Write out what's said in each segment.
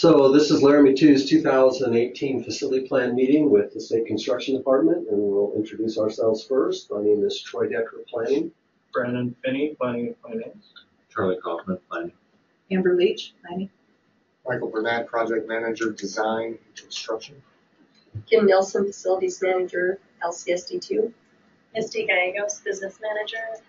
So this is Laramie 2's 2018 facility plan meeting with the State Construction Department, and we'll introduce ourselves first. My name is Troy Decker, Planning. Brandon Finney, Planning and Finance. Charlie Kaufman, Planning. Amber Leach, Planning. Michael Burnett, Project Manager, Design and Construction. Kim Nelson, Facilities Manager, LCSD2. Misty Gallegos, Business Manager,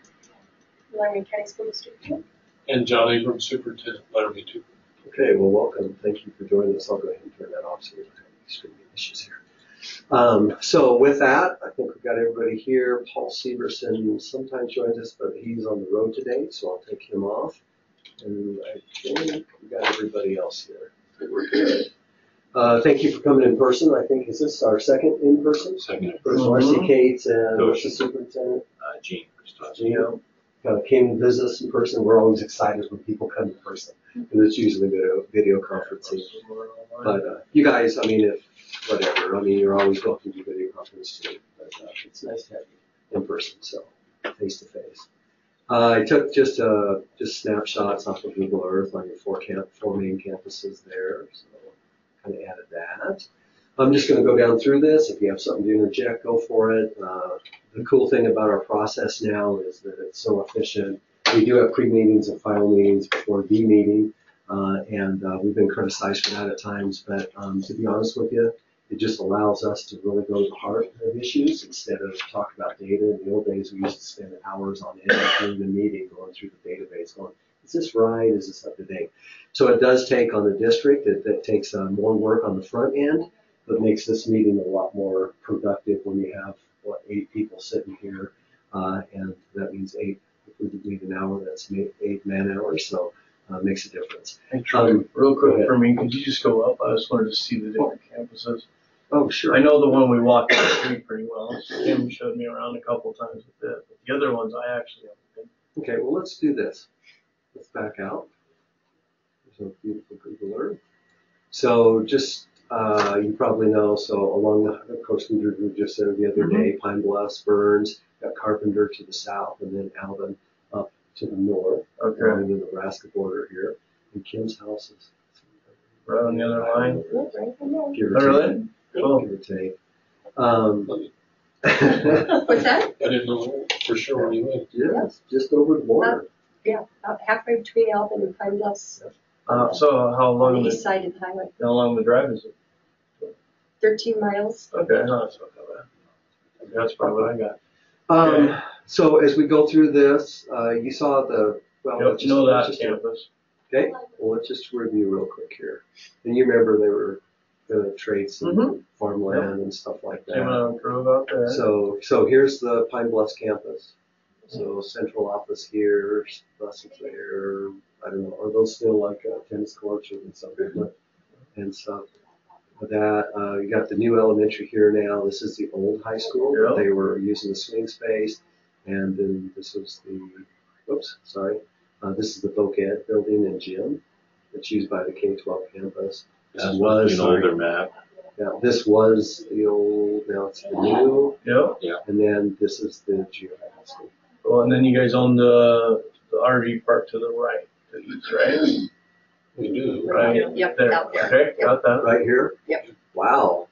Laramie County School District 2. And John Ingram, Superintendent, Laramie 2. Okay, well, welcome. Thank you for joining us. I'll go ahead and turn that off so we don't have any streaming issues here. So with that, I think we've got everybody here. Paul Severson sometimes joins us, but he's on the road today, so I'll take him off. And I think we got everybody else here. So we're good. Thank you for coming in person. I think, is this our second in person? Second in First, R.C. Cates and what's the superintendent? Gene. Gene. Came to visit us in person. We're always excited when people come in person, because it's usually video conferencing. But you guys, I mean, if whatever, I mean, you're always welcome to video conference too. But it's nice to have you in person, so face to face. I took just snapshots off of Google Earth on your four main campuses there, so kind of added that. I'm just going to go down through this. If you have something to interject, go for it. The cool thing about our process now is that it's so efficient. We do have pre-meetings and final meetings before the meeting, and we've been criticized for that at times. But to be honest with you, it just allows us to really go to the heart of issues instead of talk about data. In the old days, we used to spend hours on end during the meeting going through the database, going, is this right? Is this up to date? So it does take on the district. It takes more work on the front end, but makes this meeting a lot more productive when you have, 8 people sitting here, and that means 8, if we need an hour, that's 8 man-hours, so makes a difference. Hey, Troy, real quick for me, could you just go up? I just wanted to see the different campuses. Oh, sure. I know the one we walked down the street pretty well. Kim showed me around a couple times with it, but the other ones I actually haven't been. Okay, well, let's do this. Let's back out. There's a beautiful Google Earth. So just you probably know, so along the, of course, we were just there the other day, Pine Bluffs, Burns, got Carpenter to the south, and then Alvin up to the north, along the Nebraska border here. And Kim's house is right on the other line. Give or take. Really? Cool. Give or take. What's that? I didn't know for sure where you lived. Yes, just over the border. Yeah, about halfway between Alvin and Pine Bluffs. So how On long the east side of the highway. how long the drive is it? 13 miles. Okay, no, that's not that bad. That's probably what I got. So as we go through this, you saw the, well, Yep, let's know that just, campus. okay, well, let's just review real quick here. And you remember they were going to trade some farmland and stuff like that. Came out drove out there. So here's the Pine Bluffs campus. So central office here, buses there. I don't know, are those still like tennis courts or something? And stuff. With that, you got the new elementary here now. This is the old high school. Yep. They were using the swing space, and then this was the, this is the Voc Ed building and gym that's used by the K-12 campus. This was an older map. Yeah, this was the old, now it's the new. Yep. Yeah. And then this is the junior high school. Well, and then you guys own the RV park to the right, to the east, right? We do. Right. Yep, There. out there. Okay, Yep. got that. Right here? Yep. Wow.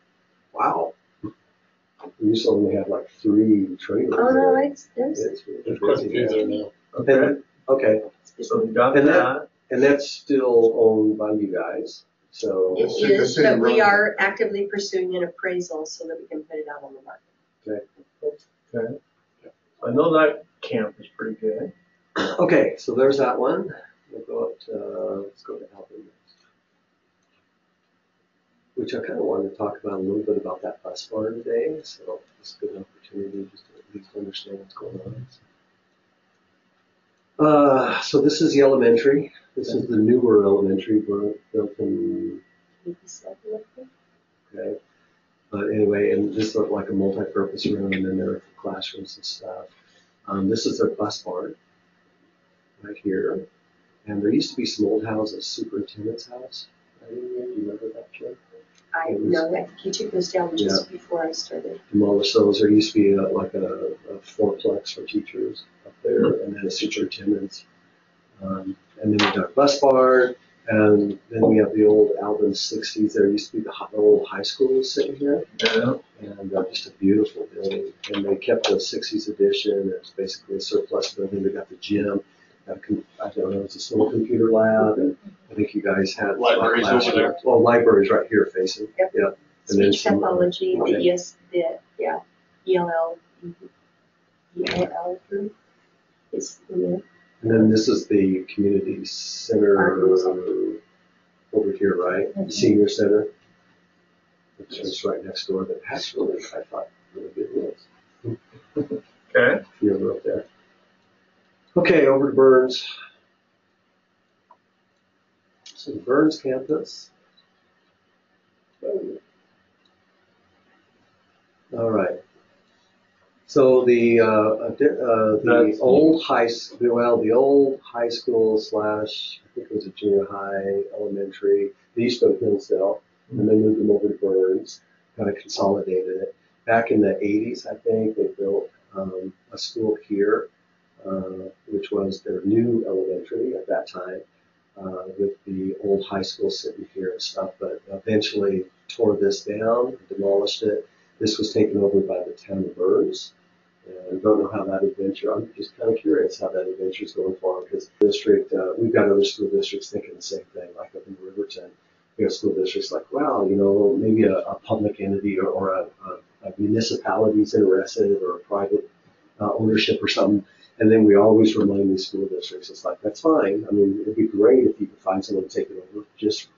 We used to only have like 3 trailers. Oh, no, there. it's, there's, It's really There's quite a busy, few yeah. there now. Okay. Okay. So you got And that. And that's still owned by you guys. So it is, but we are actively pursuing an appraisal so that we can put it out on the market. Okay. I know that camp is pretty good. okay, so there's that one. We'll go up to let's go to Alvin next. Which I kind of wanted to talk about a little bit about that bus barn today. So it's a good opportunity just to at least understand what's going on. So this is the elementary. This is the newer elementary built in. Okay. But anyway, and this looked like a multi-purpose room, and then there are classrooms and stuff. This is their bus barn right here. And there used to be some old houses, superintendent's house. Do you remember that, Kim? I know, I think he took this down just before I started. Demolished those. There used to be like a fourplex for teachers up there, and then a superintendent's. And then we got a bus barn, And then we have the old Alvin 60s. There used to be the old high school sitting here. Yeah. And just a beautiful building. And they kept the 60s edition. It's basically a surplus building. They got the gym. I don't know, it's a small computer lab. And I think you guys had Libraries last over year. there. Well, libraries right here facing. Yep. Yeah. And then Speech some, pathology, okay. ELL group is in there. And then this is the community center over here, right? The senior center. Which is right next door. But that's really, I thought, really good rules. Okay. You're over up there. Okay, over to Burns. So the Burns campus. All right. So the old the old high school slash, I think it was a junior high, elementary. They used to go to Hillsdale, and they moved them over to Burns, kind of consolidated it. Back in the 80s, I think, they built a school here, which was their new elementary at that time, with the old high school sitting here and stuff, but eventually tore this down, demolished it. This was taken over by the town of Burns. And I don't know how that adventure, I'm just kind of curious how that adventure is going forward, because district, we've got other school districts thinking the same thing, like up in Riverton. We have school districts like, wow, maybe a public entity or a municipality is interested, or a private ownership or something. And then we always remind these school districts, it's like, that's fine. I mean, it'd be great if you could find someone to take it over. Just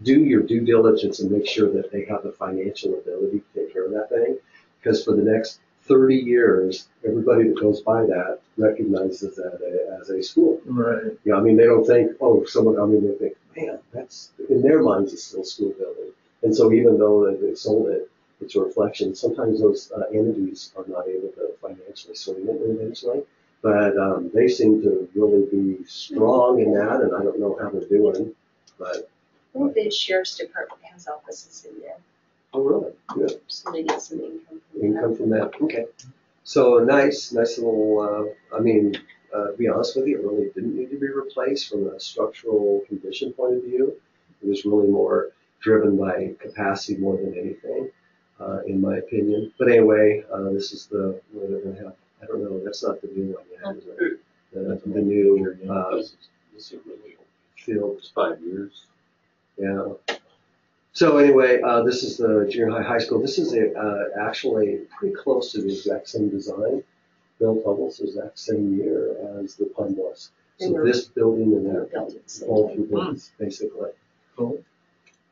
do your due diligence and make sure that they have the financial ability to take care of that thing. Because for the next 30 years, everybody that goes by that recognizes that as a school. Right. Yeah, I mean, they don't think, they think, man, that's, in their minds, it's still a school building. And so even though they sold it, it's a reflection. Sometimes those entities are not able to financially swing it eventually. But they seem to really be strong in that, and I don't know how they're doing. But I think the sheriff's department has offices in there, oh, really? Good. so they get some income from that. Income from that. Okay. So nice little. To be honest with you, it really didn't need to be replaced from a structural condition point of view. It was really more driven by capacity more than anything, in my opinion. But anyway, this is the where they're going to have. I don't know. That's not the new one yet, is it? The new This is really old. field. It's 5 years. Yeah. So anyway, this is the junior high school. This is actually pretty close to the exact same design, built almost the exact same year as the Pine was. So this building and that, all three buildings, basically. Cool.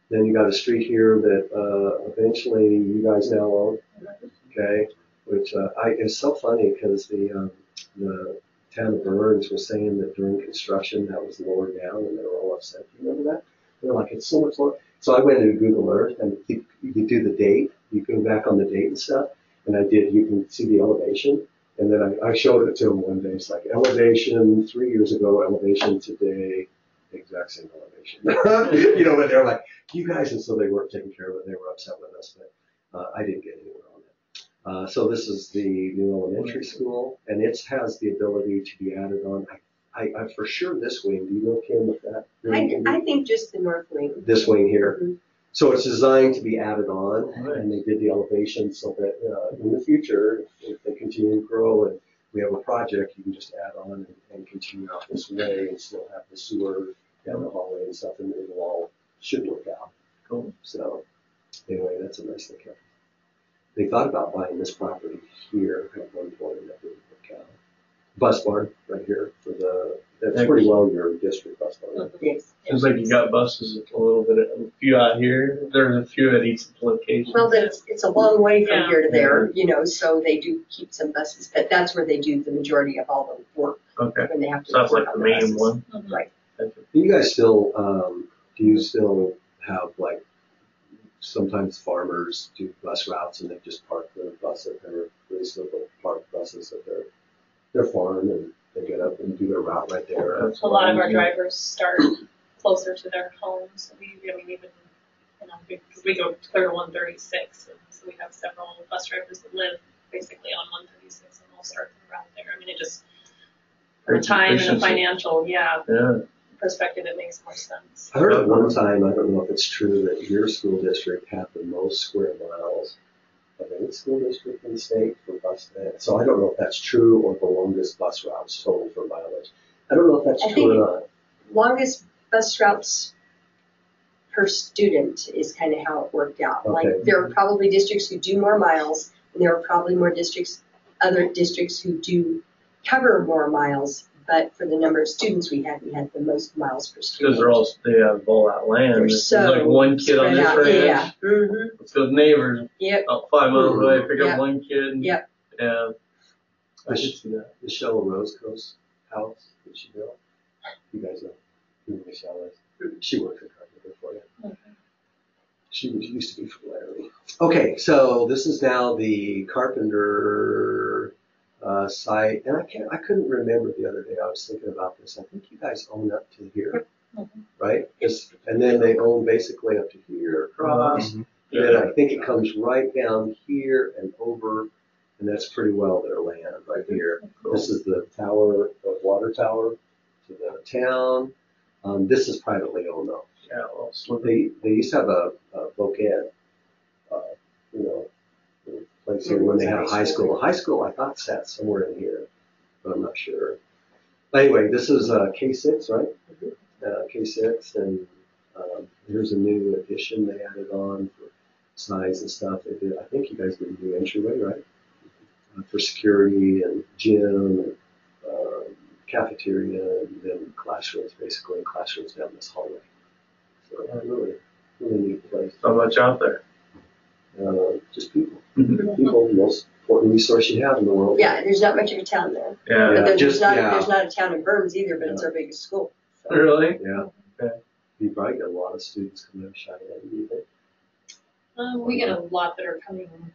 Then you got a street here that eventually you guys now own, okay? Which it's so funny because the town of Burns was saying that during construction that was lower down, and they were all upset. Do you remember that? They're like, it's so much lower. So I went into Google Earth, and you do the date. You go back on the date and stuff, and I did. You can see the elevation, and then I showed it to them one day. It's like elevation 3 years ago, elevation today, the exact same elevation. And they're like, you guys, and so they weren't taking care of it. They were upset with us, but I didn't get anywhere on it. So this is the new elementary school, and it has the ability to be added on. I for sure this wing. Do you know, Kim, if that? I think just the north wing. This wing here. Mhm. So it's designed to be added on, and they did the elevation so that in the future, if they continue to grow and we have a project, you can just add on and continue out this way and still have the sewer down the hallway and stuff, and it'll all should work out. Cool. So anyway, that's a nice look. They thought about buying this property here at one point, and that didn't work out. Bus barn right here that's pretty well your district bus barn. Yes. Seems like you got buses a little bit, a few out here. There's a few at each location. Well, it's a long way from Yeah. here to there, so they do keep some buses, but that's where they do the majority of all the work Okay. when they have to. So that's work like on the main buses. one. Right. You guys still, do you still have like, sometimes farmers do bus routes and they just park their bus at they still park buses at their farm, and they get up and do their route right there. That's A lot of what our I do. drivers start closer to their homes. Because we go clear to 136, and so we have several bus drivers that live basically on 136, and they'll start the route there. I mean, it just, for the time and the Efficiency. financial, Yeah. perspective, it makes more sense. I heard at one time, I don't know if it's true, that your school district had the most square miles of any school district in the state for bus. So I don't know if that's true or the longest bus routes total for mileage. I don't know if that's I true think- or not. Longest bus routes per student is kind of how it worked out. Okay. Like, there are probably districts who do more miles, and there are probably more districts, other districts who do cover more miles, but for the number of students we had the most miles per student. Because they have all that land. They're There's so like one kid on spread this out. ranch. Yeah. Mm-hmm. Let's go to neighbors. Yep. About 5 miles away, pick Yep. up one kid. Yep. Yeah. I should see that. Michelle Roscoe's house that she built. You guys know who Michelle is. She worked at Carpenter for you. She used to be from Laramie. Okay, so this is now the Carpenter site, and I couldn't remember the other day. I was thinking about this. I think you guys own up to here, right? And then they own basically up to here across. And then I think it comes right down here and over, and that's pretty well their land right here. This is the tower, the water tower to the town. This is privately owned though. Yeah, well, slip. They used to have a Boquet, place here when they had a high school. The high school I thought sat somewhere in here, but I'm not sure. Anyway, this is K6, right? K6, and here's a new addition they added on for size and stuff. They did. I think you guys did a new entryway, right? For security and gym and cafeteria, and then classrooms, basically, classrooms down this hallway. So really neat place. So much out there. Just people. People, the most important resource you have in the world. Yeah, there's not much of a town there. Yeah. But there's just- not yeah. there's not a town in Burns either, but it's our biggest school. So. Really? Yeah. Okay. You probably get a lot of students coming out of Cheyenne, do you think? We get a lot that are coming, from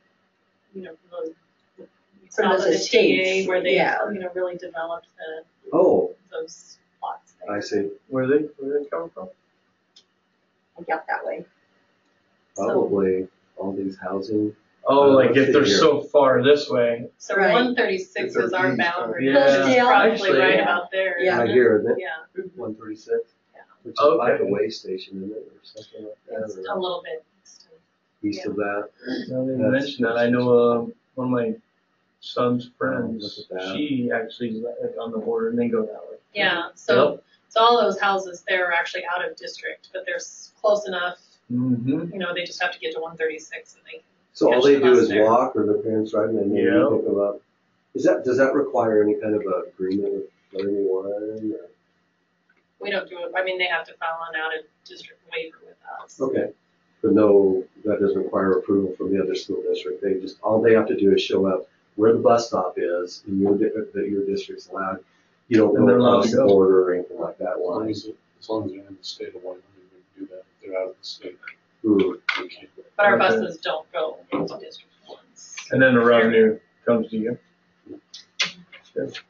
From south those of the estates, TA where they, yeah. really developed Oh, those plots there. I see. Where they come from? I got that way. Probably all these housing. Oh, like if they're Here. so far this way. So Right. 136 is our boundary. Yeah. It's probably Actually, right yeah. about there. Yeah. Right here, isn't it? Yeah. 136? Yeah. Which is by the Okay. way station, isn't it, or something like It's that, a or little bit. east of that? Now that you That's- mention that, I know one of my son's Look friends, at that. she actually is like on the border and they go that way. Yeah. So all those houses there are actually out of district, but they're close enough. Mm-hmm. They just have to get to 136 and they. So all Catch they the do bus is there. walk, or their parents drive, and then they Yeah. pick them up. Does that require any kind of a agreement with Laramie One? Or? We don't do it. I mean, they have to file an out of district waiver with us. Okay. But no, that doesn't require approval from the other school district. All they have to do is show up where the bus stop is, and that your district's allowed. You don't And they're go allowed across to the go. border or anything like that. As long Line. as they're in the state of Wyoming, they can do that. If they're out of the state, Hmm. they can't. But our Okay. buses don't go into district ones. And then the revenue comes to you.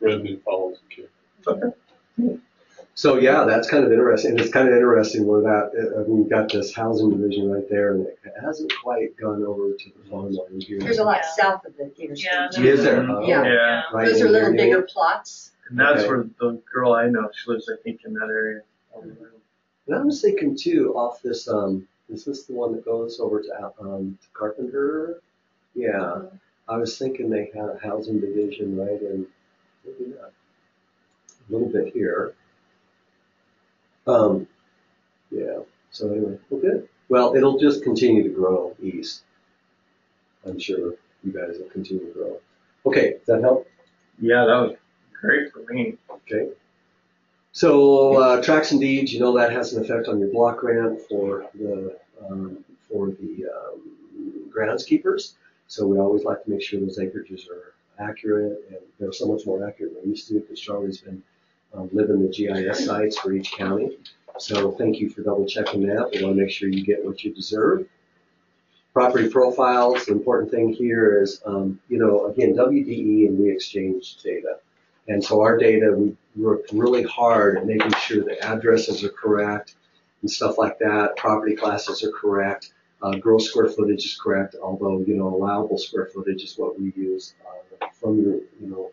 Revenue follows the kid. Okay. So yeah, that's kind of interesting. And it's kind of interesting where we've got this housing division right there, and it hasn't quite gone over to the farm line here. There's a lot Yeah. south of the interstate. Yeah, too. Is there? Mhm. Oh, Yeah. Yeah. right Those in are little here, bigger plots. And that's Okay. where the girl I know, she lives, I think, in that area. And I was thinking too, off this, is this the one that goes over to Carpenter? Yeah. I was thinking they had a housing division right in, maybe not, a little bit here. Yeah, so anyway, well, good. Well, it'll just continue to grow east. I'm sure you guys will continue to grow. Okay, does that help? Yeah, that was great for me. Okay. So, tracks and deeds, that has an effect on your block grant for the groundskeepers. So we always like to make sure those acreages are accurate, and they're so much more accurate than they used to, because Charlie's been living the GIS sites for each county. So thank you for double checking that. We want to make sure you get what you deserve. Property profiles, the important thing here is, again, WDE, and we exchange data. And so our data, we worked really hard at making sure the addresses are correct and stuff like that. Property classes are correct. Gross square footage is correct, although, allowable square footage is what we use from your,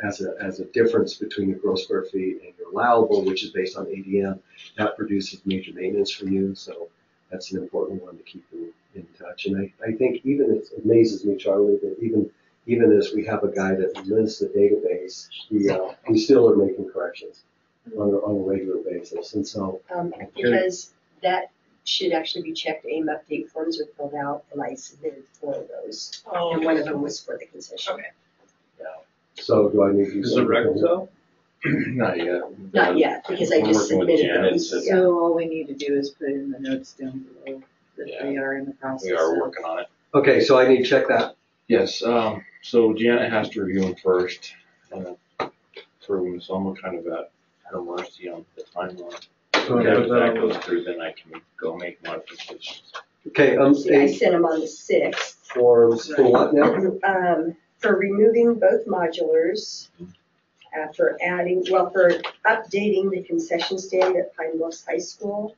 as a difference between your gross square feet and your allowable, which is based on ADM. That produces major maintenance for you, so that's an important one to keep in touch. And I think even it amazes me, Charlie, that even as we have a guy that lists the database, we still are making corrections on a regular basis. And so Because that should actually be checked, AIM update forms are filled out, and I submitted 4 of those. Oh, And one of them was for the concession. okay. so do I need to do Is it something? reconciled? Not yet. Not yet, because I We're just working with submitted Janet, those. so- Yeah. So all we need to do is put in the notes down below that Yeah. we are in the process We are of. working on it. Okay, so I need to check that. Yes, so Janet has to review them first, and approve them, so I'm kind of at her mercy on the timeline. So Yeah, put if that that on goes the- through, then I can go make modifications. Okay, See, I sent them on the 6th. forms for what now? For removing both modulars, for updating the concession stand at Pine Bluffs High School.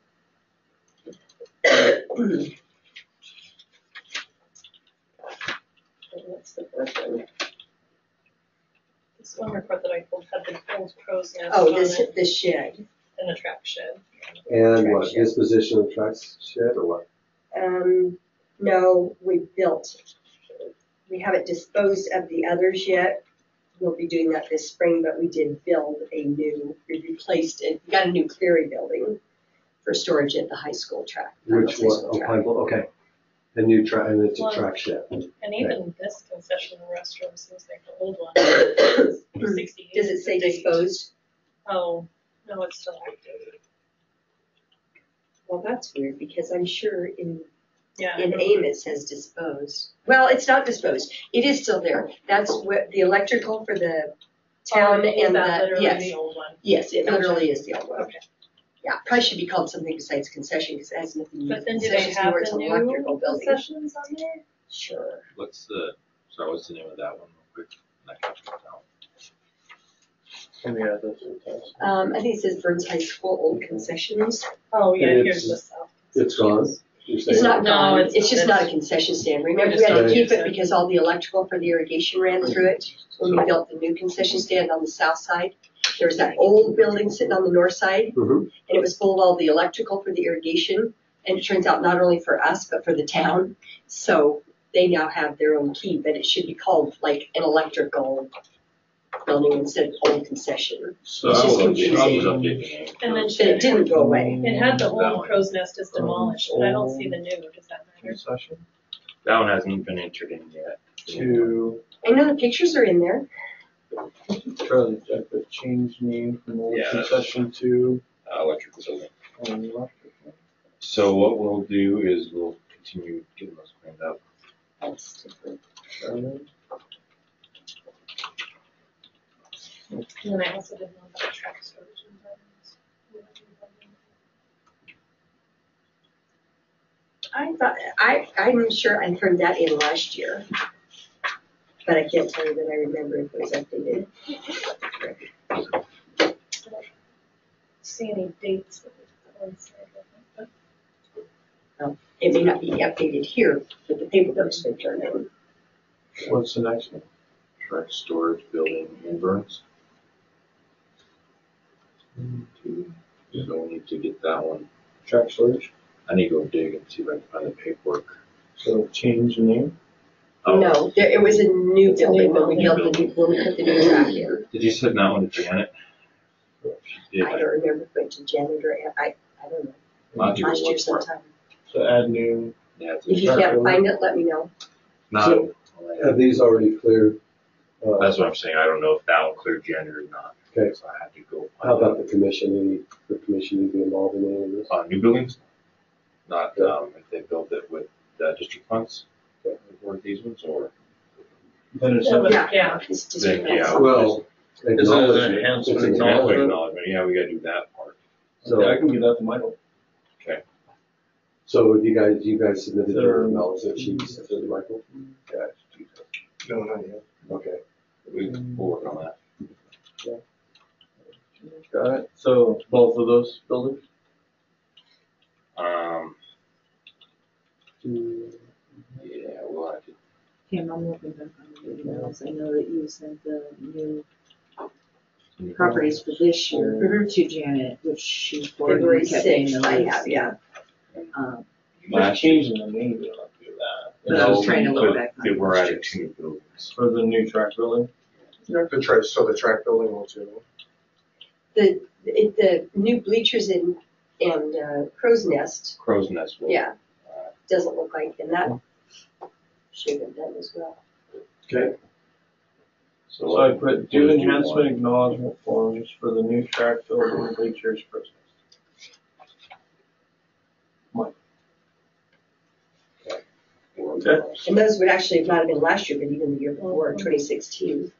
What's the first one? This one report that I pulled had the old crow's nest Oh, on it the shed. and the track shed. And what, Track shed. disposition of trucks shed or what? No, we haven't disposed of the others yet. We'll be doing that this spring, but we did build we replaced it, we got a new Cleary building for storage at the high school track. Which High one? school Oh, track. Pine Bluff, okay. The new track, and it's a Well, track shed. And even this concession restroom seems like the old one. It's 60 Does it say years of date. disposed? Oh, no, it's still active. Well, that's weird, because I'm sure in Yeah. AIM it says disposed. Well, it's not disposed, it is still there. That's what, the electrical for the town Is and that the, literally yes, the old one? yes, it Gotcha. literally is the old one. Okay. Yeah, probably should be called something besides concession, because it has nothing to do But with then do they concessions, have anymore, it's the an new electrical building. concessions on there? Sure. What's the name of that one, real quick? I can check it out. Let me add this to the test. I think it says Burns High School Old Concessions. Oh, yeah, And here's the it's- south. It's gone? You're saying? It's not No, gone, it's it's just not. not a concession stand. Remember, we just had to don't keep use it it. because all the electrical for the irrigation ran through it. When we built the new concession stand on the south side, there was that old building sitting on the north side, Mhm. and it was full of all the electrical for the irrigation. And it turns out not only for us, but for the town. So they now have their own key, but it should be called like an electrical building instead of old concession. So It's I just will update, I'll just confusing. update the name. And then But it didn't go away. It had the That old one. crow's nest is demolished, but I don't see the new. Does that matter? Concession That one hasn't been entered in yet. to, I know the pictures are in there. Charlie, check the change name from old Yeah. concession to Electrical building. electrical. So what we'll do is we'll continue getting those cleaned up. That's different. Charlie. And then I also didn't know about track storage environments. I thought, I'm sure I turned that in last year. But I can't tell you that I remember if it was updated. I don't see any dates with the ones that I have. It may not be updated here, but the paperwork's been turned in. What's the next one? Track storage building in Burns. So we need to get that one. Track storage, I need to go dig and see if I can find the paperwork. so change the name. Oh, No, it was a new It's a new building when we building. built when we put the new track in. Did you send that one to Janet? She did. I don't remember if it went to Janet or, I don't know, I'll have to go last year look for it. sometime. So add new, Yeah, it's If you Track can't building. find it, let me know. not. Have these already cleared? That's what I'm saying. I don't know if that will clear Janet or not. Okay. So I have to go How find about the commission? The commission need to be involved in any of this? new buildings? Not if they build it with district funds or these ones, or then it's. Yeah. It's just. Then, yeah. Well, Is it an acknowledgement. enhancement It's an acknowledgement? acknowledgement. Yeah, we gotta do that part. So I So, can give that to Michael. so you guys submitted your There- acknowledgement sheets to Michael? Yeah, No, not yet. Okay. we'll work on that. Got it. So both of those buildings? Yeah, we'll have to Kim, I'm looking back on the emails. I know that you sent the new properties for this year to Janet, which she forwarded. February kept paying 6th, the I list. have, yeah. Just changing the name, you don't do that. But I was trying to look But back on they were last adding year. 2 new buildings. For the new track building. So the track building will too. The new bleachers and Crow's Nest, Crow's Nest will. yeah, doesn't look like, and that should have been done as well. Okay. So I put do What is enhancement one? acknowledgement forms for the new track building bleachers process. Okay. And those would actually not have been last year, but even the year before, 2016.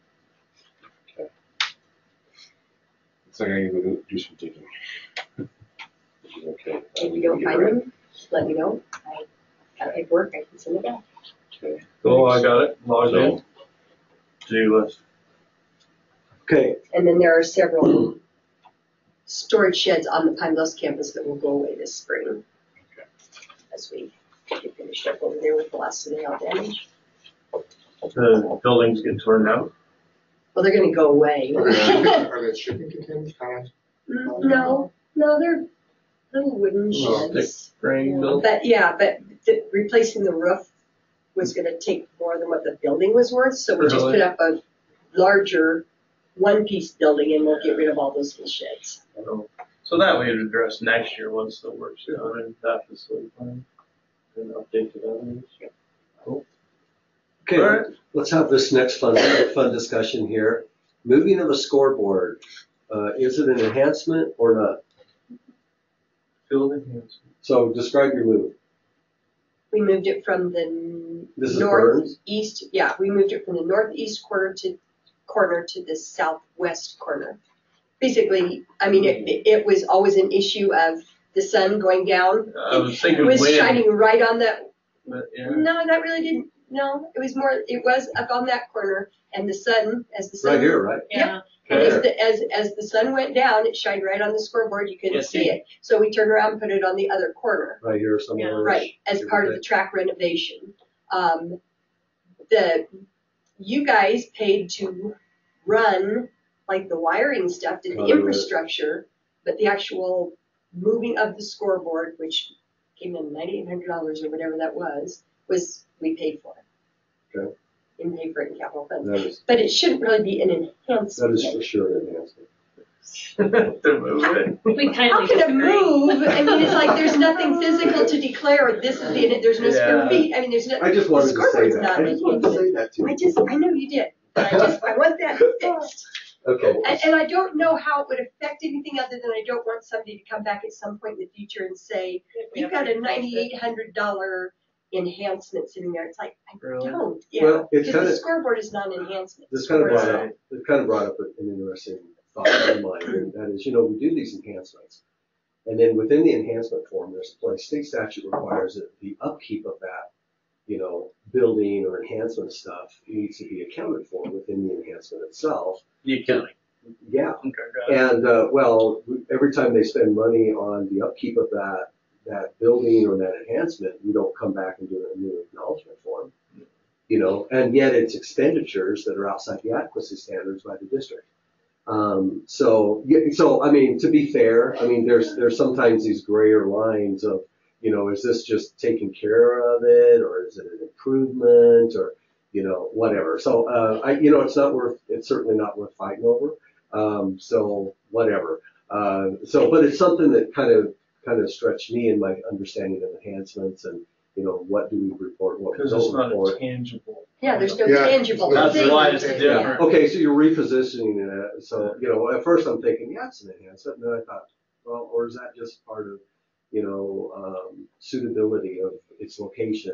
It's like I need to do some digging. Which is okay. If you don't find them, let me know. I got paperwork, I can send it back. Okay. Cool, I got it, logged in. To-do list. Okay, And then there are several storage sheds on the Pine Bluffs campus that will go away this spring. As we get finished up over there with the last of the hail damage. The buildings get torn down. Well, they're gonna go away. Are they shipping containers kind of? No, they're little wooden Oh, sheds. Frame built. But replacing the roof was gonna take more than what the building was worth, so we just Really? put up a larger one-piece building and we'll get rid of all those little sheds. So that way it address next year once the work's done and that facility plan. And update to that. okay, All right. let's have this next fun discussion here. Moving of a scoreboard, is it an enhancement or not? Field enhancement. So describe your move. We moved it from the This is Burns? northeast, yeah, we moved it from the northeast corner to the southwest corner. Basically, I mean, it was always an issue of the sun going down. I was It thinking was wind, shining right on that. but yeah. No, that really didn't. No, it was up on that corner, and the sun, as the sun. Right here, right? Yep. Okay. And as the sun went down, it shined right on the scoreboard. You couldn't Yeah, see it. So we turned around and put it on the other corner. Right here somewhere. Right, as part of the track renovation. You guys paid to run, like the wiring stuff, did the Conduit. infrastructure, but the actual moving of the scoreboard, which came in $9,800 or whatever that was we paid for it. Okay. And paid for it in capital funds. That is, But it shouldn't really be an that enhancement. is for sure an enhancement. To move it. We How kindly can it disagree. move? I mean, it's like there's nothing physical to declare this is there's no square Yeah. feet. I mean, there's no. I just wanted to say scoreboard's that. not I just wanted to say that to you. I know you did. But I want that fixed. Okay. And I don't know how it would affect anything other than I don't want somebody to come back at some point in the future and say, you've got a $9,800 enhancement sitting there. It's like, I Really? don't. Yeah. Well, it's Because the kinda- scoreboard is not an enhancement. This kind of brought Right. up, it kind of brought up an interesting thought in my mind, and that is, we do these enhancements. And then within the enhancement form, there's a place, state statute requires that the upkeep of that, building or enhancement stuff needs to be accounted for within the enhancement itself. The accounting. Yeah. Okay, got it. And, every time they spend money on the upkeep of that building or that enhancement, we don't come back and do a new acknowledgement form. And yet it's expenditures that are outside the adequacy standards by the district. So I mean, to be fair, I mean, there's sometimes these grayer lines of, is this just taking care of it, or is it an improvement, or, whatever. So, it's certainly not worth fighting over. So whatever. But it's something that kind of stretched me in my understanding of enhancements and, what do we report, what we Because it's don't not report. a tangible. Yeah, there's no Yeah. tangible That's thing. why it's Yeah. different. Okay, so you're repositioning it. So, at first I'm thinking, yeah, it's an enhancement. And then I thought, well, or is that just part of, suitability of its location?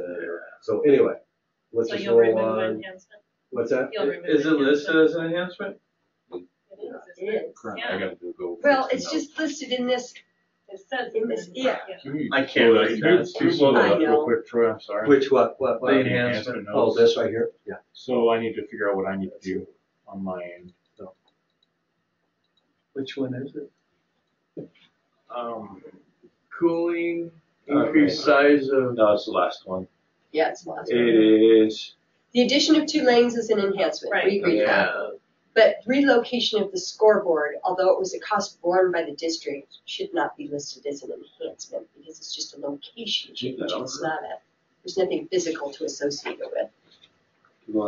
So anyway, let's So just you'll remove roll on. enhancement? What's that? You'll remove Is it listed enhancement? as an enhancement? It is, It isn't it? is. Currently, Yeah. I gotta go. Well, fix it's the just listed in this. It says. In this, yeah. I can't read that. Can you blow that I up know. real quick, Troy? I'm sorry. Which what? The enhancement. Oh, this right here? Yeah. So I need to figure out what I need to do on my end. So, Which one is it? cooling, Increased size of. no, it's the last one. Yeah, it's last It one. is The addition of 2 lanes is an enhancement. Right. We agreed with that. Yeah. But relocation of the scoreboard, although it was a cost borne by the district, should not be listed as an enhancement because it's just a location change. It's not there's nothing physical to associate it with. There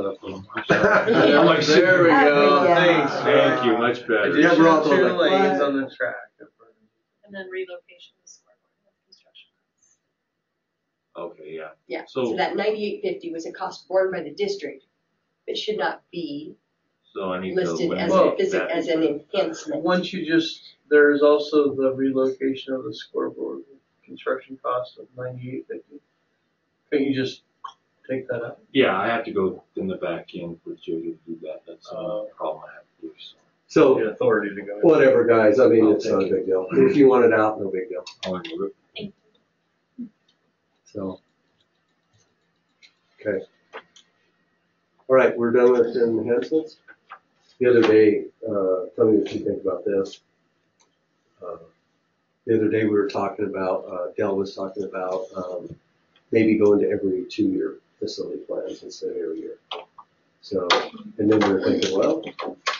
we go. Yeah. Thanks. Thank you, much better. Yeah, we're all Addition of going 2 like, lanes what? on the track. And then relocation of the scoreboard and construction costs. Okay, yeah. Yeah, so So, that 9850 was a cost borne by the district, but should not be so I need to. listed as, eliminate that. as an enhancement. Once you just, there's also the relocation of the scoreboard, construction cost of $98.50. Can't you just take that out? Yeah, I have to go in the back end with Jody to do that. That's the problem I have to do, so. So, The authority to go. whatever, guys, I mean, I'll it's not a take big deal. If you want it out, no big deal. I'll remove it. So, okay. All right, we're done with enhancements. The other day, tell me what you think about this. The other day we were talking about, Dell was talking about, maybe going to every 2-year facility plans instead of every year. So, and then we were thinking, well,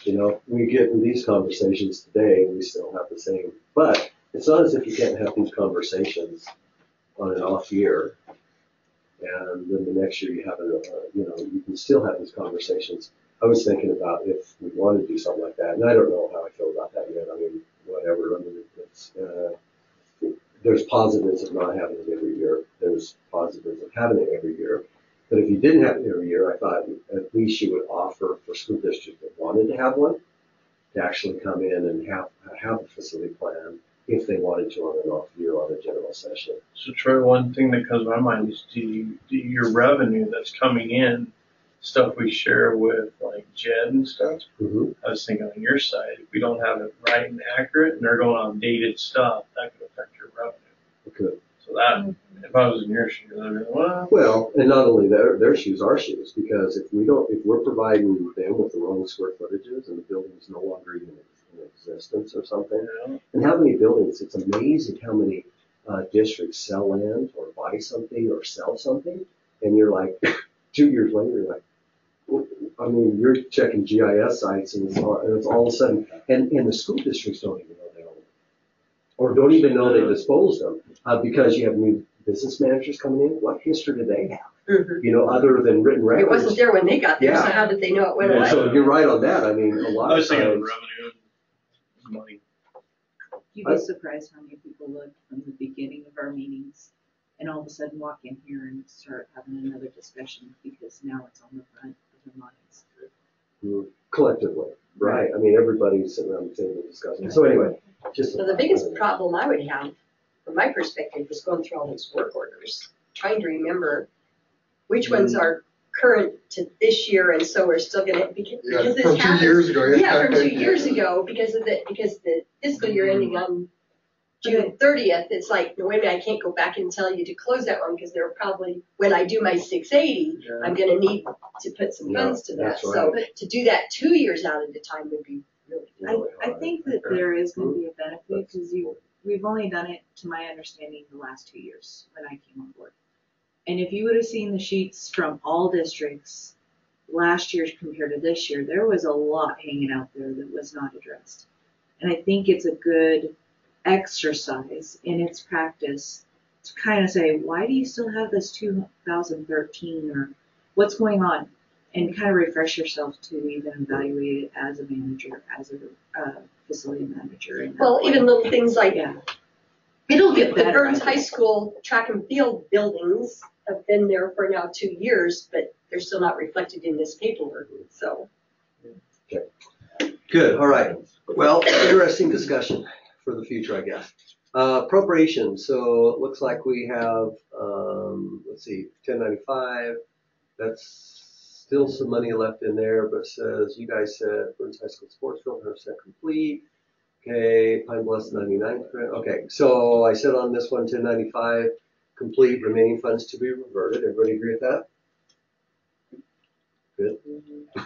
you know, we get in these conversations today and we still have the same, but it's not as if you can't have these conversations on an off year. And then the next year you have you know, you can still have these conversations. I was thinking about if we want to do something like that, and I don't know how I feel about that yet. I mean, whatever. I mean, it's, there's positives of not having it every year. There's positives of having it every year. But if you didn't have it every year, I thought at least you would offer for school districts that wanted to have one to actually come in and have a facility plan if they wanted to on an off year on a general session. So Troy, one thing that comes to my mind is do your revenue that's coming in, stuff we share with like Jed and stuff. Mm-hmm. I was thinking on your side, if we don't have it right and accurate and they're going on dated stuff, that could affect your revenue. Okay. So that, if I was in your shoes, I'd be like, well, Well, and not only their shoes, our shoes, because if we're providing them with the wrong square footages and the building is no longer even in existence or something, you know, and how many buildings, it's amazing how many districts sell land or buy something or sell something, and you're like, 2 years later, you're like, I mean, you're checking GIS sites and it's all of a sudden, and the school districts don't even know they own it, or don't even know they disposed them, because you have new business managers coming in. What history do they have? Mhm. You know, other than written It records? wasn't there when they got there, so Yeah. how did they know it went And away? so you're right on that. I mean, a lot I of was thinking of times. revenue and money. You'd be surprised how many people look from the beginning of our meetings and all of a sudden walk in here and start having another discussion because now it's on the front of their minds. Collectively, right? I mean, everybody's sitting around the table discussing. So anyway, just. So the biggest problem I would have, from my perspective, is going through all these work orders, trying to remember which ones are current to this year, and so we're still gonna, because this From 2 happens. years ago. Yeah, from 2 years ago, because the fiscal year ending on June 30th, it's like, no, wait a minute, I can't go back and tell you to close that one, because they're probably, when I do my 680, Yeah. I'm gonna need to put some funds to that. that's So right. to do that 2 years out at a time would be really good. I think that there is going to be a benefit because we've only done it, to my understanding, the last 2 years when I came on board. And if you would have seen the sheets from all districts last year compared to this year, there was a lot hanging out there that was not addressed. And I think it's a good exercise in its practice to kind of say, why do you still have this 2013 or what's going on? And kind of refresh yourself to even evaluate it as a manager, as a facility manager. And Well, even little things like, yeah, it'll get the better. Burns High School track and field buildings have been there for now 2 years, but they're still not reflected in this paperwork, so. Good, all right. Well, interesting discussion for the future, I guess. Appropriations, so it looks like we have, let's see, 1095. That's still some money left in there, but it says, you guys said Burns High School sports field 100% complete. Okay, Pine Bluff's 99%. Okay, so I said on this one, 1095 complete, remaining funds to be reverted. Everybody agree with that? Good.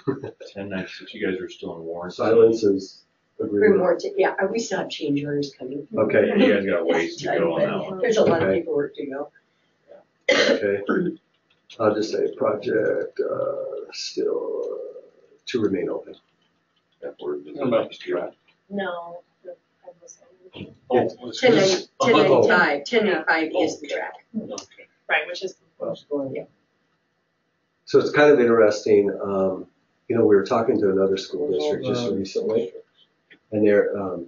1096, you guys are still in warrant. Silence is agreed. More to, yeah, we still have change orders coming. Okay. You guys got a ways to go on that one. There's a lot of Okay. paperwork to go. Okay. I'll just say project, still to remain open. That word. What about the track? No, the Federal Sanitation. It's- Oh, it's 1095 is the track. Okay. Right, which is So it's kind of interesting. You know, we were talking to another school district just recently, and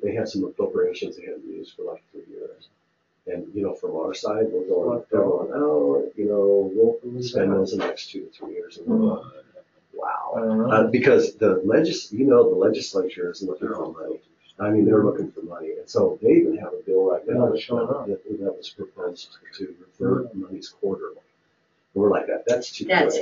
they had some appropriations they hadn't used for like 3 years. And, you know, from our side, they're going, oh, you know, we'll spend those in the next 2 to 3 years. And we're going, wow. Because the legislature is looking for money. I mean, they're looking for money. And so they even have a bill right now that was proposed to revert monies quarterly. And we're like, that's too quick. That's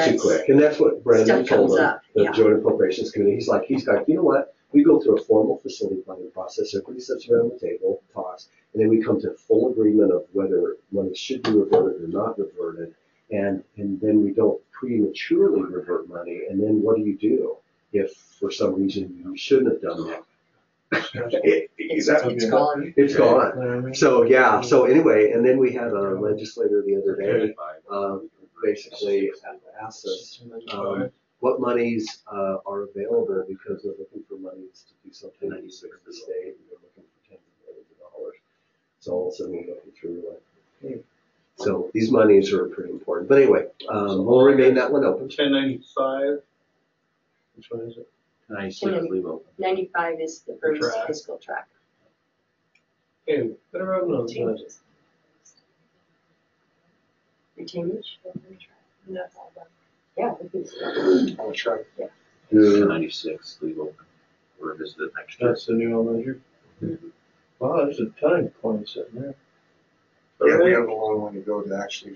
too quick. And that's what Brandon told them, the Joint Appropriations Committee. He's like, you know what? We go through a formal facility planning process. Everybody sits around the table, talks, and then we come to full agreement of whether money should be reverted or not reverted. And then we don't prematurely revert money. And then what do if for some reason you shouldn't have done that? It's gone. It's gone. So yeah. So anyway, and then we had a legislator the other day basically asked us what monies are available because they're looking for monies to do something for the state. And they're looking for tens of millions of dollars. So all of a sudden we're looking through like, hey. So these monies are pretty important. But anyway, we'll remain that one open. 1095. Which one is it? 96, leave open. 95 is the first high school track. Okay, better have those. changes. Retainage? And that's all done. Yeah, I think so. On track. 96, leave open. Or is it next year? That's the new elementary. Wow, there's a ton of points sitting there. Yeah, we have a long way to go to actually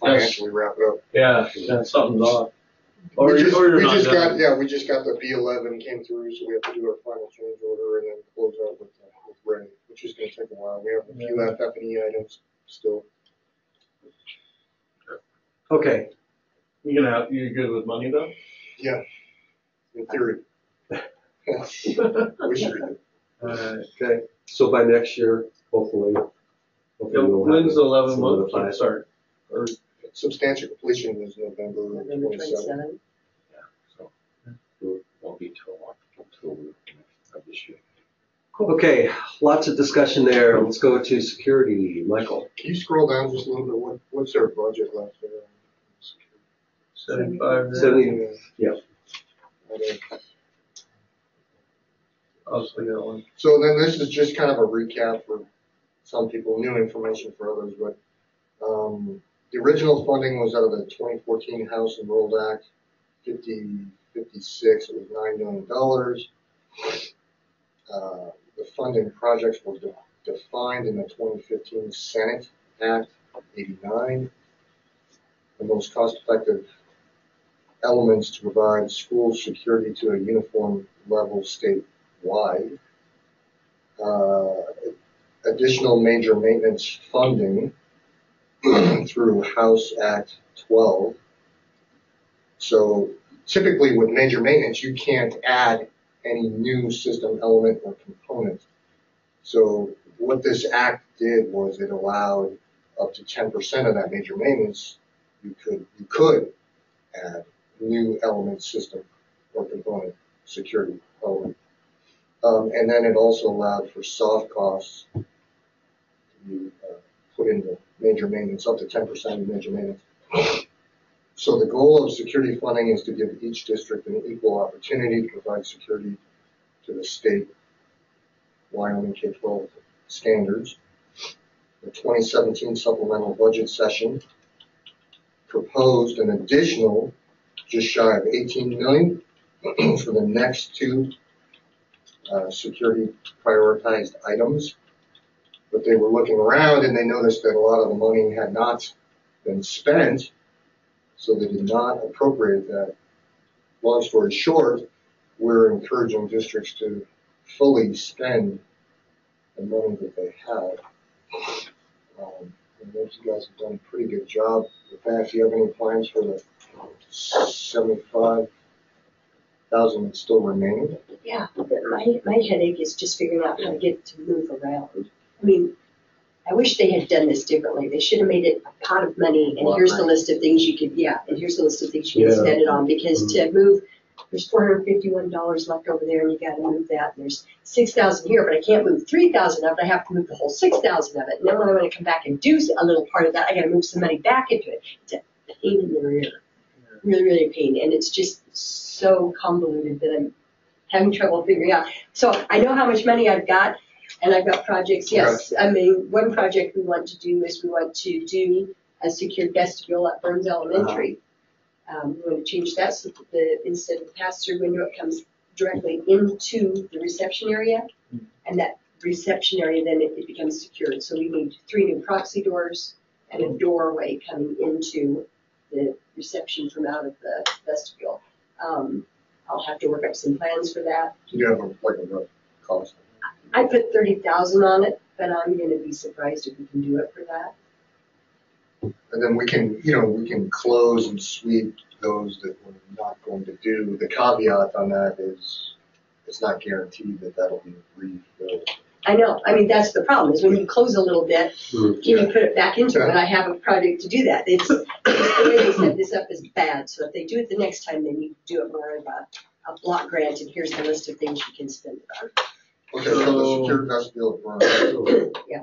financially wrap it up. Yeah, something's off. Or we you're not just done. we just got the B11 came through, so we have to do our final change order and then close out with Ray, which is going to take a while. We have a few FF&E items still. Okay. You're good with money though? Yeah, in theory. Wish we did. Okay. So by next year, hopefully we'll have When's the 11 month solidified. start? Or Substantial completion is November November 27th. 27. So won't be till October of this year. Okay, lots of discussion there. Let's go to security. Michael. Can you scroll down just a little bit? What's their budget left there? 75. 70. Yeah. I'll just leave that one. So then this is just kind of a recap for some people, new information for others, but the original funding was out of the 2014 House Enrolled Act, 56, it was $9 million. The funding projects were defined in the 2015 Senate Act, 89. The most cost-effective elements to provide school security to a uniform level statewide. Additional major maintenance funding through House Act 12. So typically with major maintenance, you can't add any new system element or component. So what this act did was it allowed up to 10% of that major maintenance. You could add new element, system, or component, security element. And then it also allowed for soft costs to be put into major maintenance, up to 10% of major maintenance. So the goal of security funding is to give each district an equal opportunity to provide security to the state Wyoming K-12 standards. The 2017 supplemental budget session proposed an additional just shy of 18 million for the next two security prioritized items. But they were looking around and they noticed that a lot of the money had not been spent, so they did not appropriate that. Long story short, we're encouraging districts to fully spend the money that they have. And those you guys have done a pretty good job with that. Do you have any plans for the 75,000 that's still remaining? Yeah, my headache is just figuring out how to get it to move around. I mean, I wish they had done this differently. They should have made it a pot of money, and here's the list of things you could, and here's the list of things you can spend it on, because to move, there's $451 left over there, and you gotta move that, and there's $6,000 here, but I can't move $3,000 of it, I have to move the whole $6,000 of it, and then when I wanna come back and do a little part of that, I gotta move some money back into it. It's a pain in the rear. Really, really a pain, and it's just so convoluted that I'm having trouble figuring out. So I know how much money I've got, and I've got projects, yes. I mean, one project we want to do is we want to do a secured vestibule at Burns Elementary. We want to change that so that instead of the pass-through window, it comes directly into the reception area, and that reception area then it becomes secured. So we need 3 new proxy doors and a doorway coming into the reception from out of the vestibule. I'll have to work up some plans for that. Do you have a rough cost? I put 30,000 on it, but I'm going to be surprised if we can do it for that. And then we can close and sweep those that we're not going to do. The caveat on that is it's not guaranteed that that'll be refilled. I know. I mean, that's the problem, is when you close a little bit, can you put it back into it? I have a project to do that. It's the way they set this up is bad. So if they do it the next time, then you do it more of a block grant, and here's the list of things you can spend it on. Okay, so the secured vestibule Burns. Yeah,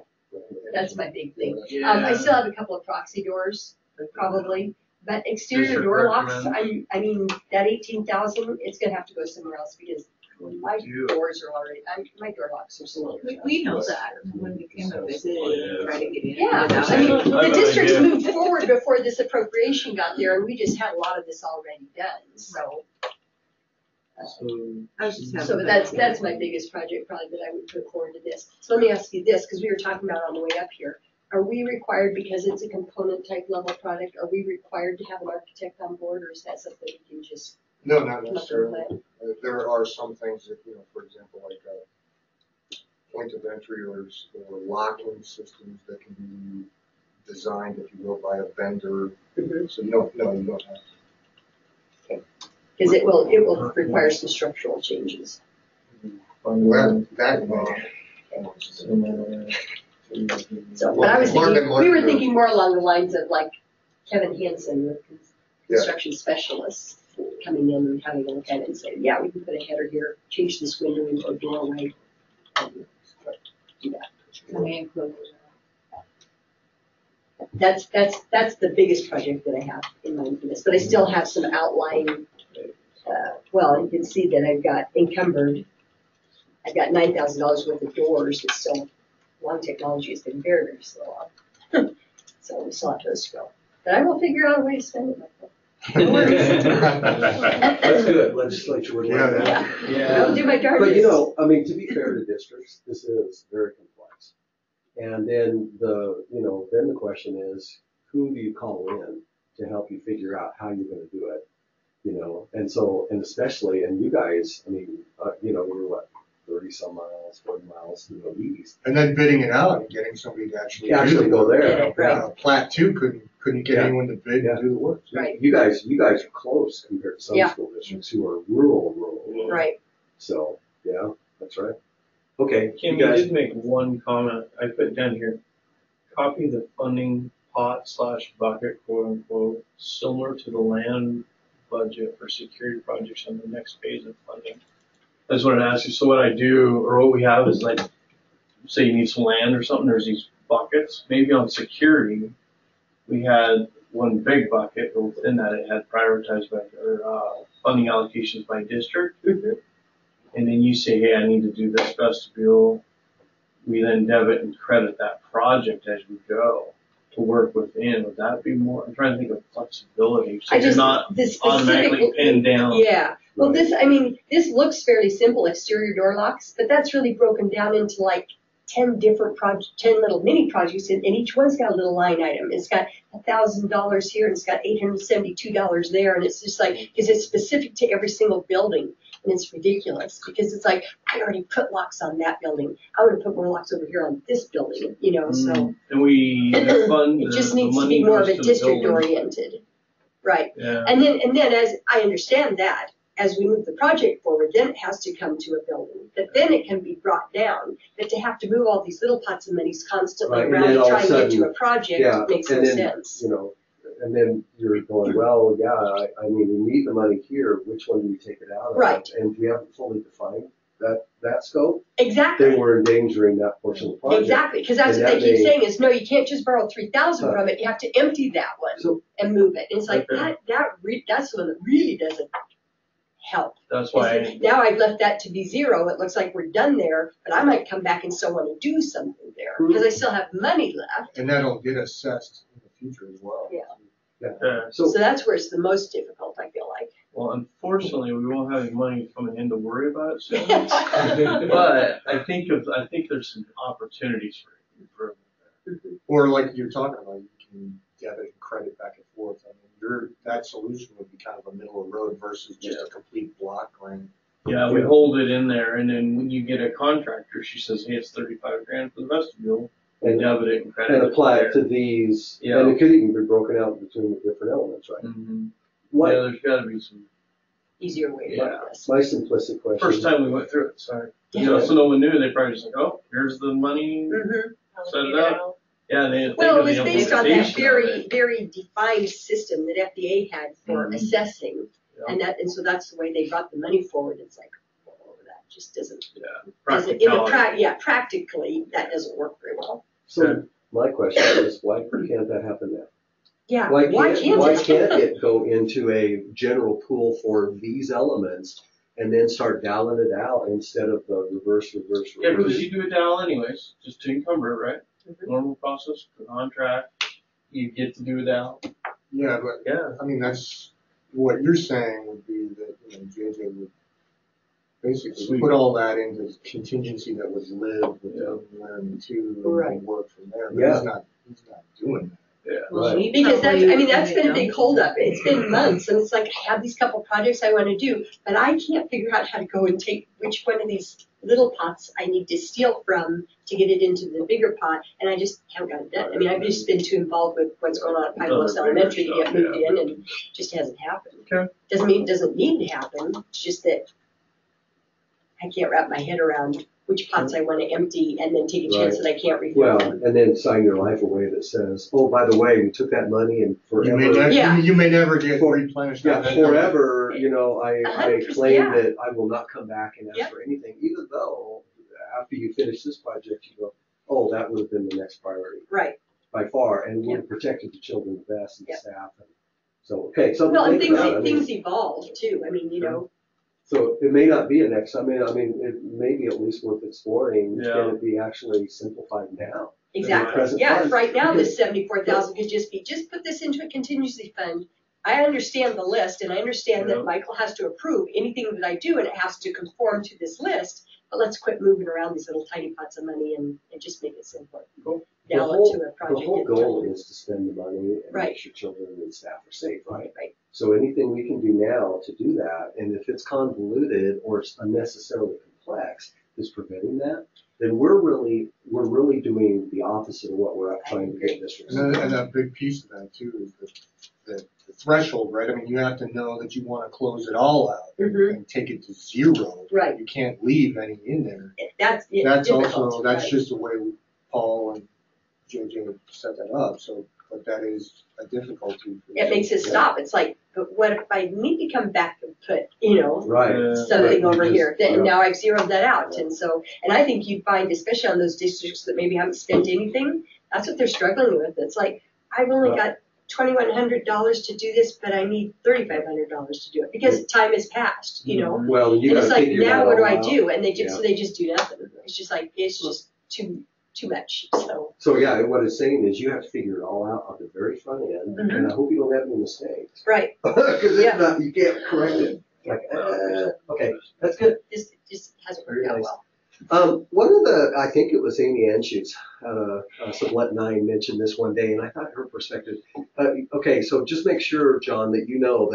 that's my big thing. I still have a couple of proxy doors, probably. But exterior door locks, I mean, that 18,000, it's going to have to go somewhere else, because my doors are already, my door locks are slow. We know that when we came to visit and try to get in. Yeah, I mean, the districts moved forward before this appropriation got there, and we just had a lot of this already done, so. So that's my biggest project probably that I would put forward to this. So let me ask you this, because we were talking about it on the way up here. Are we required, because it's a component type level product, are we required to have an architect on board, or is that something we can just? No, not necessarily. There are some things that, for example, like point of entry or locking systems that can be designed, if you will, by a vendor. Mm-hmm. So no, you don't have to. Okay. Because it will require some structural changes. Well, that So, but I was thinking, we were thinking more along the lines of like Kevin Hansen with construction specialists coming in and having a look at it and say, yeah, we can put a header here, change this window into a doorway, and do that. Coming in closer. That's the biggest project that I have in mind for this, but I still have some outlying. Well, you can see that I've got encumbered. I've got $9,000 worth of doors that still, Long Technology has been very, very slow on. So we still have those to go. But I will figure out a way to spend it. That's good, legislature would like that. I'll do my darndest. But I mean, to be fair to districts, this is very complex. And then then the question is, who do you call in to help you figure out how you're going to do it? And especially, and you guys, I mean, you're what, 30 some miles, 40 miles to go east. And then bidding it out and getting somebody to actually go there. Right. Plat 2 couldn't get anyone to bid and do the work. Right. You guys are close compared to some school districts who are rural. Right. So, yeah, that's right. Okay. Kim, you did make one comment I put down here. Copy the funding pot / bucket, quote unquote, similar to the land budget for security projects on the next phase of funding. I just wanted to ask you, so what I do, or what we have is like, say you need some land or something, there's these buckets. Maybe on security, we had one big bucket, but within that it had prioritized by, funding allocations by district. Mm-hmm. And then you say, hey, I need to do this vestibule. We then debit and credit that project as we go to work within. Would that be more? I'm trying to think of flexibility. So you're not automatically pinned down. Yeah. Well, this looks fairly simple, exterior door locks, but that's really broken down into like 10 different 10 little mini projects, and each one's got a little line item. It's got $1,000 here, and it's got $872 there, and it's just like, because it's specific to every single building, and it's ridiculous, because it's like, I already put locks on that building. I would have put more locks over here on this building, so. And we fund it just needs to be more of a district oriented. Right. Yeah. And then as I understand that, as we move the project forward, then it has to come to a building, but then it can be brought down. But to have to move all these little pots of monies constantly Right, and around then to all of try a and get to sudden- a project Yeah, makes no and then, sense. you know, and then you're going, well, yeah, I mean, we need the money here, which one do we take it out of? Right. And if we haven't fully defined that scope, Exactly. then we're endangering that portion of the project. Exactly, because that's And what they that keep may- saying is, no, you can't just borrow 3,000 Huh. from it. You have to empty that one So, and move it. And it's like Okay. that's the one that really doesn't help. That's why, Now I've left that to be zero. It looks like we're done there, but I might come back and still want to do something there because I still have money left. And that'll get assessed in the future as well. Yeah. so, So that's where it's the most difficult, I feel like. well, unfortunately, we won't have any money coming in to worry about it soon. But I think there's some opportunities for improvement there. Or like you're talking about, you can debit and credit back and forth. I mean, that solution would be kind of a middle of the road versus just a complete block grant. Yeah, we hold it in there, and then when you get a contractor, she says, hey, it's 35 grand for the vestibule, and debit it and credit and it. apply there. it to these, Yeah. and it could even be broken out between the different elements, right? Mhm. What, Yeah, there's gotta be some, Easier way to Yeah. do this. my simplistic question. first time we went through it, sorry. You know, so no one knew, they probably just like, oh, here's the money, Mhm. set it up. Yeah, they think Well, it of was the based on that implementation of very, it. very defined system that FDA had for Mhm. assessing. Yeah. And so that's the way they brought the money forward. It's like, oh, that just doesn't, Practicality. practically, that doesn't work very well. So, my question is, why can't that happen now? Yeah, Why why can't can't it go into a general pool for these elements and then start dialing it out instead of the reverse? Yeah, because you do it now anyways, just to encumber it, right? Mhm. Normal process, contract, you get to do it out. Yeah, but Yeah. I mean, that's what you're saying would be that, you know, JJ would basically Sweet. put all that into contingency that would live within Yeah. Laramie 2 Right. and work from there. But Yeah. he's not doing that. Yeah. Well, we Because probably- that's been a big holdup. It's been months, and it's like, I have these couple projects I want to do, but I can't figure out how to go and take which one of these little pots I need to steal from to get it into the bigger pot, and I just haven't got it done. I mean, I've just been too involved with what's going on at Pine Bluffs Elementary to get moved in, and it just hasn't happened. Okay. Doesn't mean it doesn't need to happen, it's just that I can't wrap my head around which pots I want to empty and then take a chance that I can't refill Well, them. and then sign your life away that says, oh, by the way, we took that money and You may, forever, Yeah. you may never get replenished. on that. forever, you know, I 100%, claim yeah. that I will not come back and ask Yep. for anything, even though after you finish this project, you go, oh, that would have been the next priority Right. by far, and would have protected the children the best and the Yep. staff. And so, okay, something Well, to and think about. I mean, things evolve too. I mean, you know, so it may not be a next, I mean, it may be at least worth exploring. Yeah. Can it be actually simplified now? exactly. present Yeah, funds. right now this 74,000 could just put this into a contingency fund. I understand the list and I understand Yeah. that Michael has to approve anything that I do and it has to conform to this list. But let's quit moving around these little tiny pots of money and just make it simpler. Cool. Now The whole- to a project. The whole goal is to spend the money and Right. make sure children and staff are safe, right? Right. So anything we can do now to do that, and if it's convoluted or it's unnecessarily complex, is preventing that, then we're really doing the opposite of what we're trying to get districts. And a big piece of that too is the threshold, right? I mean, you have to know that you want to close it all out Mhm. and take it to zero. Right. You can't leave any in there. That's That's difficult, also, that's right. just the way Paul and JJ set that up. So, but that is a difficulty. It makes it stop. It's like, but what if I need to come back and put, you know, Right. Yeah. something Right, over because, here. Then yeah. now I've zeroed that out. And so, and I think you'd find, especially on those districts that maybe haven't spent anything, that's what they're struggling with. It's like, I've only Right. got $2,100 to do this, but I need $3,500 to do it because time has passed, you know? Well, you And it's gotta like, figure that now what do all I out. do? And they Yeah. just do nothing. It's just like, it's just too much. So, So yeah, what it's saying is you have to figure it all out on the very front end, Mhm. and I hope you don't have any mistakes. right. Because if Yeah. not, you can't correct it. Like, okay, that's good. Just hasn't worked out Very well. One of I think it was Amy Anschutz, Sublet 9 mentioned this one day, and I thought her perspective, okay, so just make sure, John, that you know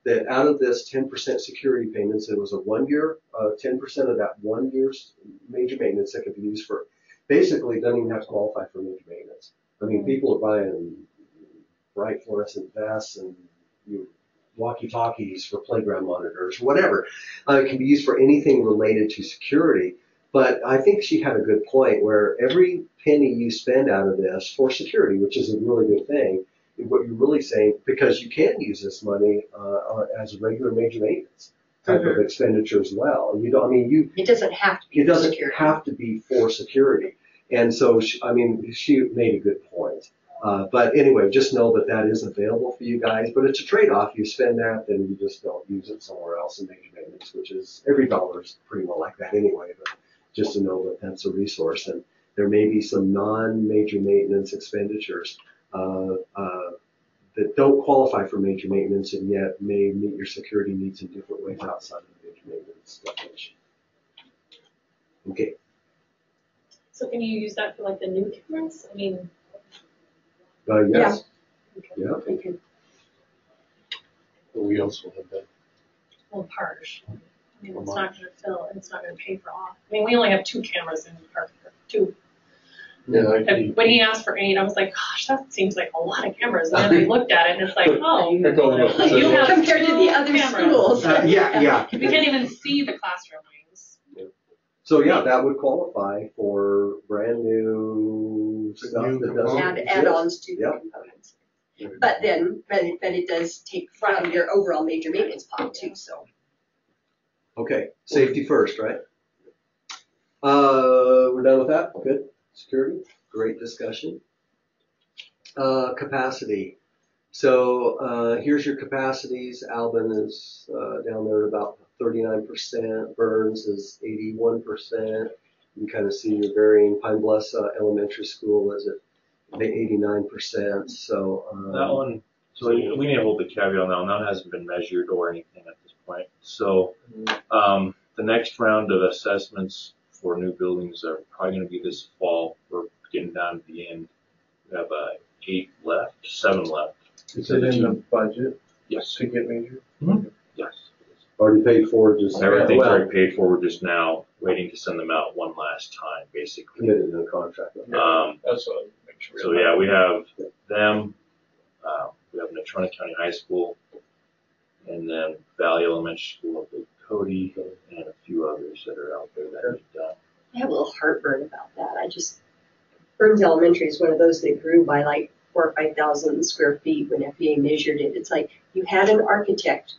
that out of this 10% security payments, it was a 1 year, 10% of that 1 year's major maintenance that could be used for, basically doesn't even have to qualify for major maintenance. I mean, people are buying bright fluorescent vests and walkie-talkies, for playground monitors, whatever. It can be used for anything related to security. But I think she had a good point where every penny you spend out of this for security, which is a really good thing, what you're really saying, because you can use this money as a regular major maintenance type of expenditure as well. You don't, I mean, It doesn't have to be. it doesn't security. have to be for security. And so, she made a good point. But anyway, just know that that is available for you guys. But it's a trade-off. You spend that, then you just don't use it somewhere else in major maintenance, which is every dollar is pretty well like that anyway. But just to know that that's a resource, and there may be some non-major maintenance expenditures that don't qualify for major maintenance and yet may meet your security needs in different ways outside of the major maintenance definition. Okay. So can you use that for like the new cameras? I mean. Yes. Yeah. Okay. But we also have that. Well, partial. I mean, it's not gonna fill, it's not gonna pay for all. I mean, we only have 2 cameras in Parker, 2. Yeah, And when he asked for 8, I was like, gosh, that seems like a lot of cameras. And then we looked at it and it's like, oh, you have Compared to the 2 other cameras. schools. Yeah. You can't even see the classroom wings. So yeah, that would qualify for brand new stuff New that doesn't exist. Add-ons to the Yep. components. But then it does take from your overall major maintenance pot too, so. Okay, safety first, right? We're done with that. Good. Security, great discussion. Capacity. So here's your capacities. Alvin is down there at about 39%. Burns is 81%. You can kind of see your varying. Pine Bluff Elementary School is at 89%. So That one, so we need to hold the caveat on that one. That hasn't been measured or anything at this point. So the next round of assessments for new buildings are probably going to be this fall. We're getting down to the end. We have 7 left. Is it in the budget Yes. to get measured? Yes. already paid for. Just Everything's well, already paid for. We're just now waiting to send them out one last time, basically. committed in the contract. That's what I was making sure. So yeah, we have them. We have Natrona County High School, and then Valley Elementary School up with Cody, and a few others that are out there that need done. I have a little heartburn about that. Burns Elementary is one of those that grew by like 4,000 or 5,000 square feet when FBA measured it. It's like you had an architect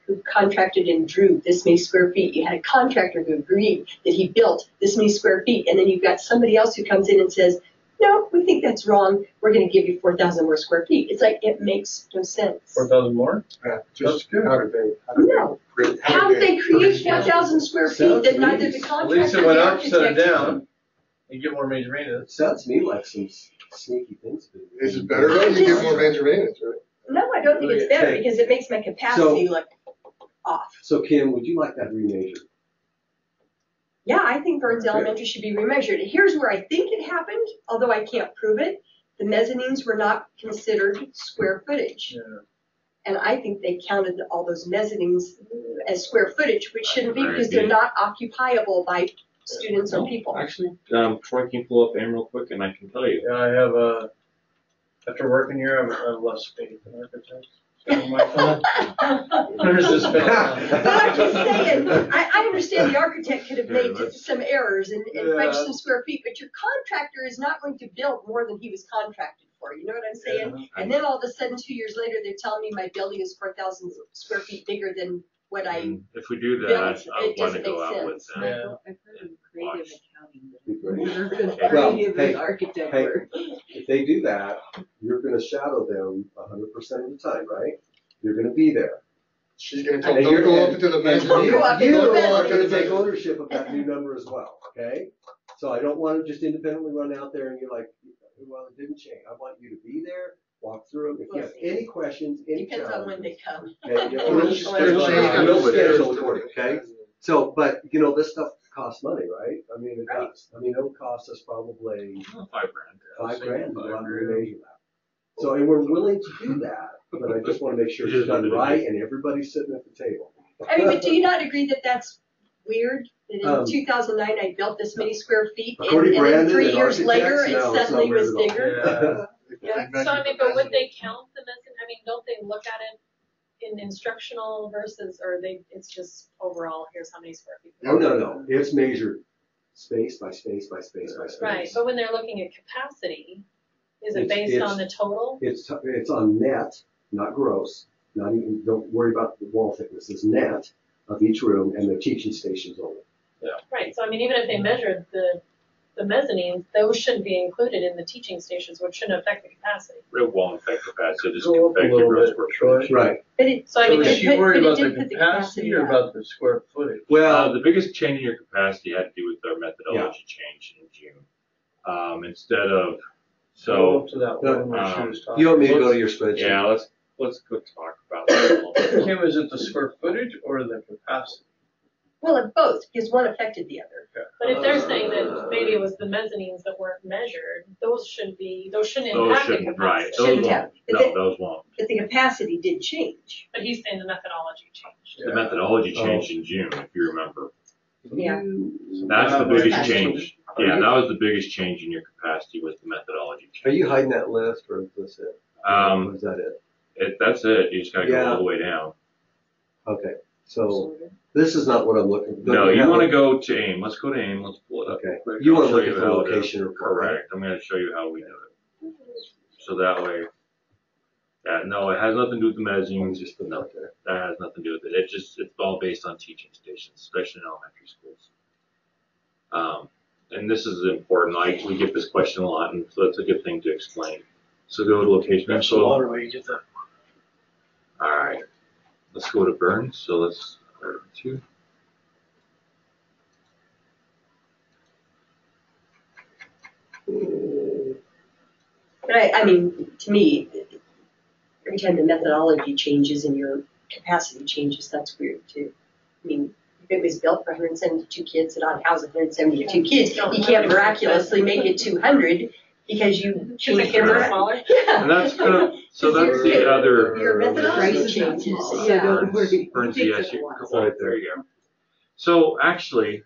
who contracted and drew this many square feet. You had a contractor who agreed that he built this many square feet. And then you've got somebody else who comes in and says, no, we think that's wrong. We're going to give you 4,000 more square feet. It's like, it makes no sense. 4,000 more? Yeah, That's good. how did they How did they create 4,000 square feet Sounds that neither neat. the At contractor least or it the went up, set it architect? down, and get more major maintenance. Sounds to me like some sneaky things. to do. Is it better though? You get more major maintenance, right? No, I don't think it's better Okay. because it makes my capacity So- look off. So Kim, would you like that remeasured? Yeah, I think Burns Okay. Elementary should be remeasured. Here's where I think it happened, although I can't prove it. The mezzanines were not considered square footage. Yeah. And I think they counted all those mezzanines as square footage, which shouldn't be because they're Maybe. not occupiable by students or people. Actually, Troy can pull up AIM real quick, and I can tell you. Yeah, I have, after working here, I've lost faith in architects. So I'm like, where's this been? But I'm just saying, I understand the architect could have made some errors and fudged some square feet, but your contractor is not going to build more than he was contracted for. You know what I'm saying? And then all of a sudden, 2 years later, they're telling me my building is 4,000 square feet bigger than what I. And if we do that, built, I it want to doesn't go make out with sense. them. Yeah. I've heard of creative accounting. Be great. Well, Well, creative architect hey, work. If they do that, you're going to shadow them 100% of the time, right? You're going to be there. She's gonna tell And them, you're don't go and- up to the and mezzanine. you Go up you into the are mezzanine. going to take ownership of that new number as well, okay? So I don't want to just independently run out there and you're like, well, it didn't change. I want you to be there, walk through them. If you have any questions, any Depends on when they challenges, come. okay, We'll we'll schedule schedule according, okay? So, but you know, this stuff costs money, right? I mean, it Right. does. I mean, it'll cost us probably $5,000. $5,000 to go out and remeasure that. So, and we're willing to do that, but I just want to make sure it's done right and everybody's sitting at the table. I mean, but do you not agree that that's weird? That in 2009 I built this many square feet, According and to then Brandon 3 and years later architects, it no, it's suddenly not weird was at all. bigger? Yeah. So I mean, but would they count the mezzanine? I mean, don't they look at it in instructional versus, or it's just overall, here's how many square feet? No. It's measured space by space by space by space. Right, but when they're looking at capacity, is it It's- based on the total? It's on net, not gross. Not even, don't worry about the wall thickness. It's net of each room and the teaching stations only. Right, so I mean, even if they measured the mezzanines, those shouldn't be included in the teaching stations, which shouldn't affect the capacity. It won't affect capacity, just Go up a affect the little gross bit, square Troy. footage. Right. But it, So I So mean, is it she put- worried but it about did the put the capacity or capacity about the square footage? Well, The biggest change in your capacity had to do with our methodology change in June. Instead of, Go so, up to that one where she was talking. you want me to go to your spreadsheet? yeah, let's go talk about that a little bit. Kim, is it the square footage or the capacity? well, it both, because one affected the other. but if they're saying that maybe it was the mezzanines that weren't measured, those shouldn't Those impact the shouldn't, right, capacity. those Shouldn't won't, have. But no, those won't. But the capacity did change. But he's saying the methodology changed. The methodology changed in June, if you remember. Yeah. That's the biggest Capacity. change. Yeah, that was the biggest change in your capacity was the methodology Are change. you hiding that list or is this it? Or is that it? That's it, you just gotta go Yeah. all the way down. Okay. So this is not what I'm looking. No, you wanna go to AIM, let's go to AIM, let's pull it up. Okay. real quick. You I'll wanna show look at the how to- location report, right? Correct, I'm gonna show you how we do it. So that way, no, it has nothing to do with the mezzanines, just Put that there. that has nothing to do with it. It's all based on teaching stations, especially in elementary schools. And this is important. We get this question a lot, and so it's a good thing to explain. So go to location info. All where you get that. right, let's go to Burns. So let's start with 2. But I mean, to me, every time the methodology changes and your capacity changes, that's weird too. I mean, if it was built for 172 kids, it ought to house 172 kids. You can't miraculously make it 200 because you change kids are your smaller? Yeah. And that's the other. Your methodology Prices are changes. small, Yeah. so don't worry. Burns, It takes yes, us a while. well, there you go. So actually,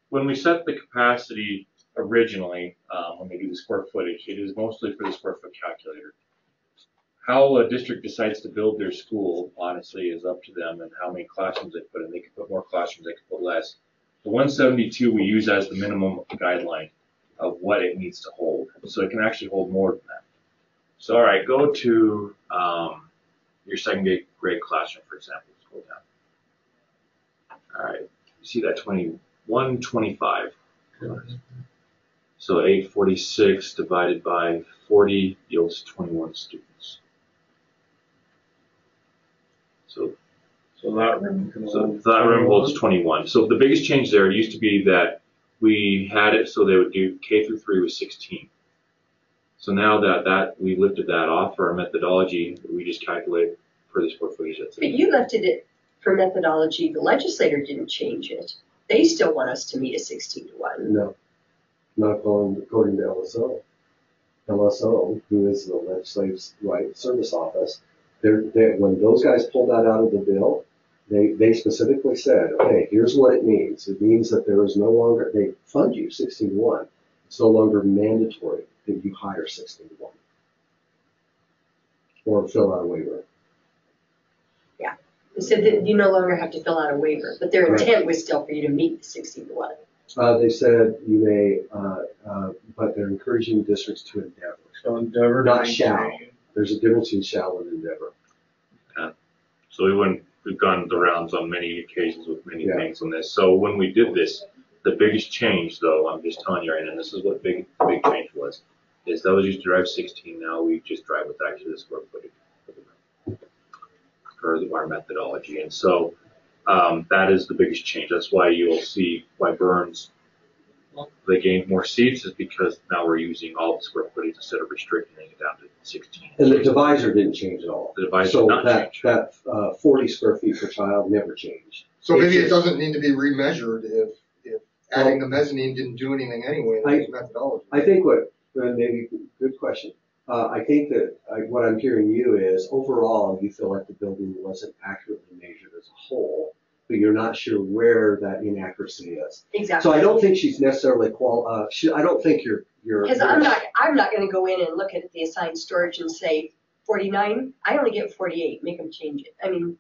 when we set the capacity originally, when we do the square footage, it is mostly for the square foot calculator. How a district decides to build their school, honestly, is up to them and how many classrooms they put in. They can put more classrooms, they can put less. The 172 we use as the minimum guideline of what it needs to hold. So it can actually hold more than that. So, all right, go to your second grade classroom, for example. Scroll down. All right, you see that 2125. So 846 divided by 40 yields 21 students. So that room can that room holds 21. So the biggest change there used to be that we had it so they would do K through 3 with 16. So now that we lifted that off for our methodology, we just calculate per the square footage. That's But it. you lifted it for methodology. The legislator didn't change it. They still want us to meet a 16-1. No, not according to LSO. LSO, who is the Legislative Right Service Office, when those guys pulled that out of the bill, they specifically said, okay, here's what it means. It means that there is no longer, they fund you 16-1. It's no longer mandatory that you hire 16-1 or fill out a waiver. They said that you no longer have to fill out a waiver, but their intent was still for you to meet the 16-1. They said you may, but they're encouraging districts to endeavor. So endeavor. Not shall. There's a difference between shall and endeavor. So we've gone the rounds on many occasions with many Yeah. things on this. So when we did this, the biggest change though, I'm just telling you right now, and this is what the big change was, is those used to drive 16, now we just drive with actually the square footage for our methodology. And so that is the biggest change. That's why you'll see why Burns, they gained more seats is because now we're using all the square footage instead of restricting it down to 16. And the divisor didn't change at all. The divisor So did not that, change. that 40 square feet per child never changed. So maybe It's it doesn't need to be remeasured if adding the mezzanine didn't do anything anyway in this methodology. I think maybe, good question. I think that what I'm hearing you is overall you feel like the building wasn't accurately measured as a whole, but you're not sure where that inaccuracy is. Exactly. So I don't think she's necessarily I don't think you're. Because I'm not going to go in and look at the assigned storage and say 49, I only get 48, make them change it. I mean,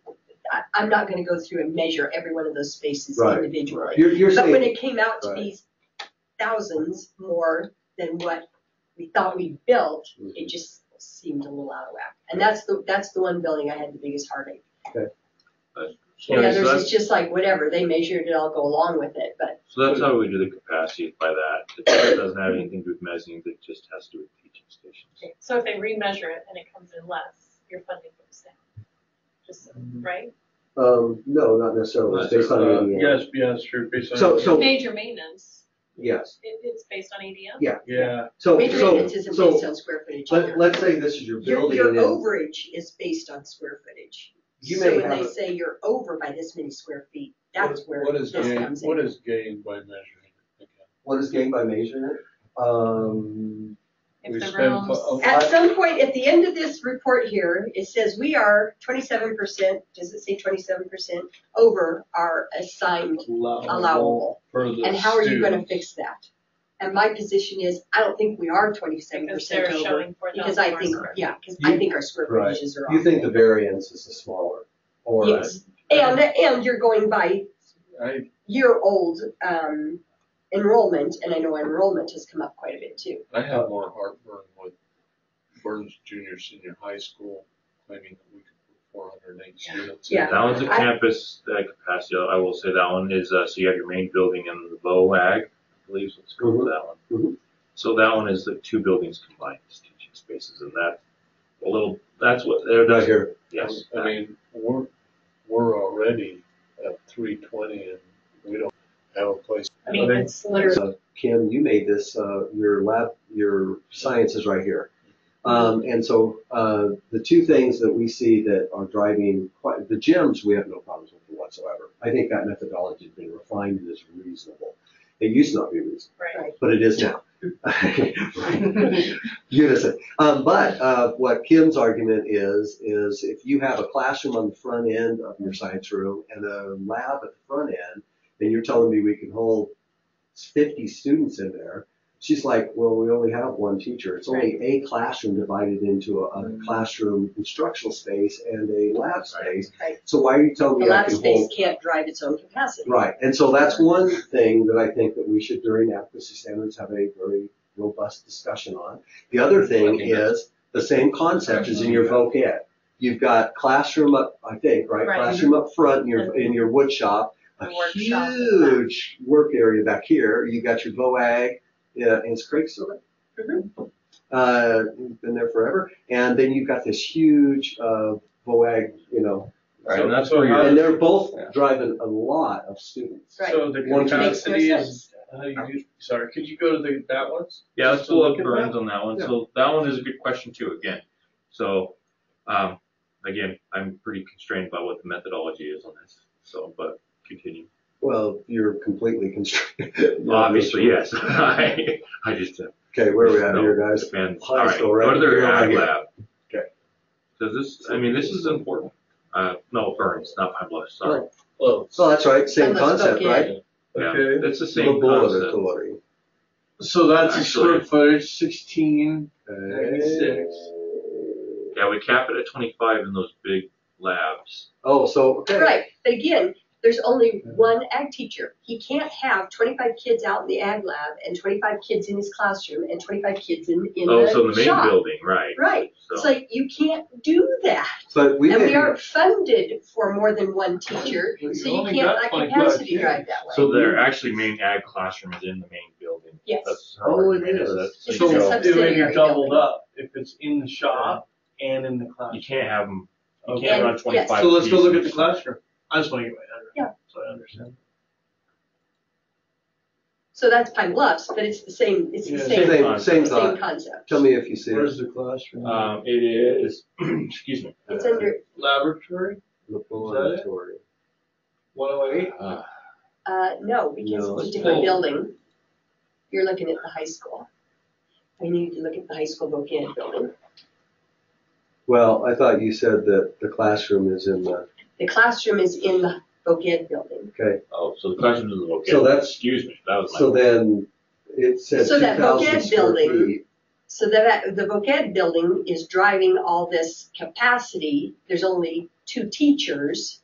I'm not gonna go through and measure every one of those spaces Right. individually. You're But when saying, it came out to Right. be thousands more than what we thought we built, it just seemed a little out of whack. And that's the one building I had the biggest heartache. So, The so others that's, is just like, whatever, they measured it, I'll go along with it, but so that's how we do the capacity by that. It doesn't have anything to do with mezzanine, it just has to do with teaching stations. So if they remeasure it and it comes in less, your funding goes down. Just, right? no, not necessarily. It's based on ADM. Yes, sure, based on. So- Major maintenance, Yes. it's based on ADM? Yeah. Yeah, major maintenance isn't based on square footage either. let's say this is your building. Your and then overage is based on square footage. You So may when have they a- say you're over by this many square feet, that's where What this is gained, comes what in. is gained by measuring it again? What is gained by measuring it? If We the spend rooms, At some point, at the end of this report here, it says we are 27%, does it say 27% over our assigned allowable? for the And how are you gonna students. fix that? And my position is, I don't think we are 27% because they're over. showing 4,000 Because I more think, square. yeah, because I think our square Right. footages are off. You think the variance is the smaller? Or Yes, and you're going by I, year-old enrollment, and I know enrollment has come up quite a bit too. I have more heartburn with Burns Junior Senior High School claiming that we could put 408 students. in. Yeah. That one's a campus capacity, I will say that one is, so you have your main building and the VOAG, I believe is what's called that one. Mhm. So that one is the two buildings combined as teaching spaces, and that's what, they're, right here. yes. I mean, we're already at 320 and we don't have a place. I mean, it's literally, Kim, you made this, your science is right here. And so, the two things that we see that are driving the gyms, we have no problems with whatsoever. I think that methodology has been refined and is reasonable. It used to not be reasonable, right. but it is now. Unison. But what Kim's argument is if you have a classroom on the front end of your science room and a lab at the front end, and you're telling me we can hold 50 students in there, she's like, well, we only have one teacher. It's only a classroom divided into a classroom instructional space and a lab space. Right. So why are you telling The me I lab can space hold? can't drive its own capacity. Right, and so that's one thing that I think that we should, during adequacy standards, have a very robust discussion on. The other thing is the same concept as in your voc ed. You've got classroom up, I think, right? Right. Classroom up front in your wood shop, a The workshop. huge work area back here. You got your VOAG, and is Craig still there? Been there forever. And then you've got this huge VOAG, Right, So and that's for what your- and happens. they're both driving a lot of students. Right. So the One capacity makes no is, sorry, could you go to that one? Yeah, let's Just to pull look up at Burns that? on that one. Yeah. So that one is a good question too, again. So, again, I'm pretty constrained by what the methodology is on this. So, but continue. Well, you're completely constrained. Obviously, yes. I just, Okay, where are we at here, guys? depends. High All right, school, go right? to their You're right ag here. lab. Okay. Does this, this is important. No, Burns, not Pine Bluff, sorry. Well, So that's right, same Unless concept, spoken. right? Yeah, okay. it's the same concept. Laboratory. So that's a Actually- square footage, 16. Okay. Yeah, we cap it at 25 in those big labs. Oh, so, okay. Right, but again, there's only one ag teacher. He can't have 25 kids out in the ag lab and 25 kids in his classroom and 25 kids in Oh, so in the the main shop. building, right. Right, So. it's like, you can't do that. But we And may we be, aren't funded for more than one teacher, Well, so you you only can't got let 25 capacity kids. drive that way. So their actually main ag classroom is in the main building. Yes. That's Oh, it argument is. That's, It's So a if subsidiary you're doubled building. up, if it's in the shop and in the classroom. you can't have them. You Okay. can't run And- 25. yes. So let's go look at the pieces. classroom. I just want to get my head around. Yeah. So I understand. So that's Pine Bluffs, but it's the same, it's the Yeah. same, same same thought. concept. Tell me if you see Where's it. the classroom? It is, excuse me. It's under, Laboratory, Laboratory. 108. no, because No, it's a it's different full. building. You're looking at the high school. I need to look at the high school voc ed building. Well, I thought you said that the classroom is in the, The classroom is in the voc ed building. okay. Oh, so the classroom is okay. So that's- Excuse me, that was my. So then it said So that 2,000 voc ed square building- feet. So the voc ed building is driving all this capacity. There's only 2 teachers.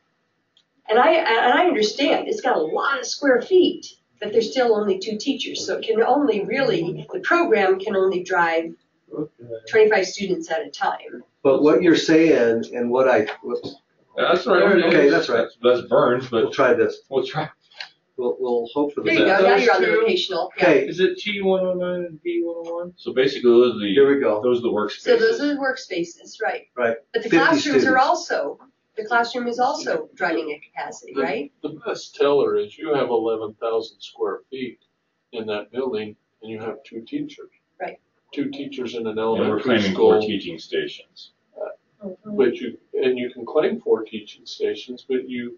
And I understand it's got a lot of square feet, but there's still only 2 teachers. So it can only really, the program can only drive 25 students at a time. But what you're saying and what That's right. Okay, that's right. That's Burns, We'll but try this. we'll try. We'll hope for the There you best. go. Now you're on the Those two? vocational. Yeah. Okay, Is it T109 and D101? So basically, those are the here we go. those are the workspaces. So those are the workspaces, right? Right. But the 50 classrooms are students. also, the classroom is also driving at capacity, right? The best teller is you have 11,000 square feet in that building and you have 2 teachers. Right. 2 teachers in an And we're elementary claiming school. 4 teaching stations. But you can claim 4 teaching stations, but you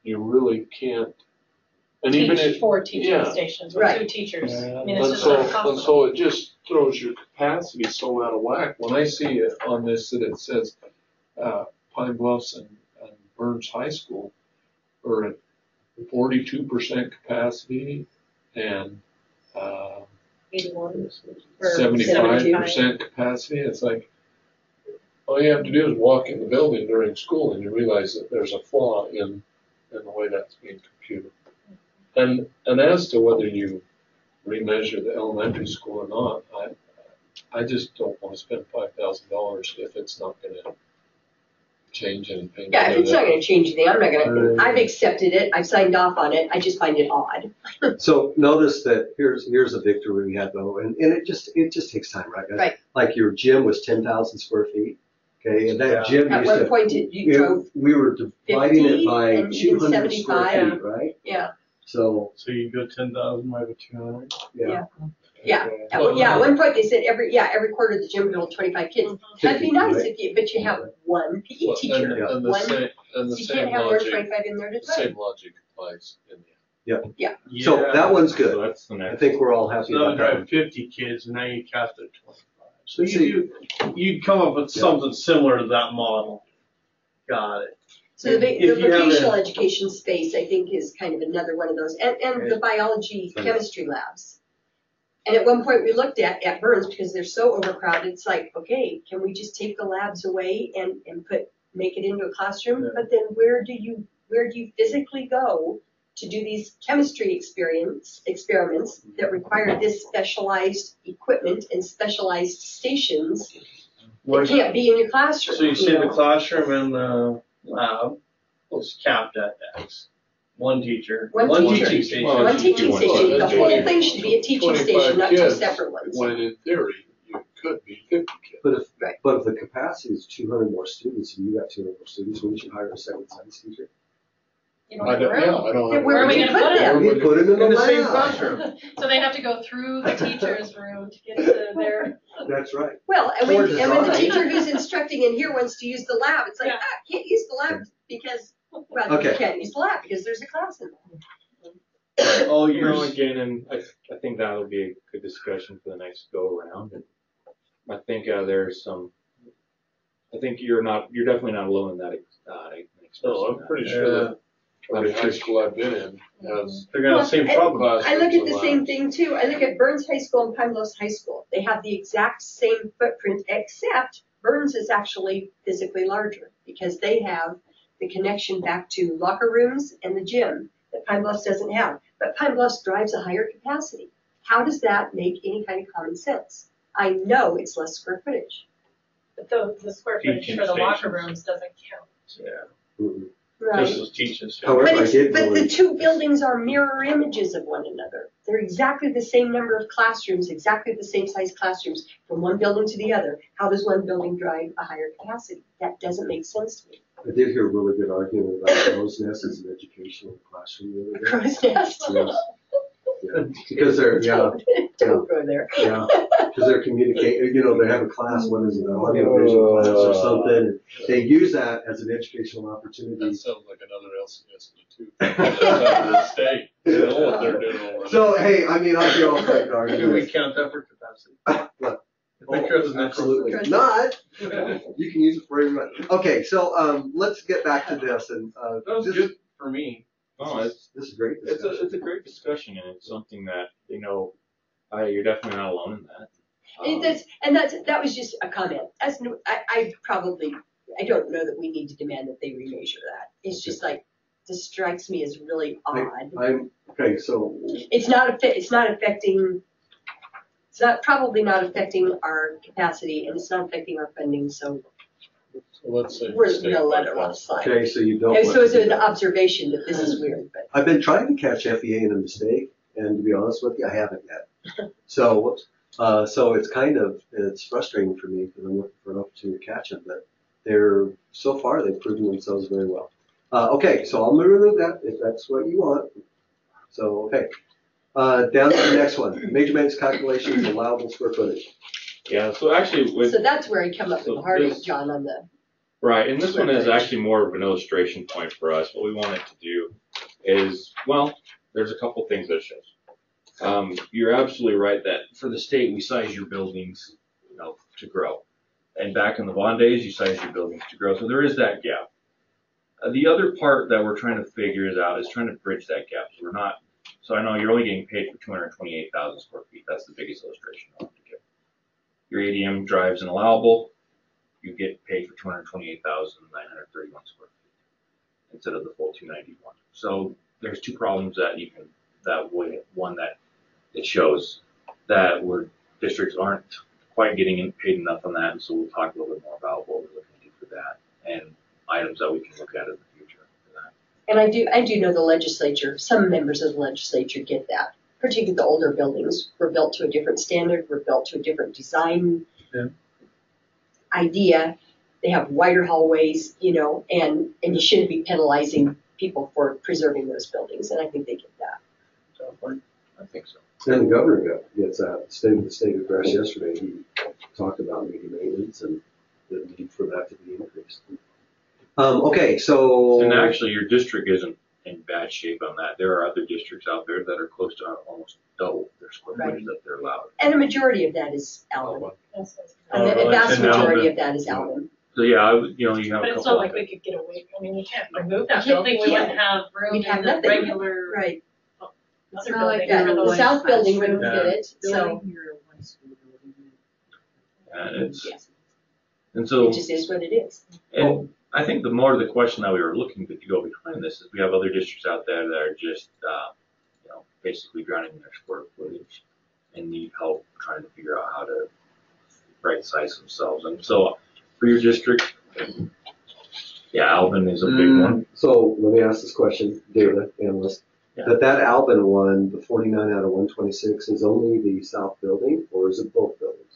really can't. And even Teach if, 4 teaching yeah. stations with Right. 2 teachers. Yeah. I mean, it's And just not so possible. it just throws your capacity so out of whack. When I see it on this that it says Pine Bluffs and Burns High School are at 42% capacity and 81. or 75% capacity, it's like all you have to do is walk in the building during school and you realize that there's a flaw in the way that's being computed. And as to whether you remeasure the elementary school or not, I just don't want to spend $5,000 if it's not going to change anything. Yeah, if it's not going to change anything, I'm not going to. I've accepted it. I've signed off on it. I just find it odd. So notice that here's a victory we had though, and it just takes time, right, guys? Right. Like your gym was 10,000 square feet, okay, and that gym At used one to. point, you drove, We were dividing 50 it by and even 200 square 75. feet, right? yeah, So So you go 10,000 by the 200? yeah. Okay. At one point they said every quarter the gym would hold 25 kids. That'd be 50, nice right? but you have one PE Well, teacher. and the One, same, and the you same can't have more than logic, 25 in there at a the time. same logic applies in the So that one's good. So that's the I next. think we're all happy So about that. drive 50 kids, and now you capped it at 25. So See- you'd come up with Yeah. something similar to that model. Got it. So the If you have vocational a- education space, I think, is kind of another one of those, and the biology, Okay. chemistry labs. And at one point we looked at Burns because they're so overcrowded. It's like, okay, can we just take the labs away and make it into a classroom? Yeah. But then where do you physically go to do these chemistry experiments that require this specialized equipment and specialized stations? It can't be in your classroom. So you say know? the classroom and the lab is capped at X. One teacher. One teacher. teaching station. Well, One teaching Well, station. The that's whole 20 thing should be a teaching 25 station, not two kids, separate ones. when in theory, you could be 50 kids. But if Right. but if the capacity is 200 more students and you got 200 more students, wouldn't you hire a second science teacher? You don't have room. I don't Yeah, have. where are we would you gonna put put it? them? You put them in In the the same lab. classroom. So they have to go through the teacher's room to get to their. That's right. Well, and Or when the design. teacher who's instructing in here wants to use the lab, it's like, Yeah. can't use the lab because, well, Okay. you can't use the lab because there's a class in there. Oh, You know, you're again, and I think that'll be a good discussion for the next go around. And I think there's some. I think you're definitely not alone in that. No, I'm pretty sure that every high school I've been in has. they're gonna have the same Well, problem. I look at the Classrooms same and thing too. I look at Burns High School and Pine Bluffs High School. They have the exact same footprint, except Burns is actually physically larger because they have the connection back to locker rooms and the gym that Pine Bluffs doesn't have. But Pine Bluffs drives a higher capacity. How does that make any kind of common sense? I know it's less square footage. But the square footage Teaching for the locker stations. rooms doesn't count. Yeah. Mhm. Right. Just as teachers. However, But, I did but the believe- two buildings are mirror images of one another. They're exactly the same number of classrooms, exactly the same size classrooms from one building to the other. How does one building drive a higher capacity? That doesn't make sense to me. I did hear a really good argument about crow's nest as an educational classroom the A other day. crow's nest. Yes. Yeah. Because they're, Don't go there. because they're communicating, they have a class, what is it, an audiovisual class or something, and they use that as an educational That opportunity. sounds like another LCSD too. That's under the state. They know what they're doing over there. So, hey, I mean, I'll be all for Do we arguments. count that for capacity? Look, The crow's nest. absolutely not. You can use it for everybody. Okay, so, let's get back to this and, That was this, good for me. No, this is great it's discussion. a great discussion, and it's something that you're definitely not alone in that. That was just a comment. I don't know that we need to demand that they remeasure that. It's just like, this strikes me as really odd. Okay, so. It's probably not affecting our capacity, and it's not affecting our funding, so So let's say. we're gonna let it run slide. Okay, so you don't. And want so it's to do an that. observation that this is weird, but. I've been trying to catch FEA in a mistake, and to be honest with you, I haven't yet. So it's frustrating for me because I'm looking for an opportunity to catch them, but so far they've proven themselves very well. Okay, so I'll remove that if that's what you want. So, okay. Down to the next one, major maintenance calculations, allowable square footage. Yeah, so actually So that's where I come up with the heartache, John, on the. right, and this one is actually more of an illustration point for us. What we wanted to do is, well, there's a couple things that it shows. You're absolutely right that for the state, we size your buildings, to grow. And back in the bond days, you size your buildings to grow. So there is that gap. The other part that we're trying to figure out is trying to bridge that gap. So I know you're only getting paid for 228,000 square feet. That's the biggest illustration I want to give. Your ADM drives an allowable, you get paid for 228,931 square feet instead of the full 291. So there's two problems one that it shows that where districts aren't quite getting paid enough on that, and so we'll talk a little bit more about what we're looking to do for that and items that we can look at in the future for that. And I do know the legislature, some members of the legislature get that. Particularly the older buildings were built to a different standard, were built to a different design idea. They have wider hallways, and you shouldn't be penalizing people for preserving those buildings, and I think they get that. I think so. And the governor gets that state of the state address yesterday. He talked about major maintenance and the need for that to be increased. Okay, so. And actually, your district isn't in bad shape on that. There are other districts out there that are close to almost double their square footage that they're allowed. And a majority of that is Alvin. Oh, A vast and majority Alvin. of that is Alvin. So yeah, you have a couple. But it's not like we could get away, you can't remove that building, we wouldn't have room We'd have in the nothing. regular Right. It's other not like building. that. The one south building classroom wouldn't get it, so building, you're a one school building. And yes, and so it just is what it is. and I think the more the question that we were looking to go behind this is we have other districts out there that are just basically drowning in their square footage and need help trying to figure out how to right size themselves. And so for your district, Alvin is a big one. So let me ask this question, David, analyst. Yeah. That Alvin one, the 49 out of 126, is only the south building, or is it both buildings?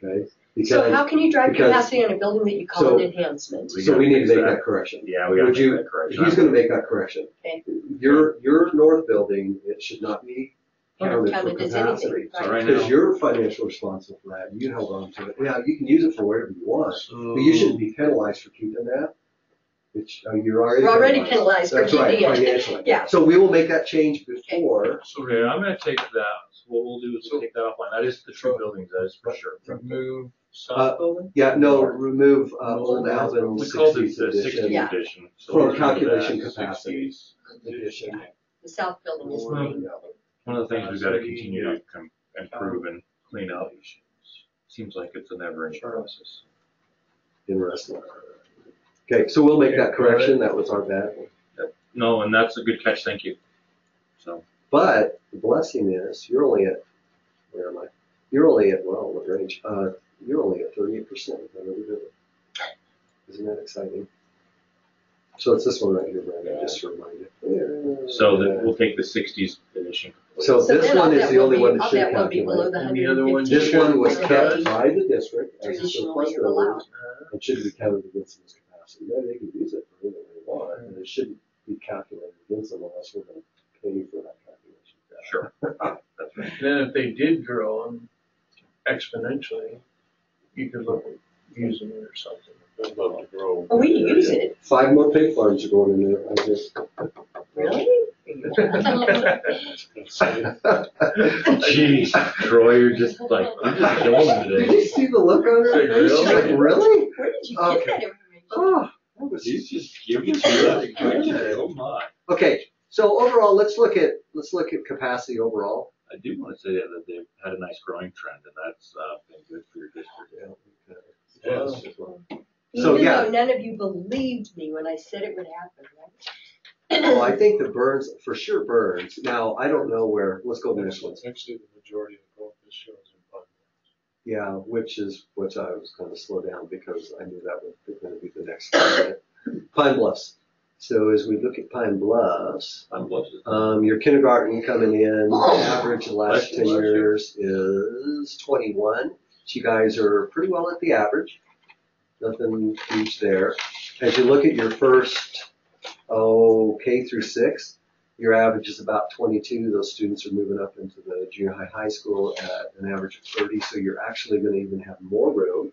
Okay. So how can you drive because- capacity on a building that you call So- an enhancement? So we need to make that correction. Yeah, we got to Would make you? that correction. He's going to make that correction. Okay. Your north building, it should not be counted for Counted as capacity. anything, So right right? Because now, you're financially responsible for that. You held on to it. Yeah, you can use it for whatever you want, but you shouldn't be penalized for keeping that. Which you're already. We're already penalized for That's right, keeping it. financially. Yeah. So we will make that change before. okay, I'm going to take that. So what we'll do is we'll take that offline. That is the true buildings, that is for sure. Remove south building? Yeah, no, remove old Alvin We called it 60s the 60s edition Yeah. edition. So from we're gonna do calculation that. capacity edition. The south building is One of the things we've got to continue to improve and clean up. Seems like it's a never-ending process. Interesting. Okay, so we'll make that correction. That was our bad one. No, and that's a good catch. Thank you. So But the blessing is you're only at, where am I? You're only at, well, what range? You're only at 38% of every building. Isn't that exciting? So it's this one right here, Brandon, just to remind you. we'll take the 60s edition. So this then one all is that the will only be- one that all should that will be below calculate. the And the other one 150. This one was that kept they by the district as a Traditionally surplus have allowed. building. It should be counted against this capacity. Yeah, they can use it for anything they want, and it shouldn't be calculated against them unless we're going to pay for that calculation. Sure. That's right. Then if they did grow them exponentially, you could look at using it or something. I'd love to grow. Oh, we use it. 5 more pig farms are going in there, I guess. Really? Jeez, Troy, you're just like, I'm just killing Did today. you see the look on her face? She's like, really? Where did you get Okay. that information? Oh, that was He's just giving it to you. Oh my. Okay, so overall, let's look at capacity overall. I do want to say that they've had a nice growing trend, and that's been good for your district. Yes. So, Even yeah. though none of you believed me when I said it would happen, right? Well, I think the Burns, for sure Burns. Now, I don't know where, let's go to the next one. Actually, the majority of the growth this year is in Pine Yeah, which I was going to slow down because I knew that was going to be the next one. Pine Bluffs. So as we look at Pine Bluffs, your kindergarten coming in, average the last 10 years is 21. You guys are pretty well at the average. Nothing huge there. As you look at your first, K through 6, your average is about 22. Those students are moving up into the junior high school at an average of 30. So you're actually going to even have more room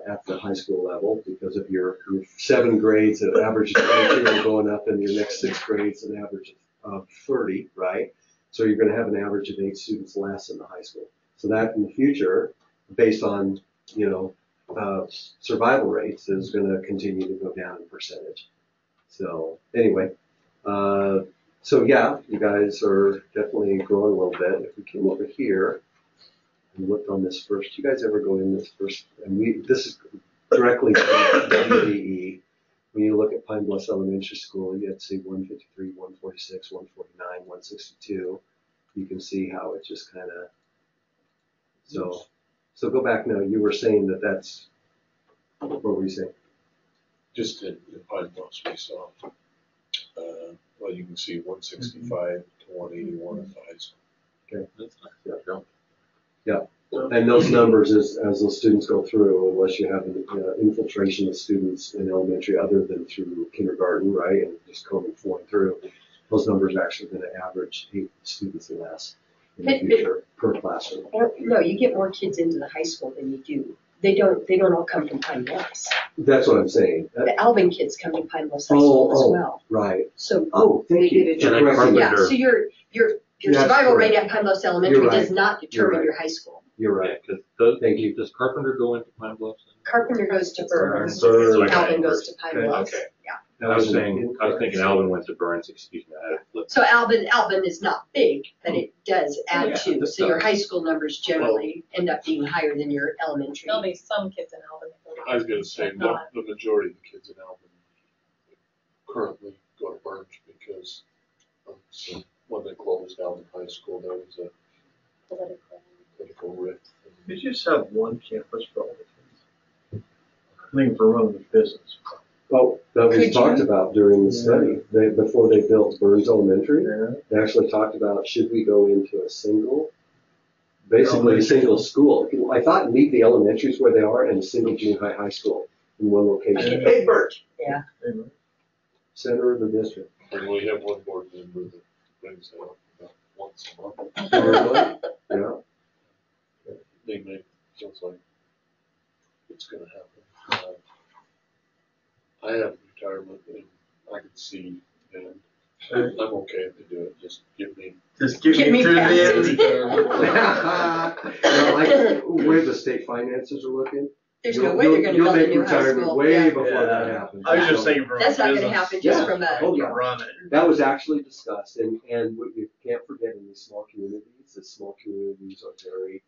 at the high school level because of your 7 grades at average of 22 and going up in your next 6 grades an average of 30, right? So you're going to have an average of 8 students less in the high school. So that in the future, based on, survival rates, is going to continue to go down in percentage. So anyway, so yeah, you guys are definitely growing a little bit. If we came over here and looked on this first, you guys ever go in this first? And this is directly from WDE. When you look at Pine Bluffs Elementary School, you have to see 153, 146, 149, 162. You can see how it just kind of. So go back now. You were saying that's. What were you saying? Just in Pine Bluffs, we saw, well, you can see 165 to 181 at the high school. Okay. That's nice. Yeah. And those numbers, as those students go through, unless you have an infiltration of students in elementary other than through kindergarten, right, and just coming flowing through, those numbers are actually going to average 8 students less in the future per classroom. No, you get more kids into the high school than you do. They don't all come from Pine Bluffs. That's what I'm saying. The Alvin kids come to Pine Bluffs High School as well. Right. So Thank you. yeah, so your survival rate at Pine Bluffs Elementary does not determine your high school. You're right. Thank you. Does Carpenter go into Pine Bluffs? Carpenter goes to Burns. Burns. Alvin goes to Pine Okay. Bluffs. Okay. Yeah. I was thinking Alvin went to Burns. Excuse me, I had it flipped. So Alvin is not big, but it does add to. So your high school numbers generally end up being higher than your elementary. There'll be some kids in Alvin that go to I was going to say, Not. the majority of the kids in Alvin currently go to Burns because so when they closed Alvin High School, there was a political rift. You just have one campus for all the kids. I think for running the business. Oh, that was talked about during the study. Before they built Burns Elementary, they actually talked about should we go into a single school. I thought leave the elementaries where they are and a single junior high school in one location. Big Birch. Yeah. Center of the district. And we have one board member that brings that up about once a month. Yeah. They make feels like it's going to happen. I have retirement and I can see, and I'm okay if they do it. Just give me Get me through past the it. end. Where the state finances are looking. There's no way they're going to build a new high retirement school. way Yeah. before that happens. I was just thinking from That's not going to business. happen just from a. Oh, yeah. Run it. That was actually discussed, and what you can't forget in these small communities, the small communities are very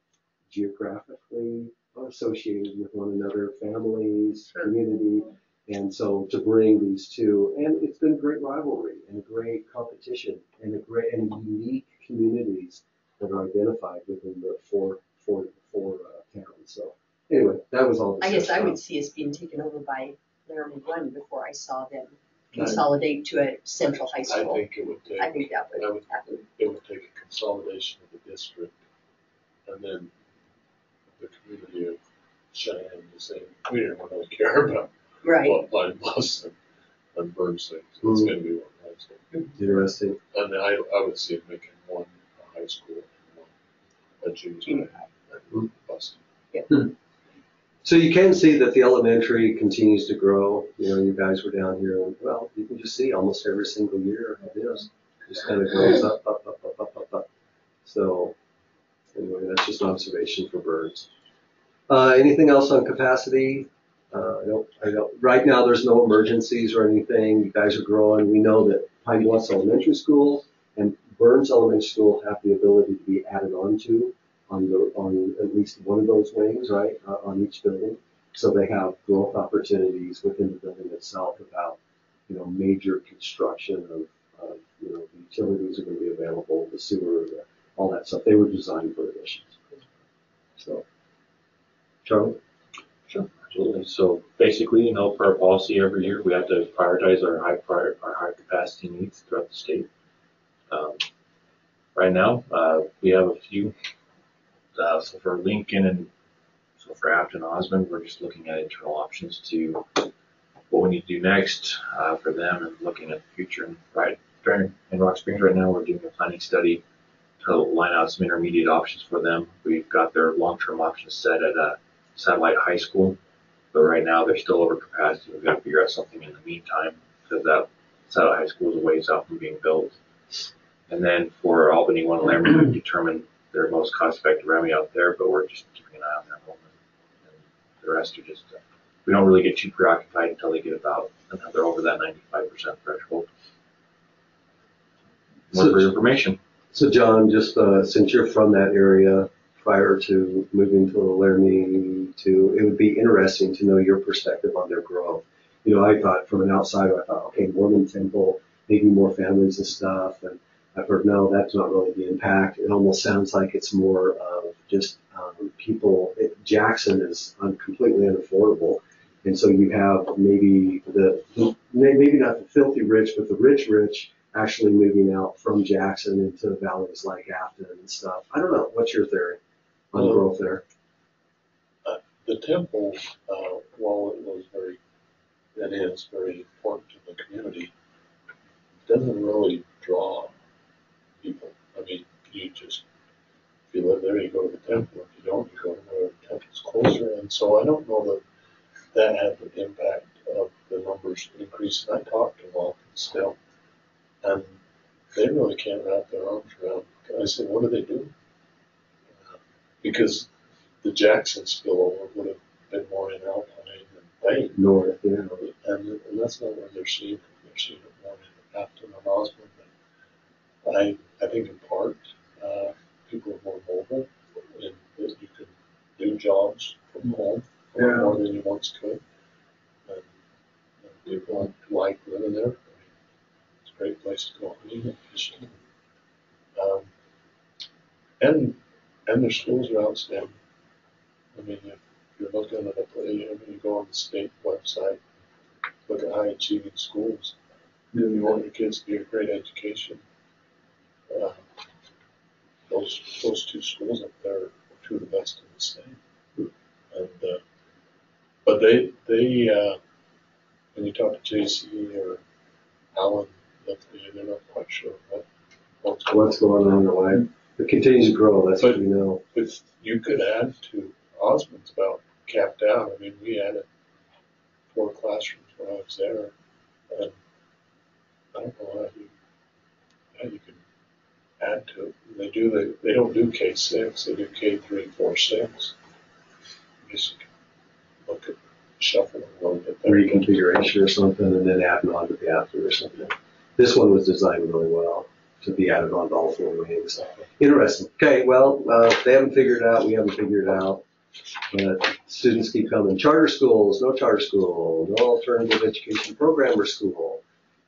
geographically associated with one another, families, community, and so to bring these two, and it's been a great rivalry and a great competition and unique communities that are identified within the four towns. So anyway, that was all. I guess I would see us being taken over by Laramie 1 before I saw them consolidate to a central high I school. think it would take. I think that would happen. It would take a consolidation of the district, and then the community of Cheyenne to say we don't really care about Right. what Pine Bluffs and Burns things. It's going to be one high school, Interesting. and I would see it making one a high school and one a junior high. And busting. So you can see that the elementary continues to grow. You guys were down here, and well, you can just see almost every single year it is. Just kind of goes up. So anyway, that's just an observation for Burns. Anything else on capacity? I don't. Right now, there's no emergencies or anything. You guys are growing. We know that Pine Bluffs Elementary School and Burns Elementary School have the ability to be added onto on at least one of those wings, right, on each building. So they have growth opportunities within the building itself without, major construction of the utilities are going to be available, the sewer, all that stuff. They were designed for additions. So, Charlie? Sure, absolutely. So basically, per our policy every year, we have to prioritize our high capacity needs throughout the state. Right now, we have a few. So for Lincoln and so for Afton and Osmond, we're just looking at internal options to what we need to do next for them and looking at the future. And in Rock Springs right now, we're doing a planning study to line out some intermediate options for them. We've got their long-term options set at Satellite High School, but right now they're still over capacity. We've got to figure out something in the meantime because that Satellite High School is a ways out from being built. And then for Albany 1 Laramie, we've determined their most cost-effective Laramie out there, but we're just keeping an eye on that moment. And the rest are just, we don't really get too preoccupied until they're over that 95% threshold. More for your information. So John, just since you're from that area, prior to moving to Laramie, it would be interesting to know your perspective on their growth. I thought from an outsider, okay, Mormon temple, maybe more families and stuff, and I've heard, no, that's not really the impact. It almost sounds like it's more of just people. Jackson is completely unaffordable. And so you have maybe not the filthy rich, but the rich actually moving out from Jackson into valleys like Afton and stuff. I don't know. What's your theory on growth there? The temple, while it is very important to the community, doesn't really draw people. I mean, if you live there, you go to the temple. If you don't, you go to where the temple's closer. And so I don't know that had the impact of the numbers increasing. I talked to Walton still, and they really can't wrap their arms around it. I said, what do they do? Because the Jackson spillover would have been more in Alpine than Payne. North, yeah. And that's not where they're seeing it. They're seeing it more in Afton and Osmond. I think in part, people are more mobile and that you can do jobs from home more than you once could. And people like living there. I mean, it's a great place to go hunting and fishing. And their schools are outstanding. I mean, if you're looking at you go on the state website, look at high achieving schools. You want your kids to get a great education. Those two schools up there are two of the best in the state. And but they when you talk to JC or Alan, they're not quite sure what's going on in their life. It continues to grow. That's what we know. If you could add to Osmond's about capped out. I mean, we added 4 classrooms when I was there, and I don't know how you can add to it. They don't do K6, they do K3, 4, 6. You just look at shuffle a little bit there. Reconfiguration or something, and then adding on to the after or something. This one was designed really well to be added on to all 4 wings. Interesting. Okay, well, if they haven't figured it out, we haven't figured it out. But students keep coming. Charter schools, no charter school, no alternative education program or school.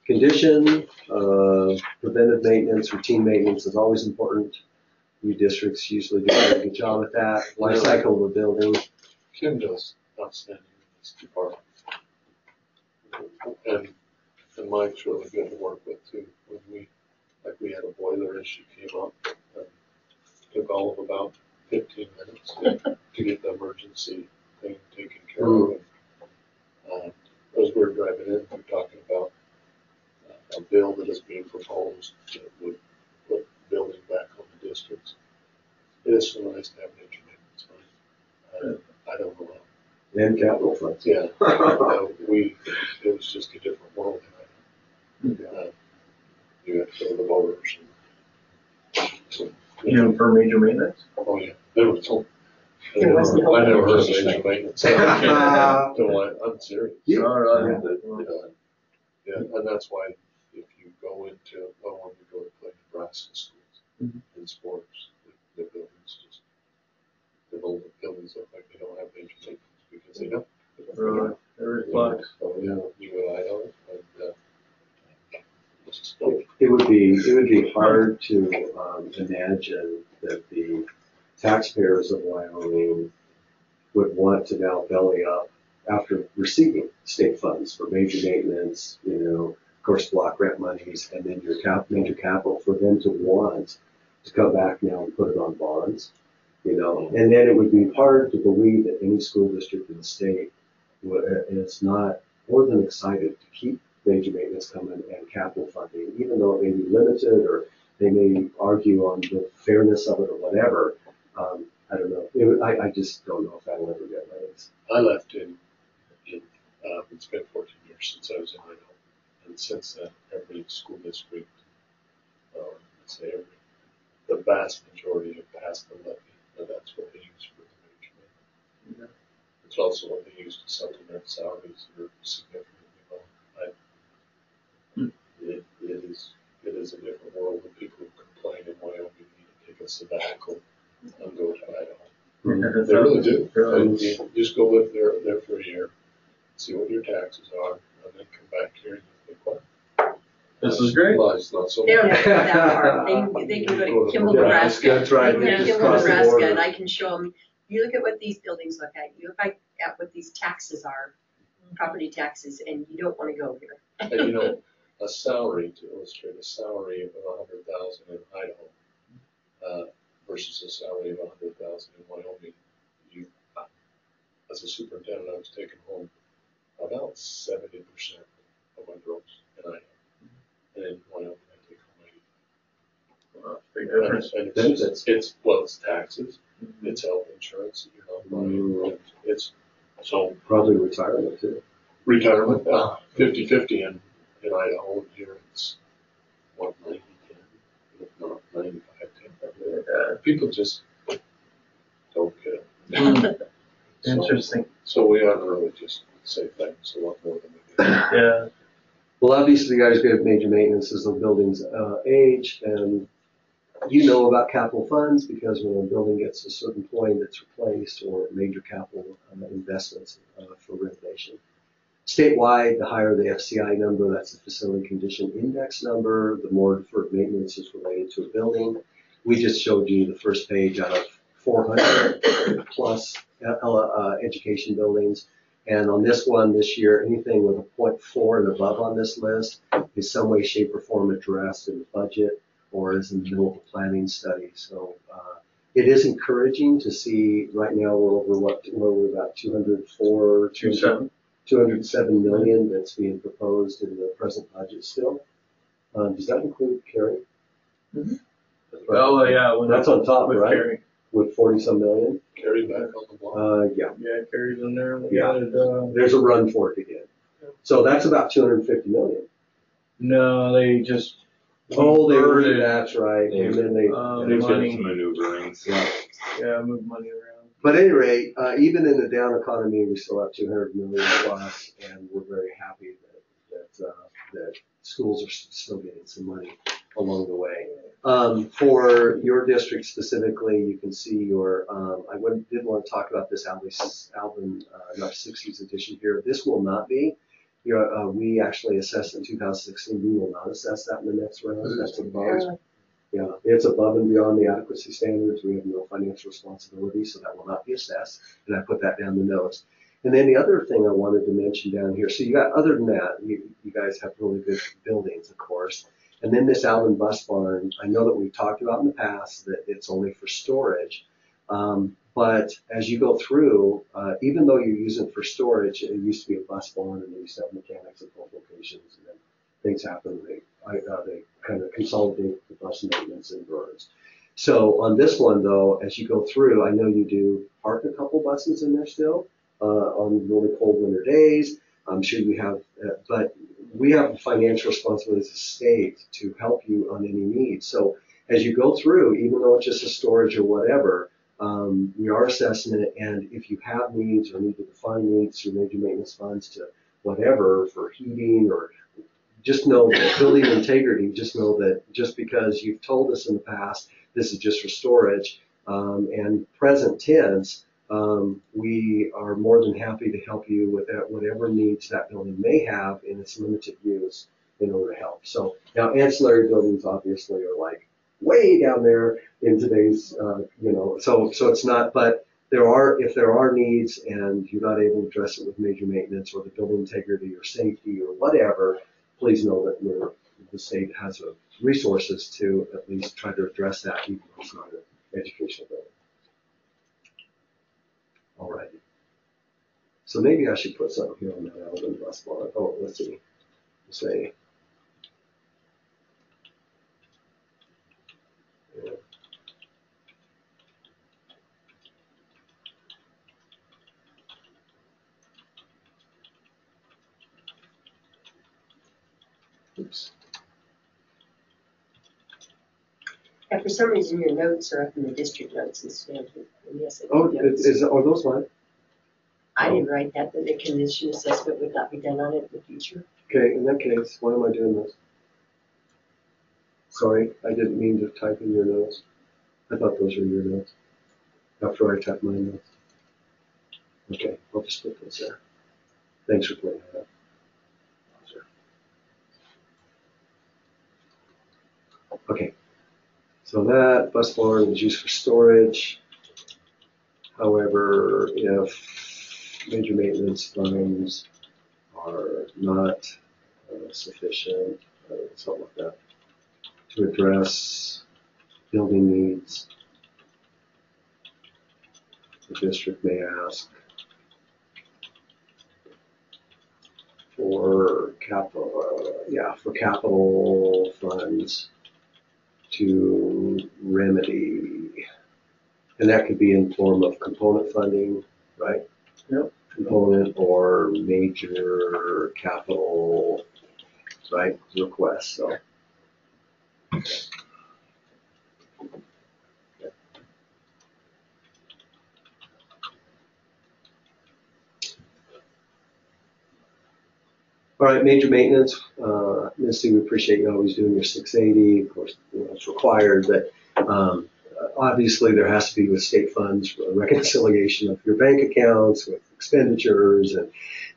Condition, preventive maintenance, routine maintenance is always important. New districts usually do a very good job at that. Life cycle of a building. Kim does outstanding in this department. And Mike's really good to work with too. When we had a boiler issue came up, and took all of about 15 minutes to get the emergency thing taken care of. As we were driving in, we were talking about a bill that is being proposed that would put building back on the districts. It is so nice to have major maintenance money. I don't know how. And capital funds. Yeah. It was just a different world. You had to go to the voters. Even for major maintenance? Oh yeah, there was so. I There was no never heard of major maintenance. I'm serious. Yeah. Yeah, and that's why if you go into, when we go to play Nebraska schools in sports. The buildings just, the old buildings look like they don't have major maintenance because they don't. Right. It reflects. So, yeah, you and I don't, and, just It would be hard to imagine that the taxpayers of Wyoming would want to now belly up after receiving state funds for major maintenance, of course, block grant monies, and then your major capital, for them to want to come back now and put it on bonds, and then it would be hard to believe that any school district in the state is not more than excited to keep major maintenance coming and capital funding, even though it may be limited or they may argue on the fairness of it or whatever. I don't know. I just don't know if that'll ever get legs. I left it's been 14 years since I was in Idaho. And since then, every school district, let's say the vast majority have passed the levy, and that's what they use for the major maintenance. It's also what they use to supplement salaries that are significantly low. It is a different world when people complain in Wyoming need to take a sabbatical and go to Idaho. They really do. And you just go live there for a year, see what your taxes are, and then come back here and you think, well, This is great. well, it's not so They don't bad. have to go that far. They can go to Kimball, Yeah, Nebraska. that's right. They can go Just to Kimball, cross the Nebraska, border. and I can show them, you look at what these buildings look at, you look at what these taxes are, property taxes, and you don't want to go here. And a salary, to illustrate, a salary of $100,000 in Idaho versus a salary of $100,000 in Wyoming, as a superintendent, I was taking home about 70% of my gross in Idaho. And in Wyoming, I take home 80%. Big difference. And Benefits. it's taxes, it's health insurance that you're not buying. It's so Probably retirement too. retirement, 50-50 in Idaho. And here it's what, 90-10, if not 95-10. People just don't get it. Interesting. So we ought to really just say thanks a lot more than we do. Yeah. Well, obviously, you guys get major maintenance as the buildings age, and you know about capital funds because when a building gets to a certain point, it's replaced, or major capital investments for renovation. Statewide, the higher the FCI number, that's the facility condition index number, the more deferred maintenance is related to a building. We just showed you the first page out of 400 plus education buildings. And on this one this year, anything with a 0.4 and above on this list is some way, shape, or form addressed in the budget or is in the middle of a planning study. So it is encouraging to see right now we're over we're about 207 million that's being proposed in the present budget still. Does that include Kerry? Mm-hmm. Oh yeah, That's on top, with right? Carrie. With 40-some million? Carry back on the block. Yeah. Yeah, Carrie's in there. We Yeah. added, There's a run for it again. So that's about 250 million. no, they just Oh, converted, that's right. And then they, They've got money. some maneuverings. Yeah, move money around. but at any rate, even in a down economy, we still have 200 million plus, and we're very happy that schools are still getting some money along the way. For your district specifically, you can see your, did want to talk about this Alvin, not 60s edition here. This will not be. We actually assessed in 2016. We will not assess that in the next round. That's above. Yeah, it's above and beyond the adequacy standards. We have no financial responsibility, so that will not be assessed. And I put that down the notes. And then the other thing I wanted to mention down here, so you got, other than that, you guys have really good buildings, of course. And then this Alvin bus barn, I know that we've talked about in the past that it's only for storage. But as you go through, even though you use it for storage, it used to be a bus barn and they used to have mechanics at both locations. And then things happen. They kind of consolidate the bus maintenance and burns. So on this one, though, as you go through, I know you do park a couple buses in there still on really cold winter days. I'm sure you have, but we have a financial responsibility as a state to help you on any needs. So as you go through, even though it's just a storage or whatever, we are assessing it, and if you have needs or need to define needs through major maintenance funds to whatever for heating or just know that building integrity, just know that just because you've told us in the past, this is just for storage, and present tense, we are more than happy to help you with that, whatever needs that building may have in its limited use in order to help. So now ancillary buildings obviously are like way down there in today's, so it's not, but if there are needs and you're not able to address it with major maintenance or the building integrity or safety or whatever, please know that the state has resources to at least try to address that, even if it's not an educational building. All right. So maybe I should put something here on that Alvin bus bar. Oh, let's see. Say. Yeah. Oops. Yeah, for some reason your notes are up in the district notes instead of the SAP Oh, notes. are those mine? I didn't write that the condition assessment would not be done on it in the future. Okay, in that case, why am I doing this? Sorry, I didn't mean to type in your notes. I thought those were your notes. After I typed my notes. Okay, I'll just put those there. Thanks for pointing that out. Okay, so that bus barn is used for storage. However, if major maintenance funds are not sufficient, something like that, to address building needs, the district may ask for capital funds to remedy, and that could be in form of component funding, right? Yep. Component or major capital, right, requests. So. All right, major maintenance. Misty, we appreciate you always doing your 680. Of course, it's required, but obviously there has to be with state funds a reconciliation of your bank accounts with expenditures, and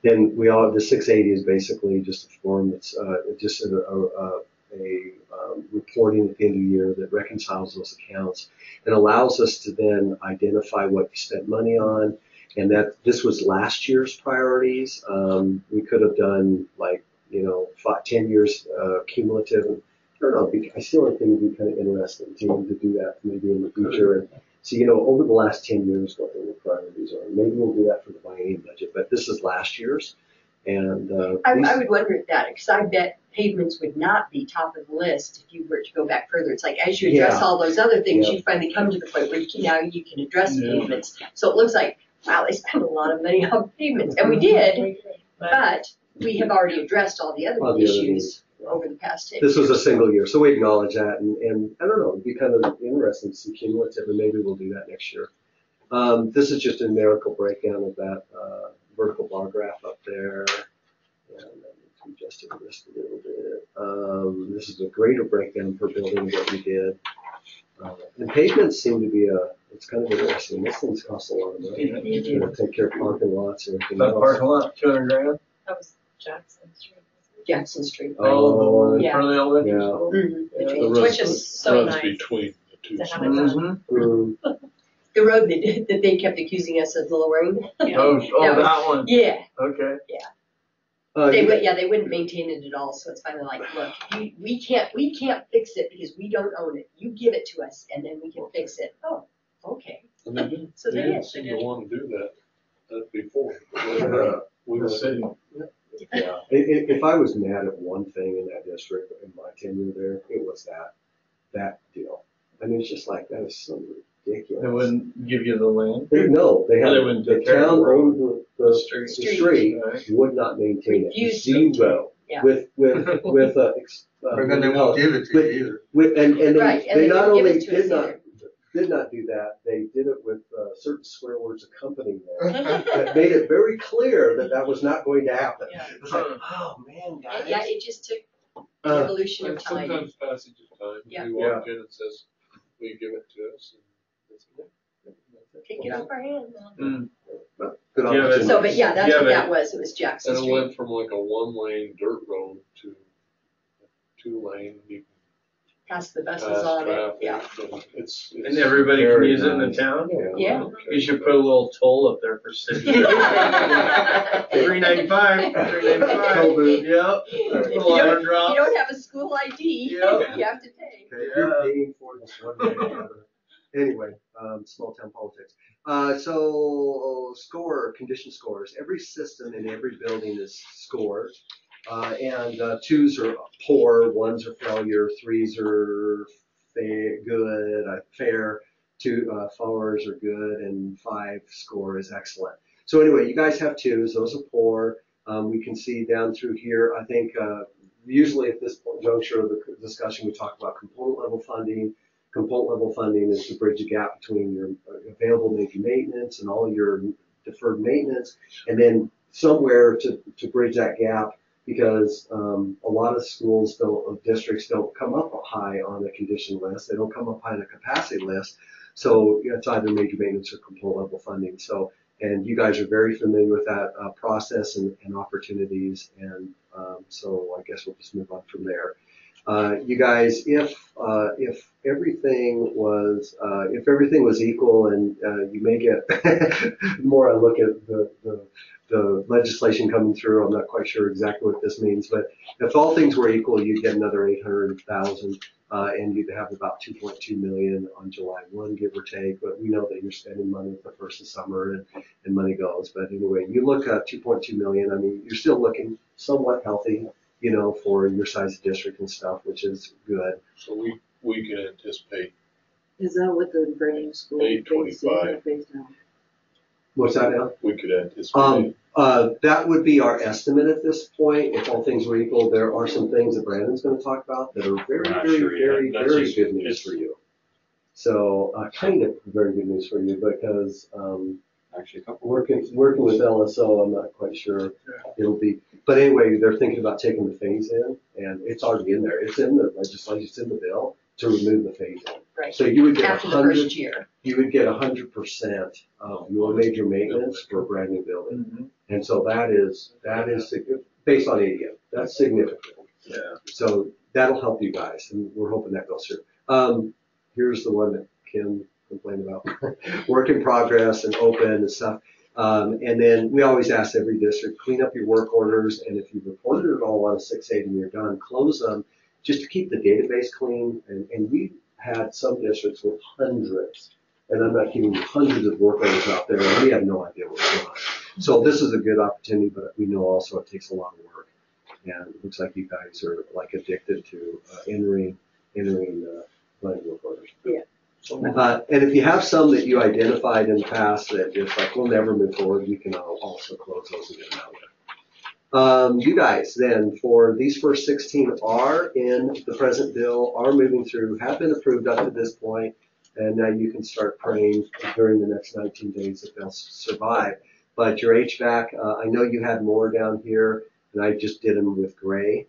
then the 680 is basically just a form that's just a reporting at the end of the year that reconciles those accounts and allows us to then identify what you spent money on. And that this was last year's priorities. We could have done 10 years cumulative. I don't know. I still think it would be kind of interesting to do that maybe in the future and see, over the last 10 years what the priorities are. Maybe we'll do that for the biennium budget, but this is last year's. And I would wonder at that, because I bet pavements would not be top of the list if you were to go back further. It's like as you address all those other things, you finally come to the point where now you can address pavements. So it looks like, wow, they spent a lot of money on pavements, and we did, but we have already addressed all the other issues over the past 10 years. This was a single year, so we acknowledge that, and I don't know, it'd be kind of interesting to see cumulative, and maybe we'll do that next year. This is just a numerical breakdown of that vertical bar graph up there, and we adjusted this a little bit. This is a greater breakdown per building that we did. And pavements seem to be it's kind of interesting. These things cost a lot of money. Take care of parking lots and everything else. That parking lot, 200 grand? That was Jackson Street. Jackson Street. Oh, the one in Yeah. front of the elementary Yeah. school? Mm-hmm. Which is so runs nice between the two to have schools. it done. Mm-hmm. The road that they kept accusing us of lowering. Oh, that one. Yeah. Okay. They wouldn't maintain it at all. So it's finally like, look, we can't fix it because we don't own it. You give it to us, and then we can fix it. Oh, okay. And they didn't, So they they didn't did. seem to want to do that before. We The were city. Yeah. If I was mad at one thing in that district in my tenure there, it was that deal. I mean, it's just like, that is so ridiculous. They wouldn't give you the land? They had They wouldn't the take care of town the road. owned the Street. street, Right. would not maintain Refused it. to. Zero. Yeah. With And then they won't give it to you either. And Right, and they they not wouldn't give only it to us either. did not do that, they did it with certain swear words accompanying that. That made it very clear that was not going to happen. Yeah. It was like, oh man, guys. Yeah, it just took evolution of And time. sometimes passage of time, Yeah. we walk in and says, will you give it to us? And they say, yeah. Take it off our hands. Good Yeah, but- opportunity. So, but yeah, that's Yeah, what but- that was. It was Jackson And it Street. went from like a 1-lane dirt road to a 2-lane, you Pass the can buses pass on it. traffic. Yeah. And it's And everybody can Very use it in the nice. town? Yeah. You should put a little toll up there for city. $3.95. $3.95. Toll booth. Yep. If Little iron you drops. don't have a school ID, Yeah. you have to pay. Okay, you're paying for this one way or another. Anyway, small town politics. So score, condition scores. Every system in every building is scored. And 2s are poor, 1s are failure, 3s are good, fair, 4s are good, and 5 score is excellent. So anyway, you guys have 2s, those are poor. We can see down through here, I think usually at this juncture of the discussion, we talk about component level funding. Component level funding is to bridge the gap between your available major maintenance and all your deferred maintenance, and then somewhere to bridge that gap, because a lot of schools districts don't come up high on the condition list. They don't come up high on the capacity list. So it's either major maintenance or component level funding. So, and you guys are very familiar with that process and opportunities. And so I guess we'll just move on from there. You guys, if everything was equal, and you may get the more I look at the legislation coming through, I'm not quite sure exactly what this means, but if all things were equal, you'd get another 800,000, and you'd have about 2.2 million on July 1, give or take. But we know that you're spending money at the first of summer, and money goes. But anyway, you look at 2.2 million. I mean, you're still looking somewhat healthy, for your size of district and stuff, which is good. So we can anticipate Is that what the brand new school? 825. Based on? What's that now? we could anticipate. That would be our estimate at this point. If all things were equal, there are some things that Brandon's going to talk about that are very, Not very, sure yet. very, That's very just- good news for you. So, kind of very good news for you, because Actually, a couple. working with LSO, I'm not quite sure it'll be. But anyway, they're thinking about taking the phase in, and it's already in there. It's in the legislation, it's in the bill to remove the phase in. Right. So you would get After the 100. first year. You would get 100% of your major maintenance for a brand new building. Mhm. And so that is based on ADM. That's significant. Yeah. So that'll help you guys, and we're hoping that goes through. Here's the one that Kim complained about. Work in progress and open and stuff. And then we always ask every district, clean up your work orders, and if you've reported it all on a 6/8 and you're done, close them just to keep the database clean. And we had some districts with hundreds, and I'm not kidding you, hundreds of work orders out there, and we have no idea what's going on. So this is a good opportunity, but we know also it takes a lot of work. And it looks like you guys are like addicted to entering blank work orders. Yeah. And if you have some that you identified in the past that just like we'll never move forward, you can also close those and get them out of there. You guys then, for these first 16 are in the present bill, are moving through, have been approved up to this point, and now you can start praying during the next 19 days that they'll survive. But your HVAC, I know you had more down here, and I just did them with gray,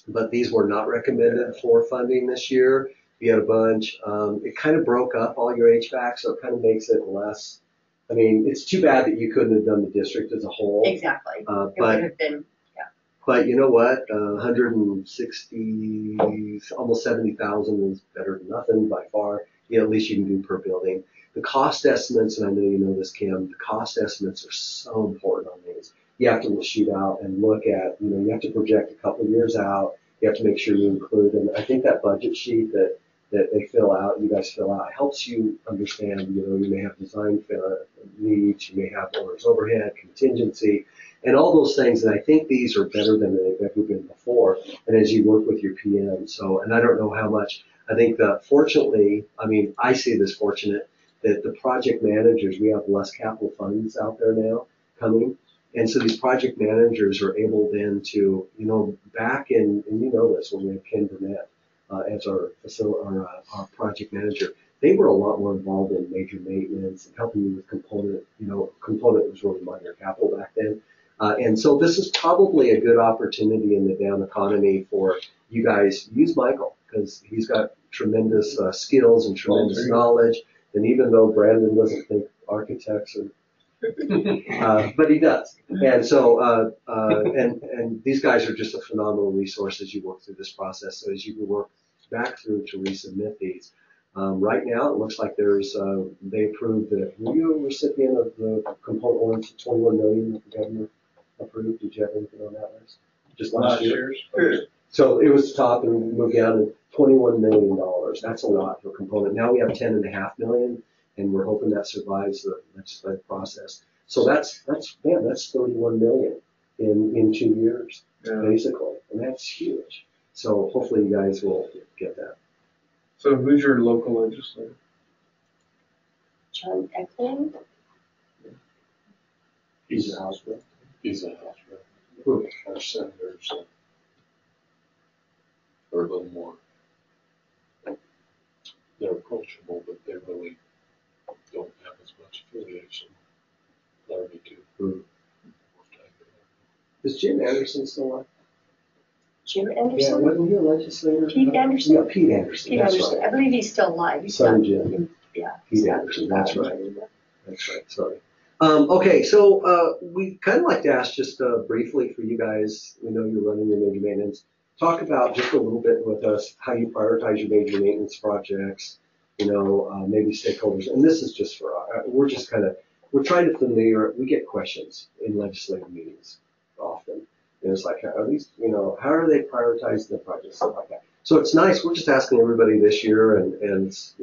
but these were not recommended for funding this year. You had a bunch. It kind of broke up all your HVAC, so it kind of makes it less. I mean, it's too bad that you couldn't have done the district as a whole. Exactly. It would But have been, but you know what? 160, almost 70,000 is better than nothing by far. At least you can do per building. The cost estimates, and I know you know this, Kim, the cost estimates are so important on these. You have to shoot out and look at, you have to project a couple of years out. You have to make sure you include, and I think that budget sheet that they fill out, you guys fill out, helps you understand, you may have design needs, you may have owner's overhead, contingency, and all those things. And I think these are better than they've ever been before. And as you work with your PM, and I don't know how much, I think that fortunately, I see this fortunate that the project managers, we have less capital funds out there now coming. And so these project managers are able then to, back in, and you know this, when we had Ken Burnett as our project manager, they were a lot more involved in major maintenance and helping you with component was really minor capital back then. And so this is probably a good opportunity in the down economy for you guys. Use Michael because he's got tremendous skills and tremendous knowledge. And even though Brandon doesn't think architects are but he does. And so, and these guys are just a phenomenal resource as you work through this process. So as you work back through to resubmit these, right now it looks like there's, they approved were you a recipient of the component one to 21 million that the governor approved? Did you have anything on that list? Just last year? So it was top and moved down to $21 million. That's a lot for a component. Now we have 10.5 million. And we're hoping that survives the legislative process. So that's 31 million in 2 years, basically, and that's huge. So hopefully you guys will get that. So who's your local legislator? John Eklund? He's a House rep. He's a House rep. Who? Our senators are a little more, they're approachable, but they really don't have as much affiliation. Laramie too. Is Jim Anderson still alive? Jim Yeah, Anderson? wasn't he a legislator? Pete Anderson? Yeah, Pete Anderson. Pete That's Anderson. right. I believe he's still alive. He's Son not, Jim. yeah. Pete Anderson. That's right. That's right. Sorry. Okay, so we kind of like to ask just briefly for you guys. We know you're running your major maintenance. Talk about just a little bit with us how you prioritize your major maintenance projects. Maybe stakeholders. And this is just for we're trying to we get questions in legislative meetings often. And it's like, are these, how are they prioritizing the projects, stuff like that. So it's nice. We're just asking everybody this year, and it's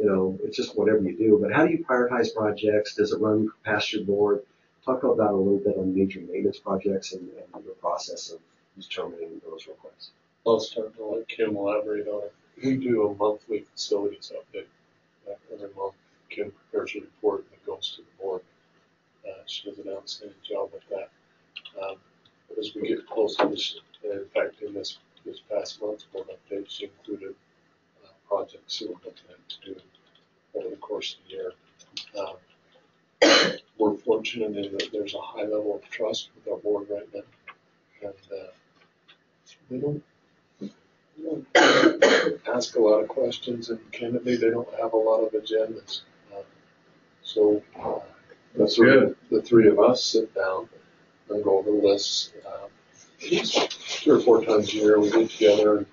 just whatever you do. But how do you prioritize projects? Does it run past your board? Talk about a little bit on major maintenance projects and your process of determining those requests. I'll start to let Kim elaborate on it. We do a monthly facilities update. Every month, Kim prepares a report that goes to the board. She does an outstanding job with that. But as we get close to this, in fact, in this past month's board update, she included projects that we're looking at to do over the course of the year. We're fortunate in that there's a high level of trust with our board right now, and they don't ask a lot of questions, and candidly, they don't have a lot of agendas. So the three of us sit down and go over the lists. 3 or 4 times a year, we get together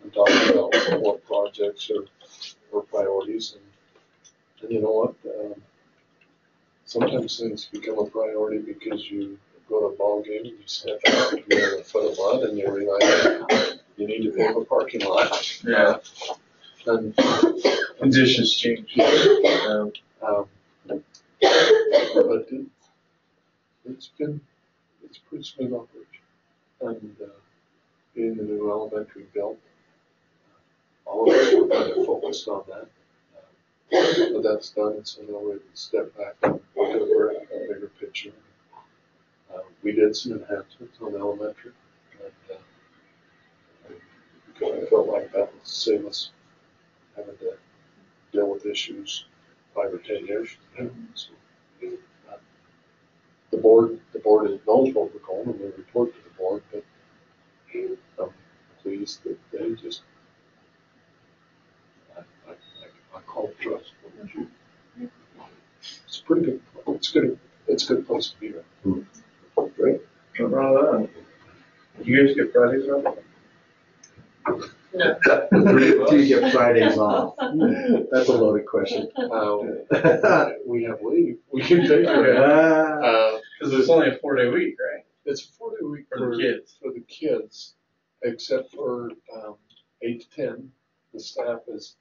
and talk about what projects are priorities. And you know what? Sometimes things become a priority because you go to a ball game and you step out and you're in a foot of mud and you realize you need to pave a parking lot. Yeah. And Conditions change. but it's pretty smooth operation. And being the new elementary built, all of us were kind of focused on that. But that's done, and so now we can step back and look at a bigger picture. We did some enhancements on elementary, and I felt like that would save us having to deal with issues 5 or 10 years from now. So, the board knows what we're going, and we report to the board, but I'm pleased that they just, I call it trust. It's pretty good. It's a good place to be right. Great. Nothing wrong with that. Do you guys get Fridays off? No. Do you get Fridays off? That's a loaded question. We have leave. We can take it. Because it's only a 4-day week, right? It's a 4-day week For the kids. For the kids, except for 8 to 10. The staff is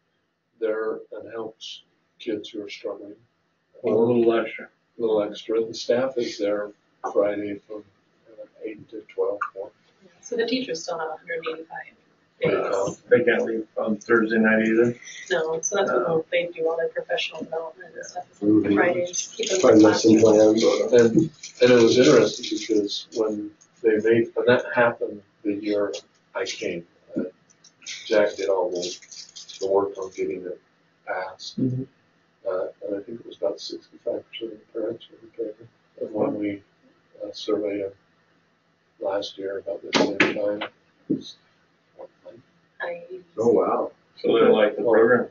there and helps kids who are struggling. A little extra. A little extra. The staff is there Friday from 8 to 12. So the teachers still have 185 days. They can't leave on Thursday night either. No, so that's when they do all their professional development and stuff. Mhm. Fridays, keep them Try in lesson classrooms. plans. And it was interesting because when that happened the year I came, Jack did all the work on getting it passed. Mm-hmm. And I think it was about 65% of the parents were in favor. And when we survey last year about the same time. It was fortnight. Oh, wow. So they like the program.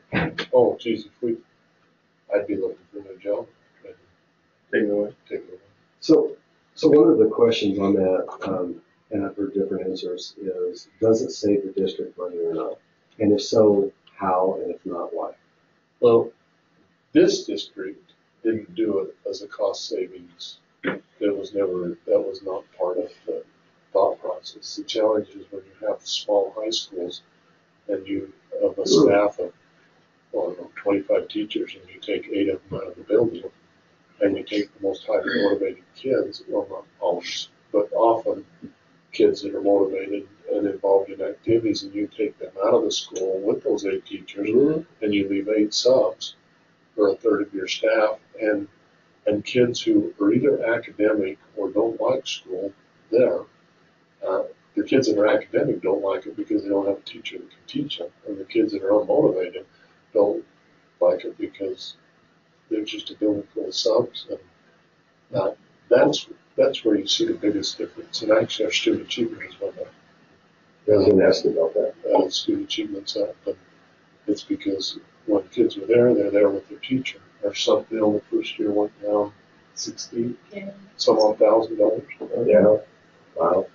Oh, geez, I'd be looking for a new job. Take it away. Take it away. So one of the questions on that, and I've heard different answers, is does it save the district money or not? And if so, how, and if not, why? Well, this district didn't do it as a cost savings. That was not part of the thought process. The challenge is when you have small high schools and you have a staff of, 25 teachers and you take 8 of them out of the building and you take the most highly motivated kids, well, not always, but often kids that are motivated and involved in activities, and you take them out of the school with those 8 teachers and you leave 8 subs for a third of your staff, and kids who are either academic or don't like school there. The kids that are academic don't like it because they don't have a teacher that can teach them, and the kids that are unmotivated don't like it because they're just a building full of subs, and that's where you see the biggest difference. And actually, our student achievement is one that. I was going to ask you about that. Student achievement's up, but it's because when kids are there, they're there with their teacher. Our sub bill the first year went down some odd $1,000. Yeah. Wow.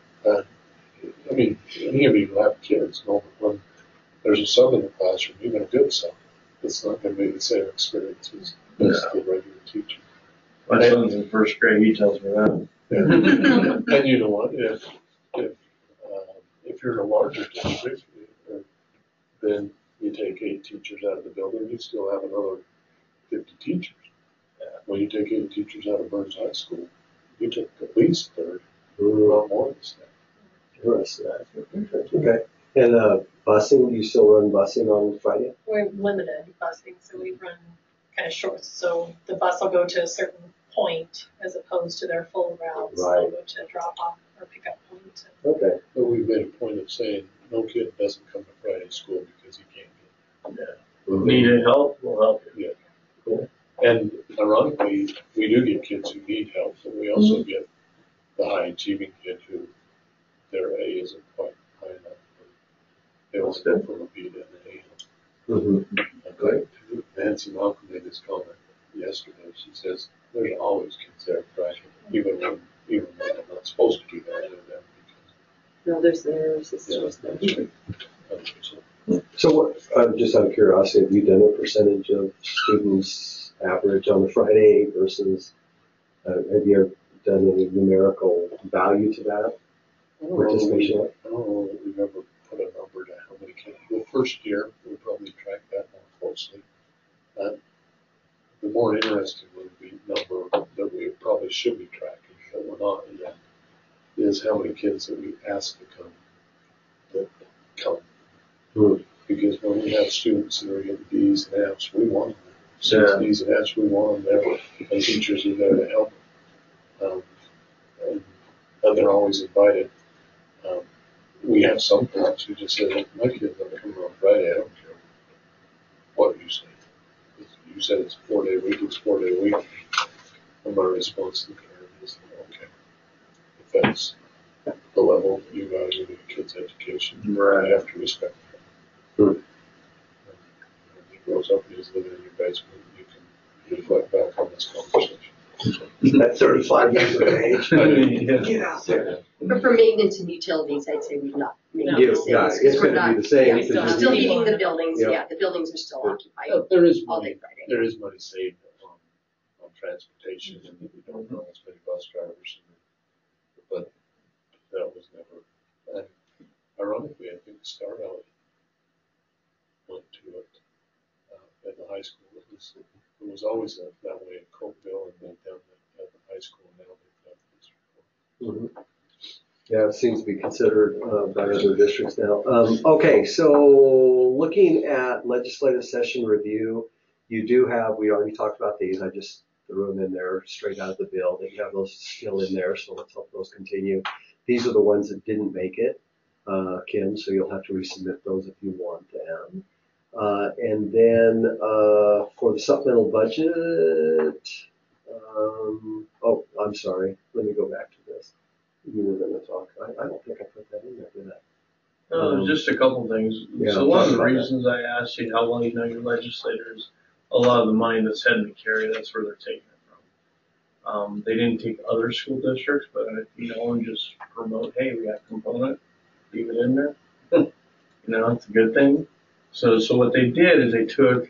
I mean, any of you who have kids know that when there's a sub in the classroom, even a good sub, it's not going to be the same experience as the regular teacher. My son's in first grade, he tells me that. And you know what? If you're in a larger district, then you take 8 teachers out of the building, you still have another 50 teachers. When you take 8 teachers out of Burns High School, you took at least a third, not more than that. Okay. And busing, you still run busing on Friday? We're limited busing, so we run kind of short. So the bus will go to a certain point as opposed to their full routes. Right. They'll go to drop off or pick up point. Okay. But we've made a point of saying no kid doesn't come to Friday school because he can't get it. Need help? We'll help you. Yeah. Cool. And ironically, we do get kids who need help, but we also get the high achieving kid who their A isn't quite high enough. They will go from a B to an A. Great. Nancy Malcolm made this comment yesterday. She says there's always kids there crashing, even when they're not supposed to do that. They're there No, there's just there. So just out of curiosity, have you done a percentage of students average on the Friday versus, have you ever done any numerical value to that? I don't know that we've ever put a number to how many kids. The first year, we'll probably track that more closely. The more interesting would be number that we probably should be tracking, that we're not yet, is how many kids that we ask to come that come. Because when we have students that are getting D's and F's, we want them. So D's and F's, we want them there, and teachers are there to help them. And they're always invited. We have some parents who just say, my kid's not coming on Friday, I don't care what you say. You said it's a 4-day week, it's 4-day week. And my response to the parent is, okay, if that's the level you value in a kid's education, I have to respect that. When he grows up and he's living in your basement, you can reflect back on this conversation. At 35 years of age. Get out there. But for maintenance and utilities, I'd say we've not made No. any Yeah, savings. it's going to be the same. Yeah, because still you're still leaving. heating the buildings, Yeah. the buildings are still occupied There is all money. day Friday. There is money saved on transportation, and we don't know as many bus drivers. But that was never. And ironically, I think Star Valley went to it at the high school. It was always that way at Cokeville, and then down at the high school now they've got this. Yeah, it seems to be considered by other districts now. Okay, so looking at legislative session review, you do have, we already talked about these, I just threw them in there straight out of the bill, that you have those still in there, so let's hope those continue. These are the ones that didn't make it, Kim, so you'll have to resubmit those if you want them. And then for the supplemental budget, oh, I'm sorry, let me go back to this. you were gonna talk. I don't think I put that in there, did I? Just a couple things. Yeah, So one of the talk about reasons I asked you how well you know your legislators, a lot of the money that's heading to Cary, that's where they're taking it from. They didn't take other school districts, but and just promote, hey, we got a component, leave it in there. It's a good thing. So what they did is they took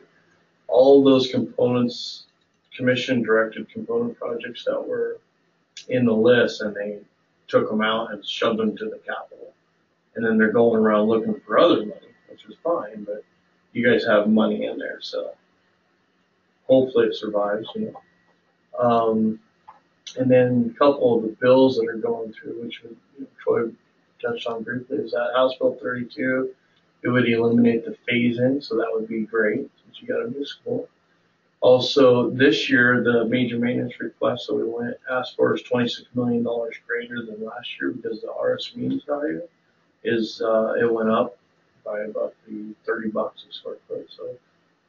all those components, commission-directed component projects that were in the list, and they took them out and shoved them to the capital. And then they're going around looking for other money, which is fine, but you guys have money in there, so hopefully it survives, And then a couple of the bills that are going through, which Troy touched on briefly, is that House Bill 32. It would eliminate the phase-in, so that would be great since you got a new school. Also, this year, the major maintenance request that we asked for is $26 million greater than last year because the RS means value it went up by about the $30 a square foot. So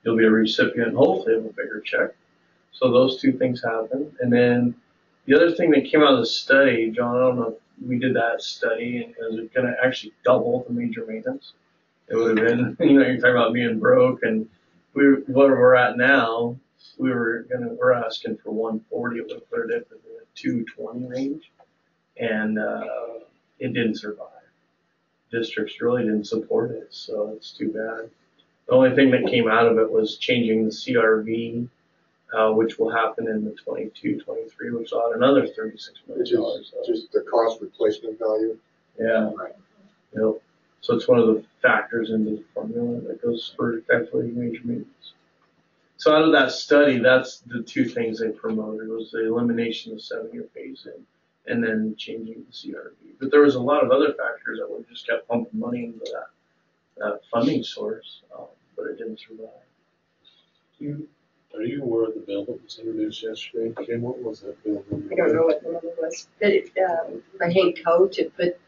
you'll be a recipient, hopefully, of a bigger check. So those two things happen. And then the other thing that came out of the study, John, I don't know if we did that study, and is it going to actually double the major maintenance? It would have been, you're talking about being broke, and what we're at now, we're asking for 140. It would have put it up in the 220 range, and it didn't survive. Districts really didn't support it, so it's too bad. The only thing that came out of it was changing the CRV, which will happen in the 22-23, which will add another $36 Which million. is just the cost replacement value. Yeah. Right. So it's one of the factors in the formula that goes for effectively major maintenance. So out of that study, that's the two things they promoted was the elimination of 7-year phase-in and then changing the CRV. But there was a lot of other factors that would just kept pumping money into that funding source, but it didn't survive. Are you aware of the bill that was introduced yesterday? Kim, what was that bill? I don't know what the number was, but by Hank Coe to put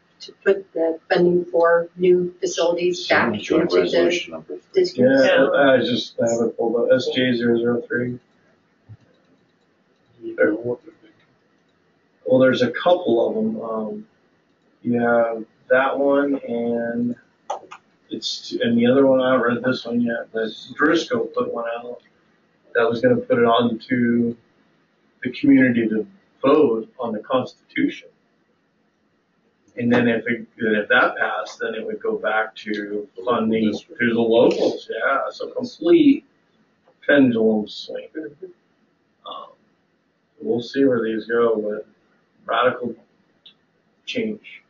the funding for new facilities back into Joint the resolution number 3. district. Yeah, I have it pulled up. SJ003. You know what they're thinking? Well, there's a couple of them. You have that one, and the other one. I haven't read this one yet, but Driscoll put one out that was going to put it onto the community to vote on the Constitution. And then if that passed, then it would go back to funding to the locals. Yeah, so complete pendulum swing. We'll see where these go, but radical change.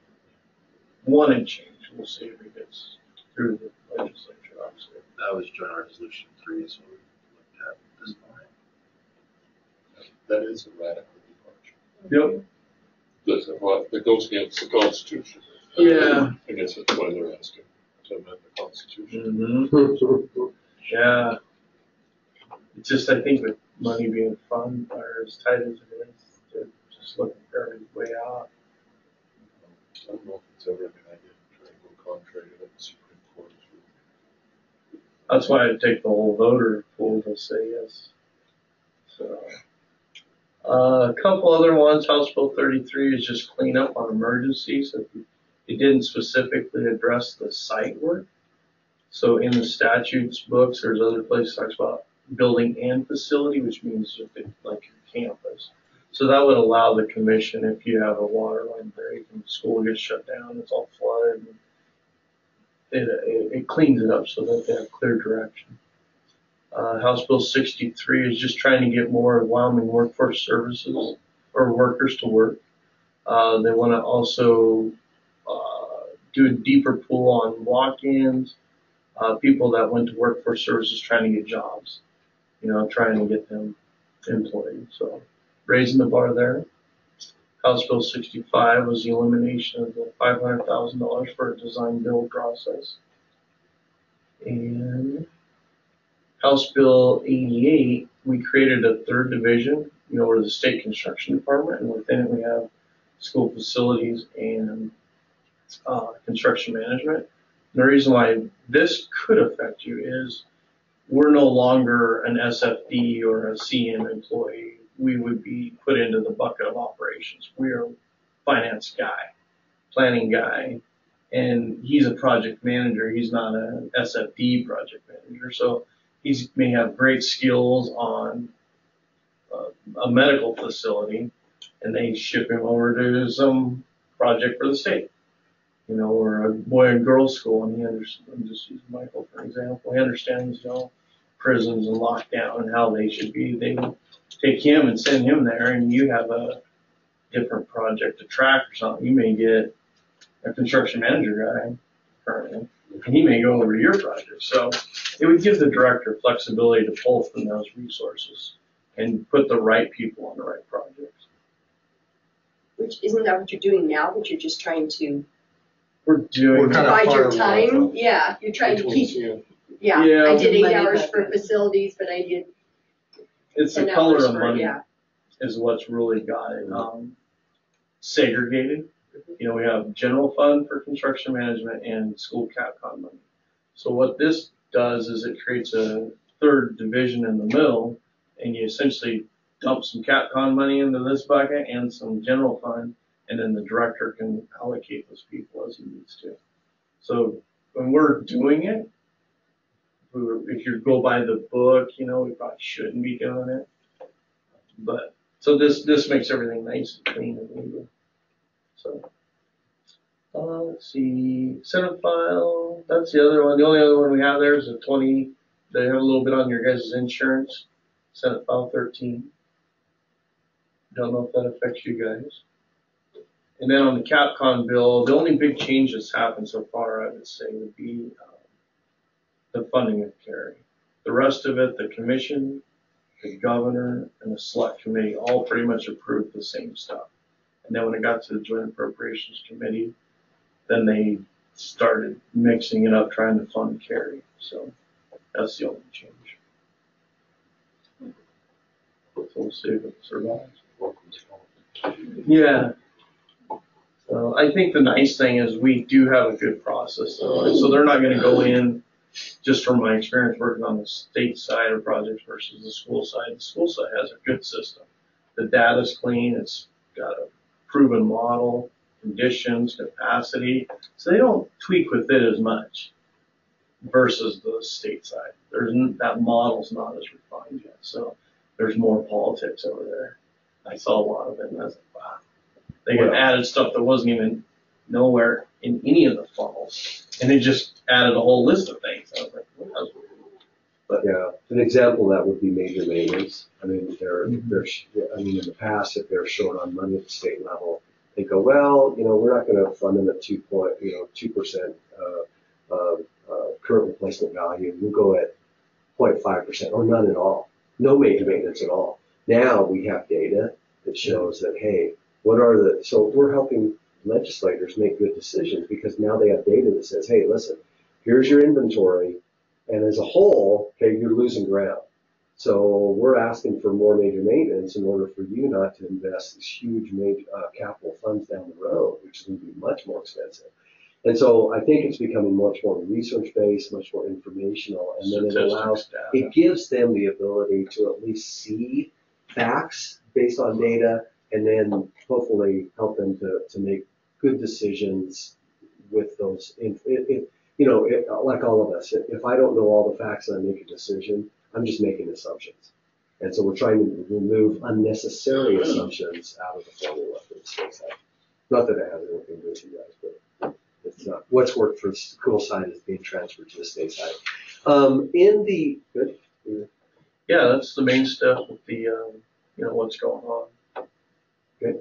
Wanted change. We'll see if it gets through the legislature, obviously. That was Joint Resolution 3, so we looked at this morning. That is a radical departure. Yep. That goes against the Constitution. Yeah. I guess that's why they're asking to amend the Constitution. Mm-hmm. Yeah. It's just, I think with money being fun or as tight as it is, they're just looking for every way out. I don't know if it's ever a good idea to try and go contrary to what the Supreme Court is ruling. That's why I'd take the whole voter pool to say yes. So, a couple other ones. House Bill 33 is just clean up on emergencies. It didn't specifically address the site work. So in the statutes books, there's other places that talks about building and facility, which means like your campus. So that would allow the commission, if you have a water line break and the school gets shut down, it's all flooded, and it cleans it up so that they have clear direction. House Bill 63 is just trying to get more Wyoming workforce services or workers to work. They want to also do a deeper pull on walk-ins, people that went to workforce services trying to get jobs, trying to get them employed. So raising the bar there. House Bill 65 was the elimination of the $500,000 for a design build process. And House Bill 88, we created a third division, we're the state construction department, and within it we have school facilities and construction management. And the reason why this could affect you is we're no longer an SFD or a CM employee. We would be put into the bucket of operations. We are finance guy, planning guy, and he's a project manager. He's not an SFD project manager, so he may have great skills on a medical facility, and they ship him over to some project for the state, or a boy and girl school, and he understands. I'm just using Michael for example. He understands, prisons and lockdown and how they should be. They take him and send him there, and you have a different project to track or something. You may get a construction manager guy currently, and he may go over to your project. So it would give the director flexibility to pull from those resources and put the right people on the right projects. Which isn't that what you're doing now? That you're just trying to We're doing kind of divide your firewall, time? Yeah, you're trying to keep. Yeah, I did 8 money hours budget. for facilities, but I did it's the 10 color hours of for money yeah. is what's really got it segregated. We have general fund for construction management and school CapCon money. So what this does is it creates a third division in the middle, and you essentially dump some CapCon money into this bucket and some general fund, and then the director can allocate those people as he needs to. So when we're doing it, if you go by the book, we probably shouldn't be doing it. But so this makes everything nice and clean and legal. So let's see, Senate file. That's the other one. The only other one we have there is a 20. They have a little bit on your guys' insurance. Senate file 13. Don't know if that affects you guys. And then on the CapCon bill, the only big change that's happened so far, I would say, would be the funding of carry. The rest of it, the commission, the governor, and the select committee all pretty much approved the same stuff. And then when it got to the Joint Appropriations Committee, then they started mixing it up, trying to fund carry. So that's the only change. So we'll see if it survives. Yeah. So I think the nice thing is we do have a good process. So they're not going to go in, just from my experience working on the state side of projects versus the school side. The school side has a good system. The data's clean. It's got a proven model, conditions, capacity. So they don't tweak with it as much versus the state side. That model's not as refined yet. So there's more politics over there. I saw a lot of it, and I was like, wow. They added stuff that wasn't even nowhere in any of the funnels, and they just added a whole list of things. I was like, wow. But yeah, an example of that would be major maintenance. I mean, in the past, if they're short on money at the state level, they go, well, we're not going to fund them at 2% current replacement value. We'll go at 0.5% or none at all. No major maintenance at all. Now we have data that shows that, hey, so we're helping legislators make good decisions because now they have data that says, hey, listen, here's your inventory, and as a whole, okay, you're losing ground. So we're asking for more major maintenance in order for you not to invest these huge major capital funds down the road, which is going to be much more expensive. And so I think it's becoming much more research-based, much more informational, and then it gives them the ability to at least see facts based on data, and then hopefully help them to make good decisions with those. Like all of us, if I don't know all the facts and I make a decision, I'm just making assumptions. And so we're trying to remove unnecessary assumptions out of the formula for the state side. Not that it has anything to do with you guys, but it's not. What's worked for the school side is being transferred to the state side. Yeah, that's the main stuff with the, what's going on. Okay.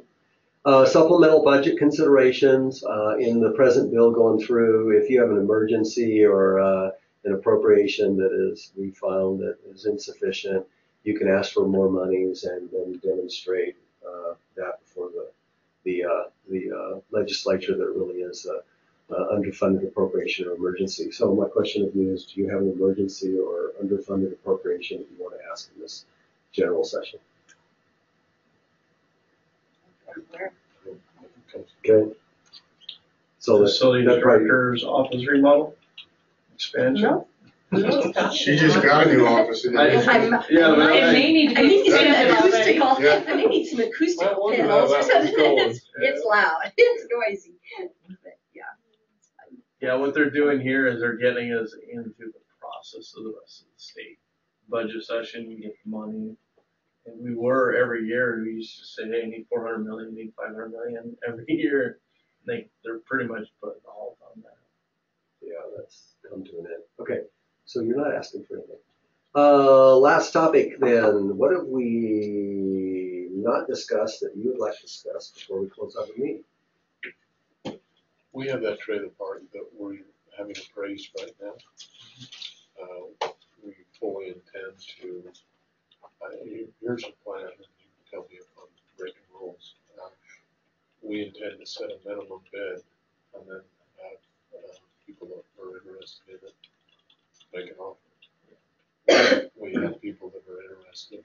Supplemental budget considerations in the present bill going through. If you have an emergency or an appropriation we found that is insufficient, you can ask for more monies and then demonstrate that before the legislature that it really is underfunded appropriation or emergency. So my question of you is, do you have an emergency or underfunded appropriation that you want to ask in this general session? Okay. So Facility director's office remodel expansion. No, She just got a new office. Yeah, but It may need to I be need some expanded already. acoustical, Yeah. I may need some acoustical I wonder how panels or that was something. going. It's loud, it's noisy, but yeah. It's fine. Yeah, what they're doing here is they're getting us into the process of the rest of the state. Budget session, you get the money. And we were every year, we used to say, hey, I need 400 million, need 500 million every year. They're pretty much putting a halt on that. Yeah, that's come to an end. Okay, so you're not asking for anything. Last topic then. What have we not discussed that you would like to discuss before we close out the meeting? We have that trailer park that we're having appraised right now. We fully intend to, here's a plan, and you can tell me if I'm breaking rules. We intend to set a minimum bid and then have people that are interested in it make an offer. We have people that are interested.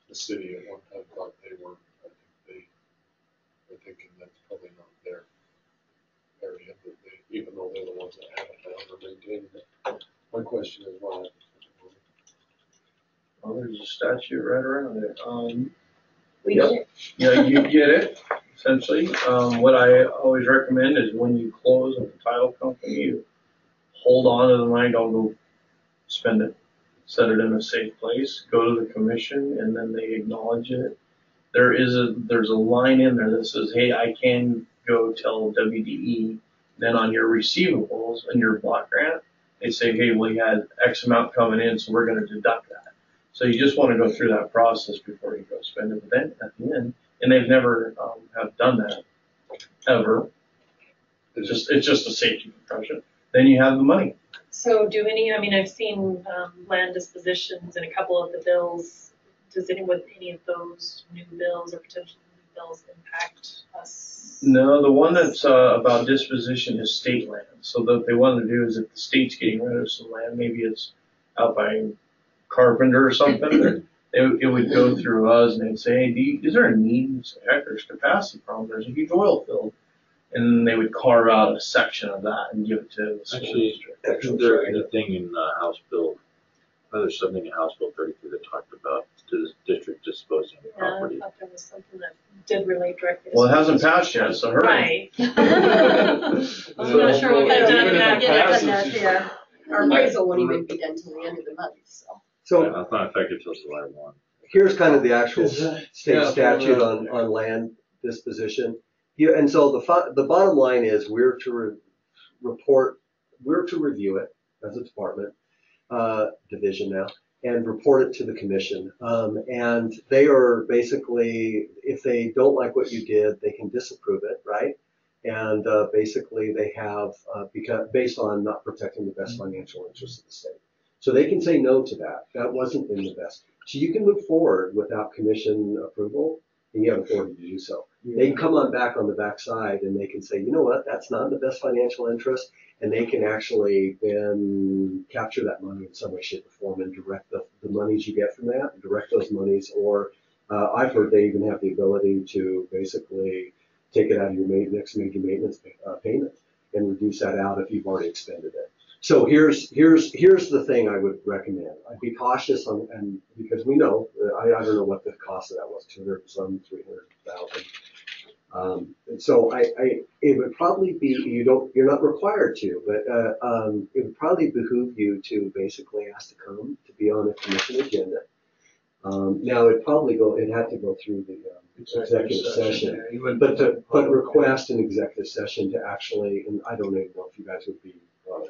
The city at one time thought they were, I think they're thinking that's probably not their area, but even though they're the ones that have it now, they're maintaining it. My question is why? Well, there's a statute right around it. We Yep. did it. Yeah, you get it, essentially. What I always recommend is when you close with the title company, you hold on to the money, don't go spend it. Set it in a safe place, go to the commission, and then they acknowledge it. There's a line in there that says, hey, I can go tell WDE. Then on your receivables and your block grant, they say, hey, we had X amount coming in, so we're going to deduct that. So you just want to go through that process before you go spend it. But then at the end, and they've never have done that ever. It's just a safety precaution. Then you have the money. So I've seen land dispositions in a couple of the bills. Does any of those new bills or potential new bills impact us? No, the one that's about disposition is state land. So what they want to do is if the state's getting rid of some land, maybe it's out by Carpenter or something, it would go through us and they'd say, hey, is there a need? And say, heck, there's capacity problem. There's a huge oil field. And then they would carve out a section of that and give it to the school district. Actually, there's a thing in House Bill, there's something in House Bill 33 that talked about the district disposing of property. I thought there was something that did relate directly to. Well, it hasn't passed yet, so hurry. Right. I'm not sure what they've done in that yet. Yeah. Our appraisal won't even be done till the end of the month, so. So It's not effective till July 1. here's kind of the actual state statute on land disposition. And so the bottom line is we're to review it as a department, division now, and report it to the commission. And they are basically, if they don't like what you did, they can disapprove it, right? And basically they have, based on not protecting the best financial interests of the state. So they can say no to that. That wasn't in the best. So you can move forward without commission approval, and you have authority to do so. They can come on back on the backside and they can say, you know what, that's not in the best financial interest, and they can actually then capture that money in some way, shape, or form and direct the monies you get from that, direct those monies, or I've heard they even have the ability to basically take it out of your next major maintenance payment and reduce that out if you've already expended it. So here's the thing I would recommend. I'd be cautious on, and because we know, I don't know what the cost of that was, 200 and some, 300,000. And so it would probably be, you're not required to, but it would probably behoove you to basically ask to come to be on the commission agenda. Now it'd have to go through the executive session, but request an executive session to actually, and I don't even know if you guys would be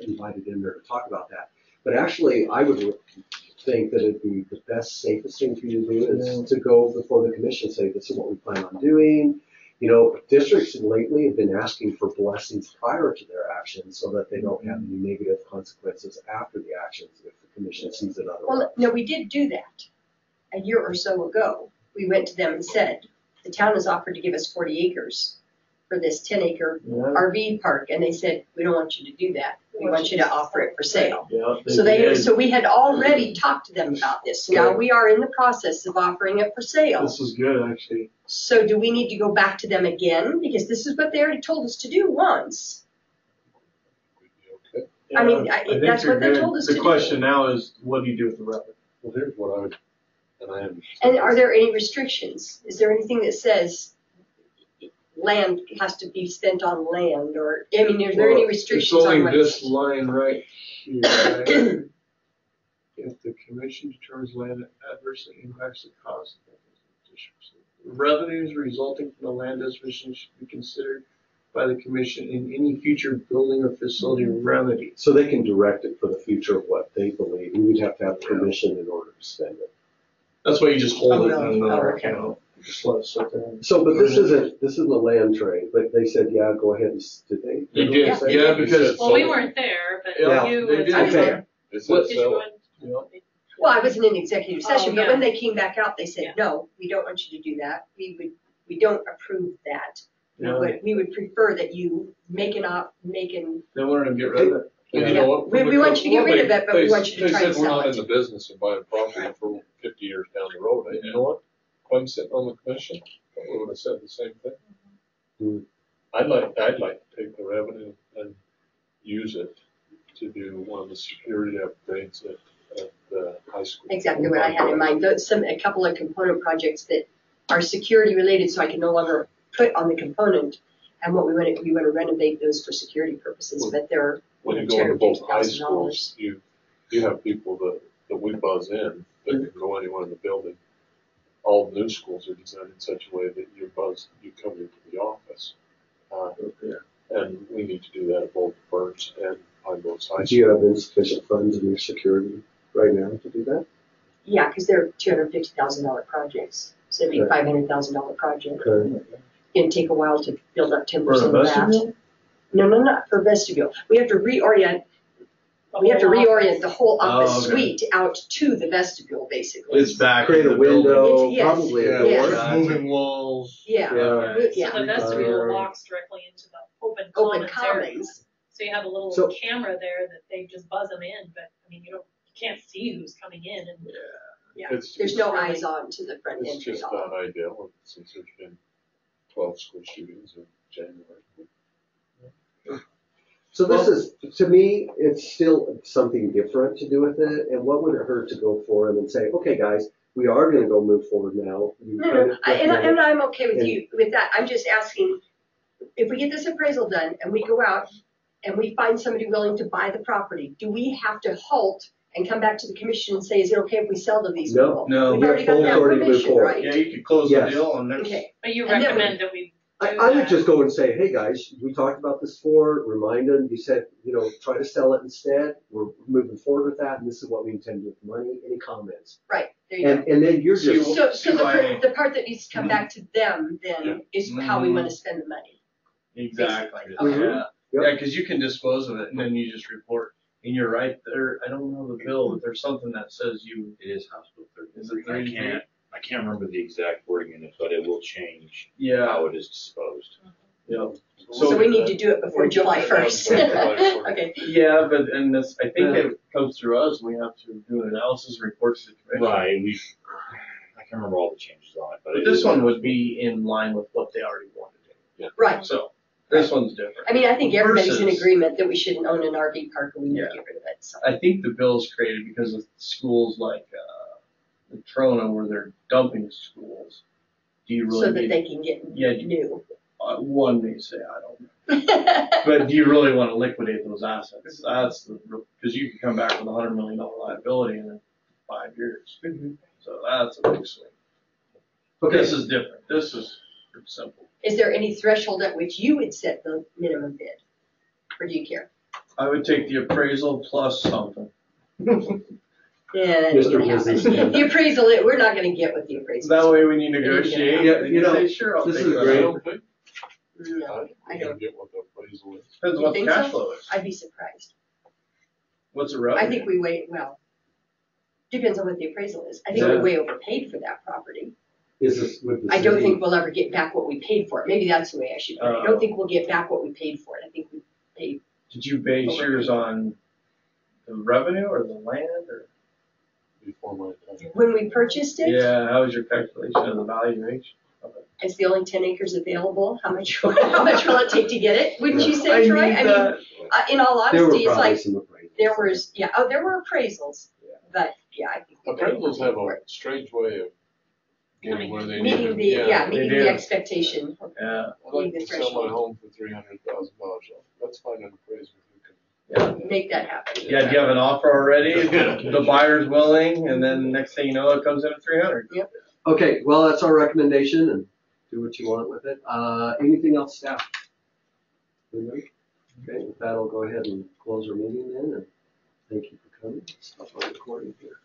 invited in there to talk about that. But actually, I would think that it'd be the best, safest thing for you to do is to go before the commission and say, this is what we plan on doing. You know, districts lately have been asking for blessings prior to their actions so that they don't have any negative consequences after the actions if the commission sees it otherwise. Well, no, we did do that a year or so ago. We went to them and said, the town has offered to give us 40 acres for this 10-acre RV park, and they said, we don't want you to do that. We want you to offer it for sale. Yeah, So we had already talked to them about this. Now we are in the process of offering it for sale. this is good, actually. So do we need to go back to them again? Because this is what they already told us to do once. We'd be okay. I mean, think that's you're what they good. told us to The do. question now is, what do you do with the revenue? Well, here's what I would, and I understand. And are there any restrictions? Is there anything that says land has to be spent on land, or, I mean, are there any restrictions It's on only what? this line right here, right? If the commission determines land adversely impacts the cost of the district, revenues resulting from the land disposition should be considered by the commission in any future building or facility remedy. So they can direct it for the future of what they believe. We would have to have permission in order to spend it. That's why you just hold it in another Oh, okay. account. Just let it sit there. So, but this isn't a land trade, but they said, yeah, go ahead and, did they? They did, Yeah, they yeah, did. because. Well, we weren't there, but Yeah, you. they as did. I was Okay. there. It said What did you so. go in? Well, I wasn't in executive session, Oh, but yeah. when they came back out, they said, Yeah. no, we don't want you to do that. We don't approve that. Yeah. We would prefer that you make an, They wanted to get rid of it. And you know what? we want you to get rid of it, but we want you to try and They said we're sell not in it. the business of buying property for 50 years down the road. And you know what? If I'm sitting on the commission, we would have said the same thing. Hmm. I'd like to take the revenue and use it to do one of the security upgrades at the high school. Exactly what I had in mind. A couple of component projects that are security related, so I can no longer put on the component. And what we want to renovate those for security purposes, but they're When you go into both high $250,000. schools, you have people that we buzz in that can go anywhere in the building. All new schools are designed in such a way that you come into the office. And we need to do that at both Burns and Pine Bluffs High School. Do you have insufficient funds in your security right now to do that? Yeah, because they're $250,000 projects, so it'd be a $500,000 project. Okay. It'd take a while to build up 10% For a of that. vestibule? No, not for vestibule. We have to reorient the whole office okay. suite out to the vestibule, basically. It's back. Create in a the building. window, Yes. probably a Yes. door. Moving walls. Yeah. Yeah. Yeah. So the vestibule Uh, locks directly into the open Open commons area. commons. So you have a little So- camera there that they just buzz them in, but I mean, you can't see who's coming in. And Yeah. It's There's no eyes on to the front It's entry just hall. not ideal since there's been 12 school shootings in January. So this is, to me, it's still something different to do with it. And what would it hurt to go for them and say, okay, guys, we are going to go move forward now. You No, kind no, of- and I'm okay with and- you with that. I'm just asking, if we get this appraisal done and we go out and we find somebody willing to buy the property, do we have to halt and come back to the commission and say, is it okay if we sell to these No. people? No. We've You have already got full that authority to move permission, forward. right? Yeah, you could close Yes. the deal and next. Okay. But you And then recommend that we do I would that. just go and say, hey, guys, we talked about this before, remind them, you said, try to sell it instead. We're moving forward with that, and this is what we intend to do with the money. Any comments? Right, there you go. And then you're So you- just, So I- the part that needs to come back to them then is how we Mhm. want to spend the money. Exactly. Okay. Yeah. Yep. Yeah, because you can dispose of it and then you just report. And you're right there. I don't know the bill, but there's something that says you. It is House Bill Is it 33. I can't remember the exact wording in it, but it will change Yeah. how it is disposed. Yeah. So we need to do it before July 1st. Okay. Yeah, but and this, I think it comes through us. We have to do an analysis, report to the commission. Right. I can't remember all the changes on it, but But this one would be in line with what they already wanted. Right. So this one's different. I mean, I think everybody's in Versus- agreement that we shouldn't own an RV park and we need to Yeah. get rid of it, so. I think the bill's created because of schools like the Trona where they're dumping schools. Do you really So that need, they can get Yeah. new. One may say, I don't know. But do you really want to liquidate those assets? That's because you can come back with $100 million liability in 5 years. So that's a big swing. okay, This is different. This is pretty simple. Is there any threshold at which you would set the minimum bid? Or do you care? I would take the appraisal plus something. Yeah, that ain't Mr. gonna happen. Businessman. The appraisal, we're not gonna get what the appraisal. That way when you negotiate, Yeah, then you know, say, sure, I'll this take is that. great. No, I don't. Get what the appraisal is. Depends You what the think cash so? flow is. I'd be surprised. What's the revenue? I think we depends on what the appraisal is. I think Yeah. we way overpaid for that property. is this with the I don't city? think we'll ever get back what we paid for it. Maybe that's the way I should put it. I don't think we'll get back what we paid for it. I think we paid. Did you base yours on the revenue or the land or? Before my time. When we purchased it, Yeah, how was your calculation of the valuation of it? it's the only 10 acres available. How much will it take to get it? Wouldn't you say, I Troy? need I mean, that. in all There were honesty, it's probably like, some appraisals. there were appraisals, but yeah, I think. they got Appraisals have for a it. strange way of getting where they need Meeting to. the, They meeting do. the expectation. Yeah. I'd like the to sell my threshold. home for $300,000. Let's find an appraiser who can. Make that happen. Yeah, do you have an offer already? The buyer's willing, and then next thing you know, it comes in at 300. Okay, well, that's our recommendation, and do what you want with it. Anything else, staff? Anybody? Okay, with that, I'll go ahead and close our meeting then, and thank you for coming. Stop on recording here.